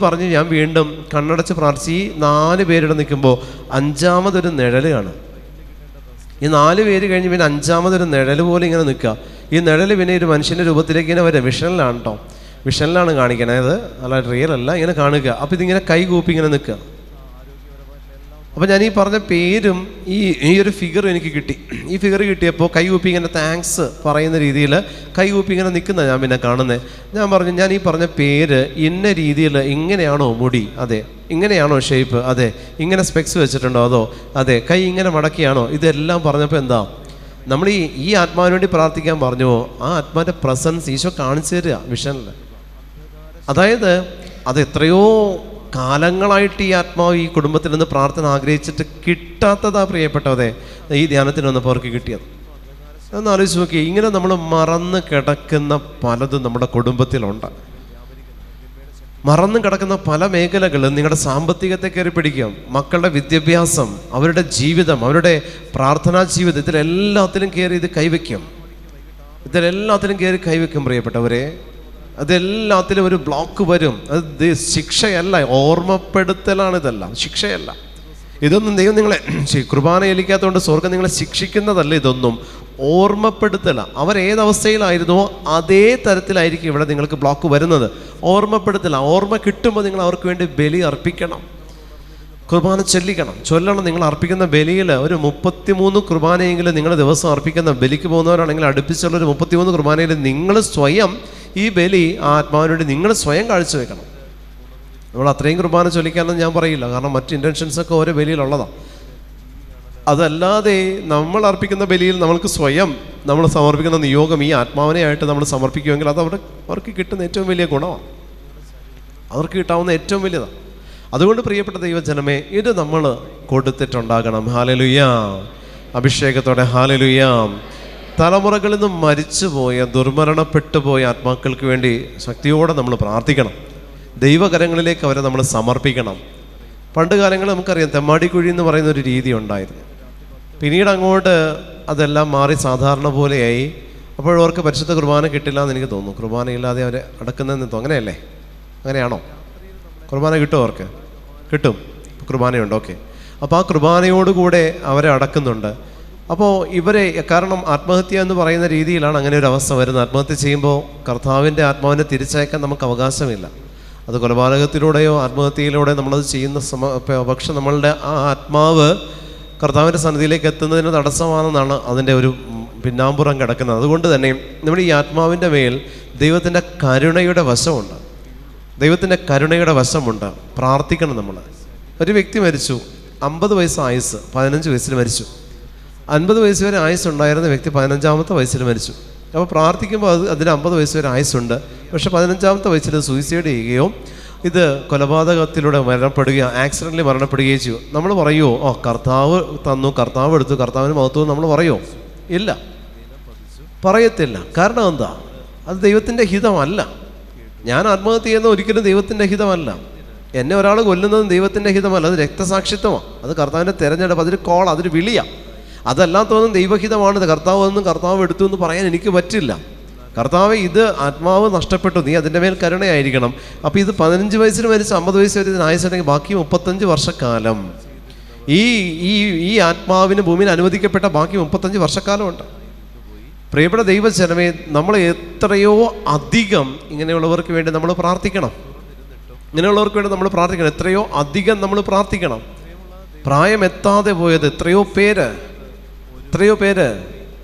പറഞ്ഞ് ഞാൻ വീണ്ടും കണ്ണടച്ച് പ്രാർത്ഥിച്ച് ഈ 4 പേരിടെ നിൽക്കുമ്പോൾ 5ാമതൊരു നിഴൽ കാണും. ഈ 4 പേര് കഴിഞ്ഞ് പിന്നെ 5ാമതൊരു നിഴൽ പോലെ ഇങ്ങനെ നിൽക്കുക. ഈ നിഴൽ പിന്നെ ഒരു മനുഷ്യൻ്റെ രൂപത്തിലേക്ക് ഇങ്ങനെ വരെ വിഷനിലാണ് കേട്ടോ, വിഷനിലാണ് കാണിക്കണത്, അല്ല റിയൽ അല്ല, ഇങ്ങനെ കാണുക. അപ്പോൾ ഇതിങ്ങനെ കൈ കൂപ്പി ഇങ്ങനെ നിൽക്കുക. അപ്പോൾ ഞാൻ ഈ പറഞ്ഞ പേരും ഈ ഒരു ഫിഗർ എനിക്ക് കിട്ടി. ഈ ഫിഗർ കിട്ടിയപ്പോൾ കൈ കൂപ്പി ഇങ്ങനെ താങ്ക്സ് പറയുന്ന രീതിയിൽ കൈ കൂപ്പി ഇങ്ങനെ നിൽക്കുന്ന ഞാൻ പിന്നെ കാണുന്നത്. ഞാൻ പറഞ്ഞു ഞാൻ ഈ പറഞ്ഞ പേര് ഇന്ന രീതിയിൽ ഇങ്ങനെയാണോ മുടി? അതെ. ഇങ്ങനെയാണോ ഷേപ്പ്? അതെ. ഇങ്ങനെ സ്പെക്സ് വെച്ചിട്ടുണ്ടോ? അതോ? അതെ. കൈ ഇങ്ങനെ മടക്കിയാണോ? ഇതെല്ലാം പറഞ്ഞപ്പോൾ എന്താ, നമ്മൾ ഈ ആത്മാവിന് വേണ്ടി പ്രാർത്ഥിക്കാൻ പറഞ്ഞു, ആ ആത്മാവിൻ്റെ പ്രസൻസ് ഈശോ കാണിച്ചു തരിക വിഷനിൽ. അതായത് അത് എത്രയോ കാലങ്ങളായിട്ട് ഈ ആത്മാവ് ഈ കുടുംബത്തിൽ നിന്ന് പ്രാർത്ഥന ആഗ്രഹിച്ചിട്ട് കിട്ടാത്തതാ പ്രിയപ്പെട്ടവരെ ഈ ധ്യാനത്തിന് വന്നപ്പോൾ അവർക്ക് കിട്ടിയത്. ഒന്ന് ആലോചിച്ച് നോക്കി. ഇങ്ങനെ നമ്മൾ മറന്ന് കിടക്കുന്ന പലതും നമ്മുടെ കുടുംബത്തിലുണ്ട്. മറന്നു കിടക്കുന്ന പല മേഖലകളും നിങ്ങളുടെ സാമ്പത്തികത്തെ കയറി പിടിക്കും, മക്കളുടെ വിദ്യാഭ്യാസം, അവരുടെ ജീവിതം, അവരുടെ പ്രാർത്ഥനാ ജീവിതം, ഇതിലെല്ലാത്തിലും കയറി ഇത് കൈവയ്ക്കും. പ്രിയപ്പെട്ടവരെ. അതെല്ലാത്തിലും ഒരു ബ്ലോക്ക് വരും. അത് ശിക്ഷയല്ല, ഓർമ്മപ്പെടുത്തലാണ്. ഇതെല്ലാം ശിക്ഷയല്ല. ഇതൊന്നും ദൈവം നിങ്ങളെ കുർബാന ഏൽക്കാത്തതുകൊണ്ട് സ്വർഗം നിങ്ങളെ ശിക്ഷിക്കുന്നതല്ല, ഇതൊന്നും ഓർമ്മപ്പെടുത്തല. അവരേതവസ്ഥയിലായിരുന്നോ അതേ തരത്തിലായിരിക്കും ഇവിടെ നിങ്ങൾക്ക് ബ്ലോക്ക് വരുന്നത്. ഓർമ്മപ്പെടുത്തല. ഓർമ്മ കിട്ടുമ്പോൾ നിങ്ങൾ അവർക്ക് വേണ്ടി ബലി അർപ്പിക്കണം, കുർബാന ചൊല്ലണം. നിങ്ങൾ അർപ്പിക്കുന്ന ബലിയിൽ ഒരു 33 കുർബാനയെങ്കിലും നിങ്ങൾ ദിവസം അർപ്പിക്കുന്ന, ബലിക്ക് പോകുന്നവരാണെങ്കിൽ അടുപ്പിച്ചുള്ളൊരു 33 കുർബാനയിൽ നിങ്ങൾ സ്വയം ഈ ബലി ആ ആത്മാവിന് വേണ്ടി നിങ്ങൾ സ്വയം കാഴ്ചവെക്കണം. നമ്മൾ അത്രയും കുർബാന ചൊല്ലിക്കാനൊന്നും ഞാൻ പറയില്ല, കാരണം മറ്റ് ഇൻറ്റൻഷൻസൊക്കെ ഓരോ ബലിയിലുള്ളതാണ്. അതല്ലാതെ നമ്മൾ അർപ്പിക്കുന്ന ബലിയിൽ നമ്മൾക്ക് സ്വയം നമ്മൾ സമർപ്പിക്കുന്ന നിയോഗം ഈ ആത്മാവിനെയായിട്ട് നമ്മൾ സമർപ്പിക്കുമെങ്കിൽ അത് അവർക്ക് കിട്ടുന്ന ഏറ്റവും വലിയ ഗുണമാണ്, അവർക്ക് കിട്ടാവുന്ന ഏറ്റവും വലിയതാണ്. അതുകൊണ്ട് പ്രിയപ്പെട്ട ദൈവജനമേ, ഇത് നമ്മൾ കൊടുത്തിട്ടുണ്ടാകണം. ഹല്ലേലൂയാ, അഭിഷേകത്തോടെ ഹല്ലേലൂയാ. തലമുറകളിൽ നിന്നും മരിച്ചുപോയ ദുർമരണപ്പെട്ടു പോയ ആത്മാക്കൾക്ക് വേണ്ടി ശക്തിയോടെ നമ്മൾ പ്രാർത്ഥിക്കണം. ദൈവകരങ്ങളിലേക്ക് അവരെ നമ്മൾ സമർപ്പിക്കണം. പണ്ട് കാലങ്ങളിൽ നമുക്കറിയാം തെമ്മാടിക്കുഴി എന്ന് പറയുന്ന ഒരു രീതി ഉണ്ടായിരുന്നു. പിന്നീട് അങ്ങോട്ട് അതെല്ലാം മാറി സാധാരണ പോലെയായി. അപ്പോഴവർക്ക് പരിശുദ്ധ കുർബാന കിട്ടില്ല എന്ന് എനിക്ക് തോന്നുന്നു. കുർബാനയില്ലാതെ അവരെ അടക്കുന്നതെന്ന് തോന്നുന്നു. അങ്ങനെയല്ലേ? അങ്ങനെയാണോ? കുർബാന കിട്ടുമോ? അവർക്ക് കിട്ടും, കുർബാനയുണ്ട്. ഓക്കെ, അപ്പോൾ ആ കുർബാനയോടുകൂടെ അവരെ അടക്കുന്നുണ്ട്. അപ്പോൾ ഇവരെ, കാരണം ആത്മഹത്യ എന്ന് പറയുന്ന രീതിയിലാണ് അങ്ങനെ ഒരു അവസ്ഥ വരുന്നത്. ആത്മഹത്യ ചെയ്യുമ്പോൾ കർത്താവിൻ്റെ ആത്മാവിനെ തിരിച്ചയക്കാൻ നമുക്ക് അവകാശമില്ല. അത് കൊലപാതകത്തിലൂടെയോ ആത്മഹത്യയിലൂടെയോ നമ്മളത് ചെയ്യുന്ന പക്ഷെ നമ്മളുടെ ആ ആത്മാവ് കർത്താവിൻ്റെ സന്നിധിയിലേക്ക് എത്തുന്നതിന് തടസ്സമാണെന്നാണ് അതിൻ്റെ ഒരു പിന്നാമ്പുറം കിടക്കുന്നത്. അതുകൊണ്ട് തന്നെ നമ്മുടെ ഈ ആത്മാവിൻ്റെ മേൽ ദൈവത്തിൻ്റെ കരുണയുടെ വശമുണ്ട്. ദൈവത്തിൻ്റെ കരുണയുടെ വശമുണ്ട്. പ്രാർത്ഥിക്കണം നമ്മൾ. ഒരു വ്യക്തി മരിച്ചു, 50 വയസ്സ് ആയുസ്, 15 വയസ്സിൽ മരിച്ചു. 50 വയസ്സ് വരെ ആയുസ് ഉണ്ടായിരുന്ന വ്യക്തി 15ാമത്തെ വയസ്സിൽ മരിച്ചു. അപ്പോൾ പ്രാർത്ഥിക്കുമ്പോൾ അതിന് 50 വയസ്സ് വരെ ആയുസ്സുണ്ട്. പക്ഷേ 15ാമത്തെ വയസ്സിൽ സൂയിസൈഡ് ചെയ്യുകയോ ഇത് കൊലപാതകത്തിലൂടെ മരണപ്പെടുകയോ ആക്സിഡൻ്റിൽ മരണപ്പെടുകയോ ചെയ്യും. നമ്മൾ പറയുമോ കർത്താവ് തന്നു, കർത്താവ് എടുത്തു, കർത്താവിന് മഹത്വം നമ്മൾ പറയുമോ? ഇല്ല, പറയത്തില്ല. കാരണം എന്താ? അത് ദൈവത്തിൻ്റെ ഹിതമല്ല. ഞാൻ ആത്മഹത്യ ചെയ്യുന്ന ഒരിക്കലും ദൈവത്തിൻ്റെ ഹിതമല്ല. എന്നെ ഒരാൾ കൊല്ലുന്നതും ദൈവത്തിൻ്റെ ഹിതമല്ല. അത് രക്തസാക്ഷിത്വമാണ്, അത് കർത്താവിൻ്റെ തിരഞ്ഞെടുപ്പ്, അതൊരു കോൾ, അതൊരു വിളിയാണ്. അതല്ലാത്തതൊന്നും ദൈവഹിതമാണിത്. കർത്താവ് എടുത്തു എന്ന് പറയാൻ എനിക്ക് പറ്റില്ല. കർത്താവ്, ഇത് ആത്മാവ് നഷ്ടപ്പെട്ടു, നീ അതിൻ്റെ മേൽ കരുണയായിരിക്കണം. അപ്പോൾ ഇത് 15 വയസ്സിന് മരിച്ച് 50 വയസ്സ് വരെ ഇതിന് ആയുസുണ്ടെങ്കിൽ ബാക്കി 35 വർഷക്കാലം ഈ ആത്മാവിന് ഭൂമിയിൽ അനുവദിക്കപ്പെട്ട ബാക്കി 35 വർഷക്കാലമുണ്ട്. പ്രിയപ്പെട്ട ദൈവജനമേ, നമ്മൾ എത്രയോ അധികം ഇങ്ങനെയുള്ളവർക്ക് വേണ്ടി നമ്മൾ പ്രാർത്ഥിക്കണം. ഇങ്ങനെയുള്ളവർക്ക് വേണ്ടി നമ്മൾ പ്രാർത്ഥിക്കണം. എത്രയോ അധികം നമ്മൾ പ്രാർത്ഥിക്കണം. പ്രായം എത്താതെ പോയത് എത്രയോ പേര്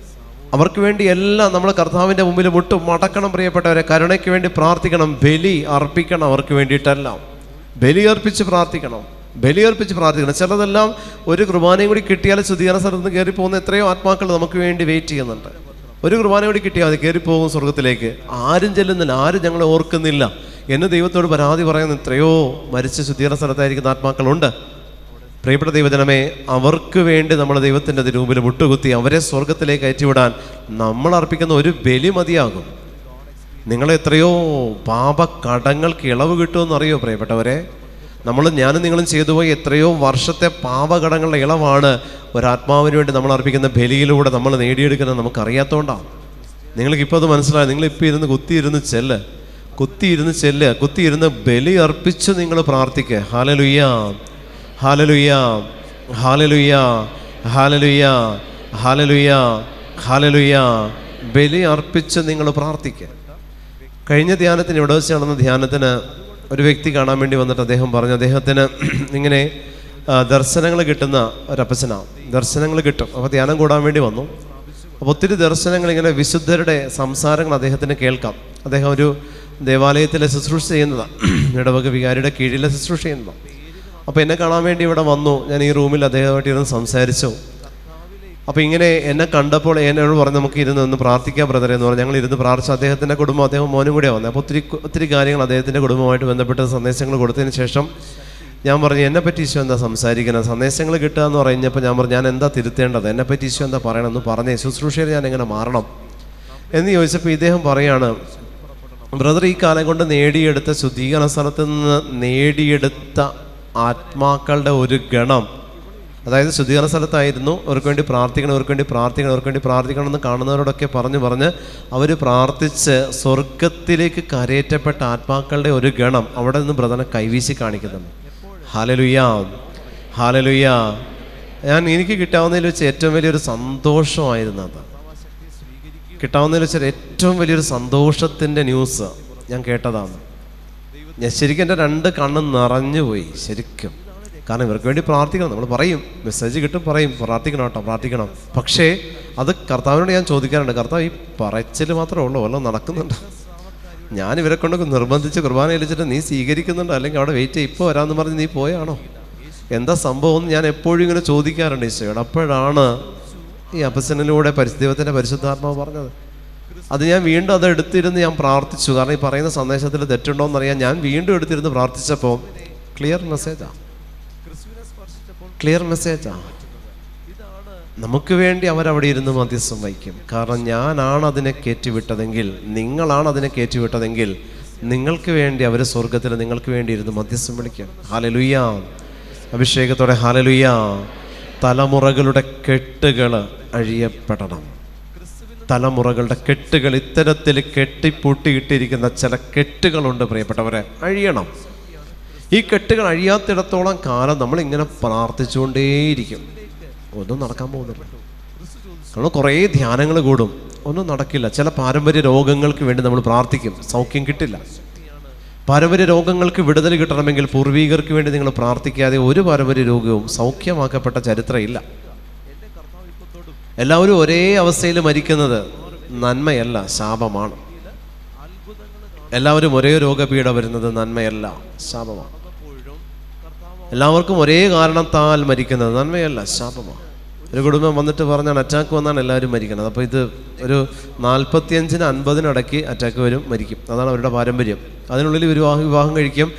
അവർക്ക് വേണ്ടി എല്ലാം നമ്മൾ കർത്താവിൻ്റെ മുമ്പിൽ മുട്ടും മടക്കണം. പ്രിയപ്പെട്ടവരെ, കരുണയ്ക്ക് വേണ്ടി പ്രാർത്ഥിക്കണം. ബലി അർപ്പിക്കണം. അവർക്ക് വേണ്ടിയിട്ടെല്ലാം ബലിയർപ്പിച്ച് പ്രാർത്ഥിക്കണം. ചിലതെല്ലാം ഒരു കുർബാനയും കൂടി കിട്ടിയാൽ ശുദ്ധീകരണ സ്ഥലത്ത് നിന്ന് കയറി പോകുന്ന എത്രയോ ആത്മാക്കൾ നമുക്ക് വേണ്ടി വെയിറ്റ് ചെയ്യുന്നുണ്ട്. ഒരു കുർബാന കൂടി കിട്ടിയാൽ അത് കയറിപ്പോകും സ്വർഗത്തിലേക്ക്. ആരും ചെല്ലുന്നില്ല, ആരും ഞങ്ങളെ ഓർക്കുന്നില്ല എന്ന് ദൈവത്തോട് പരാതി പറയുന്ന എത്രയോ മരിച്ച ശുദ്ധീകരണ സ്ഥലത്തായിരിക്കുന്ന ആത്മാക്കളുണ്ട്. പ്രിയപ്പെട്ട ദൈവജനമേ, അവർക്ക് വേണ്ടി നമ്മൾ ദൈവത്തിൻ്റെ തിരുമുമ്പിൽ മുട്ടുകുത്തി അവരെ സ്വർഗത്തിലേക്ക് കയറ്റിവിടാൻ നമ്മൾ അർപ്പിക്കുന്ന ഒരു ബലി മതിയാകും. നിങ്ങളെത്രയോ പാപകടങ്ങൾക്ക് ഇളവ് കിട്ടുമെന്നറിയോ പ്രിയപ്പെട്ടവരെ? ഞാനും നിങ്ങളും ചെയ്തു പോയി എത്രയോ വർഷത്തെ പാപകടങ്ങളുടെ ഇളവാണ് ഒരാത്മാവിന് വേണ്ടി നമ്മൾ അർപ്പിക്കുന്ന ബലിയിലൂടെ നമ്മൾ നേടിയെടുക്കുന്നത് നമുക്കറിയാത്തതുകൊണ്ടാണ്. നിങ്ങൾക്കിപ്പോൾ അത് മനസ്സിലായി. നിങ്ങളിപ്പോൾ ഇരുന്ന് കുത്തിയിരുന്ന് ബലി അർപ്പിച്ച് നിങ്ങൾ പ്രാർത്ഥിക്കുക. ഹല്ലേലൂയാ, ഹല്ലേലൂയാ, ഹല്ലേലൂയാ, ഹല്ലേലൂയാ, ഹല്ലേലൂയാ, ഹല്ലേലൂയാ. ബലി അർപ്പിച്ച് നിങ്ങൾ പ്രാർത്ഥിക്കുക. കഴിഞ്ഞ ധ്യാനത്തിന്, ഇവിടെ വെച്ച് നടന്ന ധ്യാനത്തിന് ഒരു വ്യക്തി കാണാൻ വേണ്ടി വന്നിട്ട് അദ്ദേഹം പറഞ്ഞു, അദ്ദേഹത്തിന് ഇങ്ങനെ ദർശനങ്ങൾ കിട്ടുന്ന ഒരപ്പച്ചനാണ്. ദർശനങ്ങൾ കിട്ടും. അപ്പോൾ ധ്യാനം കൂടാൻ വേണ്ടി വന്നു. അപ്പോൾ ഒത്തിരി ദർശനങ്ങൾ, ഇങ്ങനെ വിശുദ്ധരുടെ സംസാരങ്ങൾ അദ്ദേഹത്തിന് കേൾക്കാം. അദ്ദേഹം ഒരു ദേവാലയത്തിലെ ശുശ്രൂഷ ചെയ്യുന്നതാണ്, ഇടവക വികാരിയുടെ കീഴിലെ ശുശ്രൂഷ ചെയ്യുന്നതാണ്. അപ്പോൾ എന്നെ കാണാൻ വേണ്ടി ഇവിടെ വന്നു. ഞാൻ ഈ റൂമിൽ അദ്ദേഹമായിട്ട് ഇരുന്ന് സംസാരിച്ചു. അപ്പോൾ ഇങ്ങനെ എന്നെ കണ്ടപ്പോൾ എന്നോട് പറഞ്ഞു, നമുക്ക് ഒന്ന് പ്രാർത്ഥിക്കാം ബ്രദറെ എന്ന് പറഞ്ഞു. ഞങ്ങൾ ഇരുന്ന് പ്രാർത്ഥിച്ചു. അദ്ദേഹത്തിൻ്റെ കുടുംബം, അദ്ദേഹം മോനും കൂടെയാണ് വന്നത്. അപ്പോൾ ഒത്തിരി കാര്യങ്ങൾ അദ്ദേഹത്തിൻ്റെ കുടുംബമായിട്ട് ബന്ധപ്പെട്ട സന്ദേശങ്ങൾ കൊടുത്തതിന് ശേഷം ഞാൻ പറഞ്ഞു, എന്നെപ്പറ്റി ഈശോ എന്താ സംസാരിക്കുന്നത്? സന്ദേശങ്ങൾ കിട്ടുക എന്ന് പറഞ്ഞപ്പോൾ ഞാൻ പറഞ്ഞു, ഞാൻ എന്താ തിരുത്തേണ്ടത്? എന്നെപ്പറ്റി ഈശോ എന്താ പറയണമെന്ന് പറഞ്ഞേ, ശുശ്രൂഷയിൽ ഞാൻ എങ്ങനെ മാറണം എന്ന് ചോദിച്ചപ്പോൾ ഇദ്ദേഹം പറയാണ്, ബ്രദർ, ഈ കാലം കൊണ്ട് നേടിയെടുത്ത ശുദ്ധീകരണ സ്ഥലത്ത് നിന്ന് നേടിയെടുത്ത ആത്മാക്കളുടെ ഒരു ഗണം, അതായത് ശുദ്ധീകരണ സ്ഥലത്തായിരുന്നു, അവർക്ക് വേണ്ടി പ്രാർത്ഥിക്കണം എന്ന് കാണുന്നവരോടൊക്കെ പറഞ്ഞ് അവർ പ്രാർത്ഥിച്ച് സ്വർഗത്തിലേക്ക് കരയേറ്റപ്പെട്ട ആത്മാക്കളുടെ ഒരു ഗണം അവിടെ നിന്ന് ബ്രദറിനെ കൈവീശി കാണിക്കുന്നുണ്ട്. ഹല്ലേലൂയാ, ഹല്ലേലൂയാ. എനിക്ക് കിട്ടാവുന്നതിൽ വെച്ച് ഏറ്റവും വലിയൊരു സന്തോഷമായിരുന്നു അത്. കിട്ടാവുന്നതിൽ വെച്ച് ഏറ്റവും വലിയൊരു സന്തോഷത്തിൻ്റെ ന്യൂസ് ഞാൻ കേട്ടതാണ്. ശരിക്കും എൻ്റെ 2 കണ്ണും നിറഞ്ഞുപോയി ശരിക്കും. കാരണം ഇവർക്ക് വേണ്ടി പ്രാർത്ഥിക്കണം. നമ്മൾ പറയും, മെസ്സേജ് കിട്ടും, പറയും പ്രാർത്ഥിക്കണം. പക്ഷേ അത് കർത്താവിനോട് ഞാൻ ചോദിക്കാറുണ്ട്, കർത്താവ് ഈ പറച്ചിൽ മാത്രമേ ഉള്ളൂ, വല്ലതും നടക്കുന്നുണ്ട്? ഞാൻ ഇവരെ കൊണ്ട് നിർബന്ധിച്ച് കുർബാന ഏൽപ്പിച്ചിട്ട് നീ സ്വീകരിക്കുന്നുണ്ടോ? അല്ലെങ്കിൽ അവിടെ വെയിറ്റ് ചെയ്യും, ഇപ്പോൾ വരാമെന്ന് പറഞ്ഞ് നീ പോയാണോ? എന്താ സംഭവം എന്ന് ഞാൻ എപ്പോഴും ഇങ്ങനെ ചോദിക്കാറുണ്ട് ഈശോയോട്. അപ്പോഴാണ് ഈ അപ്പച്ചനിലൂടെ ദൈവത്തിൻ്റെ പരിശുദ്ധാത്മാവ് പറഞ്ഞത്. അത് ഞാൻ വീണ്ടും അത് എടുത്തിരുന്ന് ഞാൻ പ്രാർത്ഥിച്ചു. കാരണം ഈ പറയുന്ന സന്ദേശത്തിൽ തെറ്റുണ്ടോ എന്നറിയാൻ ഞാൻ വീണ്ടും എടുത്തിരുന്ന് പ്രാർത്ഥിച്ചപ്പോൾ ക്ലിയർ മെസ്സേജാ. നമുക്ക് വേണ്ടി അവരവിടെ ഇരുന്ന് മധ്യസ്ഥം വഹിക്കും. കാരണം ഞാനാണ് അതിനെ കയറ്റിവിട്ടതെങ്കിൽ, നിങ്ങളാണ് അതിനെ കയറ്റിവിട്ടതെങ്കിൽ, നിങ്ങൾക്ക് വേണ്ടി അവർ സ്വർഗത്തിൽ നിങ്ങൾക്ക് വേണ്ടി ഇരുന്ന് മധ്യസ്ഥം വിളിക്കും. ഹല്ലേലൂയ, അഭിഷേകത്തോടെ ഹല്ലേലൂയ. തലമുറകളുടെ കെട്ടുകൾ അഴിയപ്പെടണം. തലമുറകളുടെ കെട്ടുകൾ, ഇത്തരത്തിൽ കെട്ടിപ്പൂട്ടിയിട്ടിരിക്കുന്ന ചില കെട്ടുകളുണ്ട് പ്രിയപ്പെട്ടവരെ, അഴിയണം. ഈ കെട്ടുകൾ അഴിയാത്തിടത്തോളം കാലം നമ്മളിങ്ങനെ പ്രാർത്ഥിച്ചുകൊണ്ടേയിരിക്കും. ഒന്നും നടക്കാൻ പോകുന്നില്ല. നമ്മൾ കുറേ ധ്യാനങ്ങൾ കൂടും, ഒന്നും നടക്കില്ല. ചില പാരമ്പര്യ രോഗങ്ങൾക്ക് വേണ്ടി നമ്മൾ പ്രാർത്ഥിക്കും, സൗഖ്യം കിട്ടില്ല. പാരമ്പര്യ രോഗങ്ങൾക്ക് വിടുതൽ കിട്ടണമെങ്കിൽ പൂർവീകർക്ക് വേണ്ടി നിങ്ങൾ പ്രാർത്ഥിക്കാതെ ഒരു പാരമ്പര്യ രോഗവും സൗഖ്യമാക്കപ്പെട്ട ചരിത്രമില്ല. എല്ലാവരും ഒരേ അവസ്ഥയിൽ മരിക്കുന്നത് നന്മയല്ല, ശാപമാണ്. എല്ലാവരും ഒരേ രോഗപീഠ വരുന്നത് നന്മയല്ല, ശാപമാണ്. എല്ലാവർക്കും ഒരേ കാരണത്താൽ മരിക്കുന്നത് നന്മയല്ല, ശാപമാണ്. ഒരു കുടുംബം വന്നിട്ട് പറഞ്ഞാൽ അറ്റാക്ക് വന്നാണ് എല്ലാവരും മരിക്കുന്നത്. അപ്പോൾ ഇത് ഒരു 45-50 ഇടയ്ക്ക് അറ്റാക്ക് വരും, മരിക്കും. അതാണ് അവരുടെ പാരമ്പര്യം. അതിനുള്ളിൽ വിവാഹം കഴിക്കും,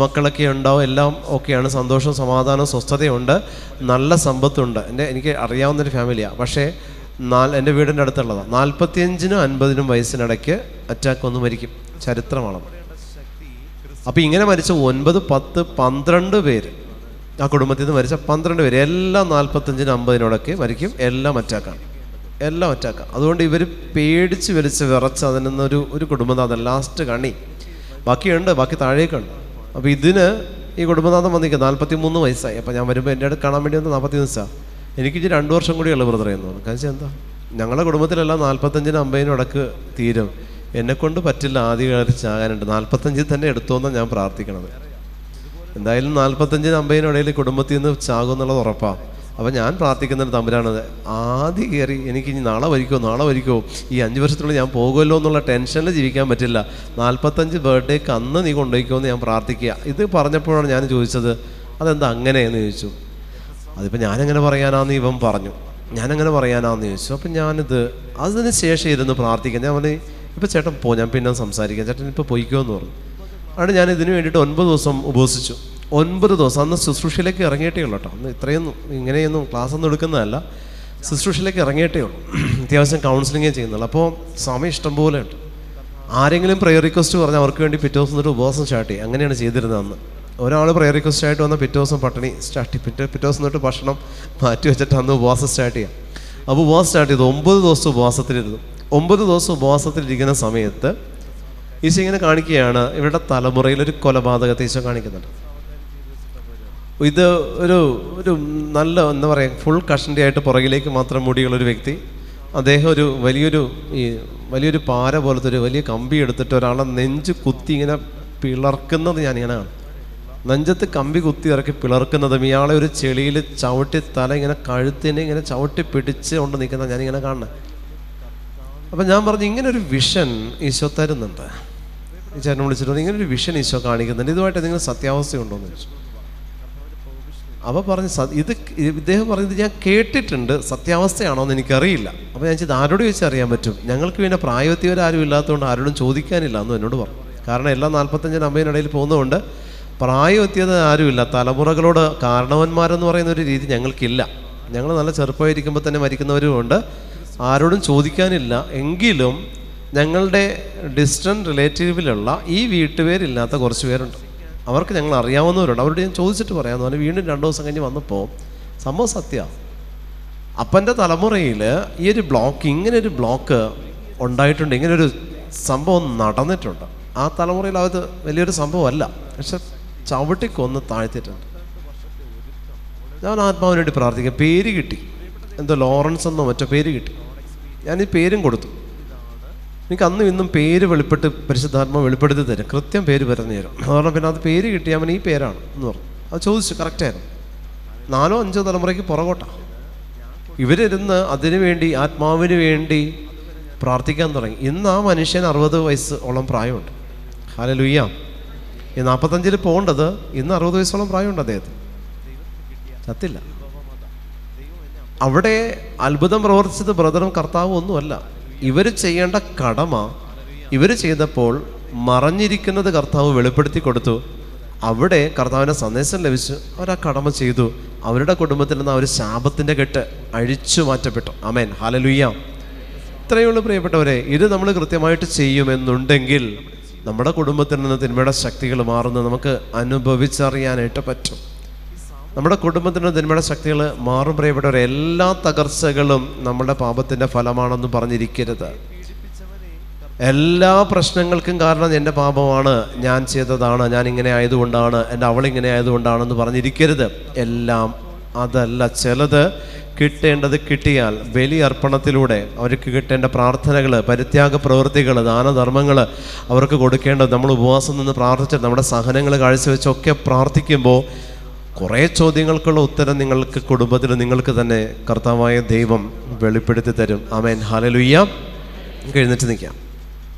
മക്കളൊക്കെ ഉണ്ടാവും, എല്ലാം ഓക്കെയാണ്, സന്തോഷം, സമാധാനം, സ്വസ്ഥതയുണ്ട്, നല്ല സമ്പത്തുണ്ട്. എനിക്ക് അറിയാവുന്നൊരു ഫാമിലിയാണ്. പക്ഷേ എൻ്റെ വീടിൻ്റെ അടുത്തുള്ളതാണ്. 45-50 വയസ്സിനിടയ്ക്ക് അറ്റാക്ക് വന്ന് മരിക്കും, ചരിത്രമാണ്. അപ്പോൾ ഇങ്ങനെ മരിച്ച 9, 10, 12 പേര്, ആ കുടുംബത്തിൽ നിന്ന് മരിച്ച 12 പേര്, എല്ലാം 45-50 മരിക്കും. എല്ലാം അറ്റാക്കാണ്. അതുകൊണ്ട് ഇവർ പേടിച്ച് വലിച്ച് വിറച്ച് അതിൽ നിന്നൊരു കുടുംബനാഥൻ ലാസ്റ്റ് കണി ബാക്കി താഴേക്കുണ്ട്. അപ്പോൾ ഇതിന് ഈ കുടുംബനാഥൻ വന്നിരിക്കുക 43 വയസ്സായി. അപ്പോൾ ഞാൻ വരുമ്പോൾ എൻ്റെ അടുത്ത് കാണാൻ വേണ്ടി വന്ന് 43 വയസ്സാണ്. എനിക്കിത് 2 വർഷം കൂടിയുള്ള ബ്രദർ എന്ന് പറഞ്ഞു. കാരണം എന്താ, ഞങ്ങളുടെ കുടുംബത്തിലെല്ലാം 45-50 തീരും. എന്നെക്കൊണ്ട് പറ്റില്ല, ആദ്യ കാലത്ത് ചാകാനുണ്ട്. 45 തന്നെ എടുത്തോന്നാണ് ഞാൻ പ്രാർത്ഥിക്കണത്. എന്തായാലും 45-50 ഇടയിൽ കുടുംബത്തിൽ നിന്ന് ചാകുമെന്നുള്ളത് ഉറപ്പാണ്. അപ്പോൾ ഞാൻ പ്രാർത്ഥിക്കുന്നത് തമ്പുരാനത് ആദ്യം കയറി എനിക്ക് ഇനി നാളെ വരിക്കോ ഈ 5 വർഷത്തിനുള്ളിൽ ഞാൻ പോകുമല്ലോ എന്നുള്ള ടെൻഷനിൽ ജീവിക്കാൻ പറ്റില്ല. 45 ബർത്ത്ഡേക്ക് അന്ന് നീ കൊണ്ടുപോയിക്കോ എന്ന് ഞാൻ പ്രാർത്ഥിക്കുക. ഇത് പറഞ്ഞപ്പോഴാണ് ഞാൻ ചോദിച്ചത്, അതെന്താ അങ്ങനെയെന്ന് ചോദിച്ചു. അതിപ്പോൾ ഞാനെങ്ങനെ പറയാനാന്ന് ഇവൻ പറഞ്ഞു. ഞാനങ്ങനെ പറയാനാന്ന് ചോദിച്ചു. അപ്പം ഞാനിത് അതിന് ശേഷം ഇരുന്ന് പ്രാർത്ഥിക്കാം. ഞാൻ പറഞ്ഞു, ഇപ്പോൾ ചേട്ടൻ ഞാൻ പിന്നെ സംസാരിക്കാം, ചേട്ടൻ ഇപ്പോൾ പോയിക്കോ എന്ന് പറഞ്ഞു. അവിടെ ഞാൻ ഇതിന് വേണ്ടിയിട്ട് 9 ദിവസം ഉപവസിച്ചു. 9 ദിവസം. അന്ന് ശുശ്രൂഷയിലേക്ക് ഇറങ്ങിയിട്ടേ ഉള്ളൂ കേട്ടോ. അന്ന് ഇത്രയൊന്നും ഇങ്ങനെയൊന്നും ക്ലാസ്സൊന്നും എടുക്കുന്നതല്ല, ശുശ്രൂഷയിലേക്ക് ഇറങ്ങിയിട്ടേ ഉള്ളൂ. അത്യാവശ്യം കൗൺസിലിങ്ങേ ചെയ്യുന്നുള്ളൂ. അപ്പോൾ സമയം ഇഷ്ടം പോലെ ഉണ്ട്. ആരെങ്കിലും പ്രെയർ റിക്വസ്റ്റ് പറഞ്ഞാൽ അവർക്ക് വേണ്ടി പിറ്റേ ദിവസം തൊട്ട് ഉപവാസം സ്റ്റാർട്ട് ചെയ്യും. അങ്ങനെയാണ് ചെയ്തിരുന്നത് അന്ന്. ഒരാൾ പ്രെയർ റിക്വസ്റ്റ് ആയിട്ട് വന്നാൽ പിറ്റേ ദിവസം പട്ടിണി സ്റ്റാർട്ട് ചെയ്യും. പിറ്റേ ദിവസം തൊട്ട് ഭക്ഷണം മാറ്റി വെച്ചിട്ട് അന്ന് ഉപവാസം സ്റ്റാർട്ട് ചെയ്യാം. അപ്പോൾ ഉപവാസം സ്റ്റാർട്ട് ചെയ്തു. 9 ദിവസം ഉപവാസത്തിലിരുന്നു. 9 ദിവസം ഉപവാസത്തിലിരിക്കുന്ന സമയത്ത് ഈശോ ഇങ്ങനെ കാണിക്കുകയാണ്, ഇവരുടെ തലമുറയിൽ ഒരു കൊലപാതകത്തെ ഈശോ കാണിക്കുന്നുണ്ട്. ഇത് ഒരു നല്ല എന്താ പറയുക, ഫുൾ കഷണ്ടി ആയിട്ട് പുറകിലേക്ക് മാത്രം മുടിയുള്ളൊരു വ്യക്തി. അദ്ദേഹം വലിയൊരു പാര പോലത്തെ ഒരു വലിയ കമ്പി എടുത്തിട്ട് ഒരാളെ നെഞ്ച് കുത്തി ഇങ്ങനെ പിളർക്കുന്നത് ഞാനിങ്ങനെ കാണും. നെഞ്ചത്ത് കമ്പി കുത്തി ഇറക്കി പിളർക്കുന്നതും, ഇയാളെ ഒരു ചെളിയിൽ ചവിട്ടി തല ഇങ്ങനെ കഴുത്തിനെ ഇങ്ങനെ ചവിട്ടി പിടിച്ച് കൊണ്ട് നിൽക്കുന്നത് ഞാനിങ്ങനെ കാണുന്നത്. അപ്പം ഞാൻ പറഞ്ഞു, ഇങ്ങനൊരു വിഷൻ ഈശോ തരുന്നുണ്ട്. ഈ ചേട്ടനെ വിളിച്ചിട്ട് ഇങ്ങനൊരു വിഷൻ ഈശോ കാണിക്കുന്നുണ്ട്, ഇതുമായിട്ട് എന്തെങ്കിലും സത്യാവസ്ഥ ഉണ്ടോയെന്ന് ചോദിച്ചു. അപ്പോൾ പറഞ്ഞ് ഇദ്ദേഹം പറഞ്ഞത് ഞാൻ കേട്ടിട്ടുണ്ട്, സത്യാവസ്ഥയാണോ എന്ന് എനിക്കറിയില്ല. അപ്പോൾ ഞാൻ ചെയ്ത് ആരോട് ചോദിച്ചാൽ അറിയാൻ പറ്റും, ഞങ്ങൾക്ക് പിന്നെ പ്രായവ്യക്തിവരാരും ഇല്ലാത്തതുകൊണ്ട് ആരോടും ചോദിക്കാനില്ല എന്ന് എന്നോട് പറഞ്ഞു. കാരണം എല്ലാം 45-50 ഇടയിൽ പോകുന്നതുകൊണ്ട് പ്രായവ്യക്തിയത ആരുമില്ല. തലമുറകളോട് കാരണവന്മാരെന്ന് പറയുന്ന ഒരു രീതി ഞങ്ങൾക്കില്ല. ഞങ്ങൾ നല്ല ചെറുപ്പമായിരിക്കുമ്പോൾ തന്നെ മരിക്കുന്നവരുമുണ്ട്, ആരോടും ചോദിക്കാനില്ല. എങ്കിലും ഞങ്ങളുടെ ഡിസ്റ്റൻറ്റ് റിലേറ്റീവിലുള്ള ഈ വീട്ടുപേരില്ലാത്ത കുറച്ച് പേരുണ്ട്, അവർക്ക് ഞങ്ങൾ അറിയാവുന്നവരുണ്ട്. അവരോട് ഞാൻ ചോദിച്ചിട്ട് പറയാമെന്ന് പറഞ്ഞാൽ വീണ്ടും 2 ദിവസം കഴിഞ്ഞ് വന്നപ്പോൾ സംഭവം സത്യമാണ്. അപ്പൻ്റെ തലമുറയിൽ ഈ ഒരു ഇങ്ങനൊരു ബ്ലോക്ക് ഉണ്ടായിട്ടുണ്ട്, ഇങ്ങനൊരു സംഭവം നടന്നിട്ടുണ്ട്. ആ തലമുറയിൽ അത് വലിയൊരു സംഭവമല്ല, പക്ഷെ ചവിട്ടിക്കൊന്ന് താഴ്ത്തിയിട്ടുണ്ട്. ഞാൻ ആത്മാവിന് വേണ്ടി പ്രാർത്ഥിക്കാം. പേര് കിട്ടി, എന്തോ ലോറൻസ് എന്നോ മറ്റോ പേര് കിട്ടി. ഞാൻ ഈ പേരും കൊടുത്തു. എനിക്ക് അന്നും ഇന്നും പേര് പരിശുദ്ധാത്മാവ് വെളിപ്പെടുത്തി തരും, കൃത്യം പേര് പറഞ്ഞു തരും. അതുകൊണ്ട് പിന്നെ അത് പേര് കിട്ടിയാൽ അവൻ ഈ പേരാണ് എന്ന് പറഞ്ഞു. അത് ചോദിച്ചു, കറക്റ്റായിരുന്നു. 4-5 തലമുറയ്ക്ക് പുറകോട്ടാണ്. ഇവരിരുന്ന് അതിനു വേണ്ടി, ആത്മാവിന് വേണ്ടി പ്രാർത്ഥിക്കാൻ തുടങ്ങി. ഇന്ന് ആ മനുഷ്യൻ 60 വയസ്സോളം പ്രായമുണ്ട്. ഹല്ലേലൂയ. ഈ 45 പോകേണ്ടത് ഇന്ന് 60 വയസ്സോളം പ്രായമുണ്ട് അദ്ദേഹത്തിന്. ചത്തില്ല. അവിടെ അത്ഭുതം പ്രവർത്തിച്ചത് ബ്രദറും കർത്താവും ഒന്നുമല്ല. ഇവർ ചെയ്യേണ്ട കടമ ഇവർ ചെയ്തപ്പോൾ മറഞ്ഞിരിക്കുന്നത് കർത്താവ് വെളിപ്പെടുത്തി കൊടുത്തു. അവിടെ കർത്താവിൻ്റെ സന്ദേശം ലഭിച്ചു. അവരാ കടമ ചെയ്തു. അവരുടെ കുടുംബത്തിൽ നിന്ന് അവർ ശാപത്തിൻ്റെ കെട്ട് അഴിച്ചു മാറ്റപ്പെട്ടു. ആമേൻ, ഹല്ലേലൂയ. ഇത്രയേ ഉള്ളൂ പ്രിയപ്പെട്ടവരെ. ഇത് നമ്മൾ കൃത്യമായിട്ട് ചെയ്യുമെന്നുണ്ടെങ്കിൽ നമ്മുടെ കുടുംബത്തിൽ നിന്ന് തിന്മയുടെ ശക്തികൾ മാറുന്നത് നമുക്ക് അനുഭവിച്ചറിയാനായിട്ട് പറ്റും. നമ്മുടെ കുടുംബത്തിൽ നിന്ന് തിന്മയുടെ ശക്തികൾ മാറും പ്രിയപ്പെട്ടവരെ. എല്ലാ തകർച്ചകളും നമ്മുടെ പാപത്തിൻ്റെ ഫലമാണെന്ന് പറഞ്ഞിരിക്കരുത്. എല്ലാ പ്രശ്നങ്ങൾക്കും കാരണം എൻ്റെ പാപമാണ്, ഞാൻ ചെയ്തതാണ്, ഞാൻ ഇങ്ങനെ ആയതുകൊണ്ടാണ്, എൻ്റെ അവളിങ്ങനെ ആയതുകൊണ്ടാണെന്ന് പറഞ്ഞിരിക്കരുത്. എല്ലാം അതല്ല. ചിലത് കിട്ടേണ്ടത് കിട്ടിയാൽ ബലി അർപ്പണത്തിലൂടെ അവർക്ക് കിട്ടേണ്ട പ്രാർത്ഥനകൾ, പരിത്യാഗ പ്രവൃത്തികൾ, ദാനധർമ്മങ്ങൾ അവർക്ക് കൊടുക്കേണ്ടത്, നമ്മൾ ഉപവാസം നിന്ന് പ്രാർത്ഥിച്ച് നമ്മുടെ സഹനങ്ങൾ കാഴ്ചവെച്ചൊക്കെ പ്രാർത്ഥിക്കുമ്പോൾ കുറേ ചോദ്യങ്ങൾക്കുള്ള ഉത്തരം നിങ്ങൾക്ക് കുടുംബത്തിൽ നിങ്ങൾക്ക് തന്നെ കർത്താവായ ദൈവം വെളിപ്പെടുത്തി തരും. ആമേൻ, ഹല്ലേലൂയ. നമുക്ക് എഴുന്നേറ്റ് നിൽക്കാം.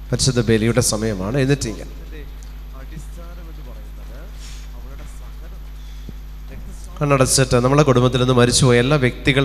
പരിശുദ്ധ ബലിയുടെ സമയമാണ്. എഴുന്നേറ്റ് നിൽക്കാം. കണ്ണടച്ചിട്ട് നമ്മളെ കുടുംബത്തിൽ നിന്ന് മരിച്ചുപോയ എല്ലാ വ്യക്തികൾ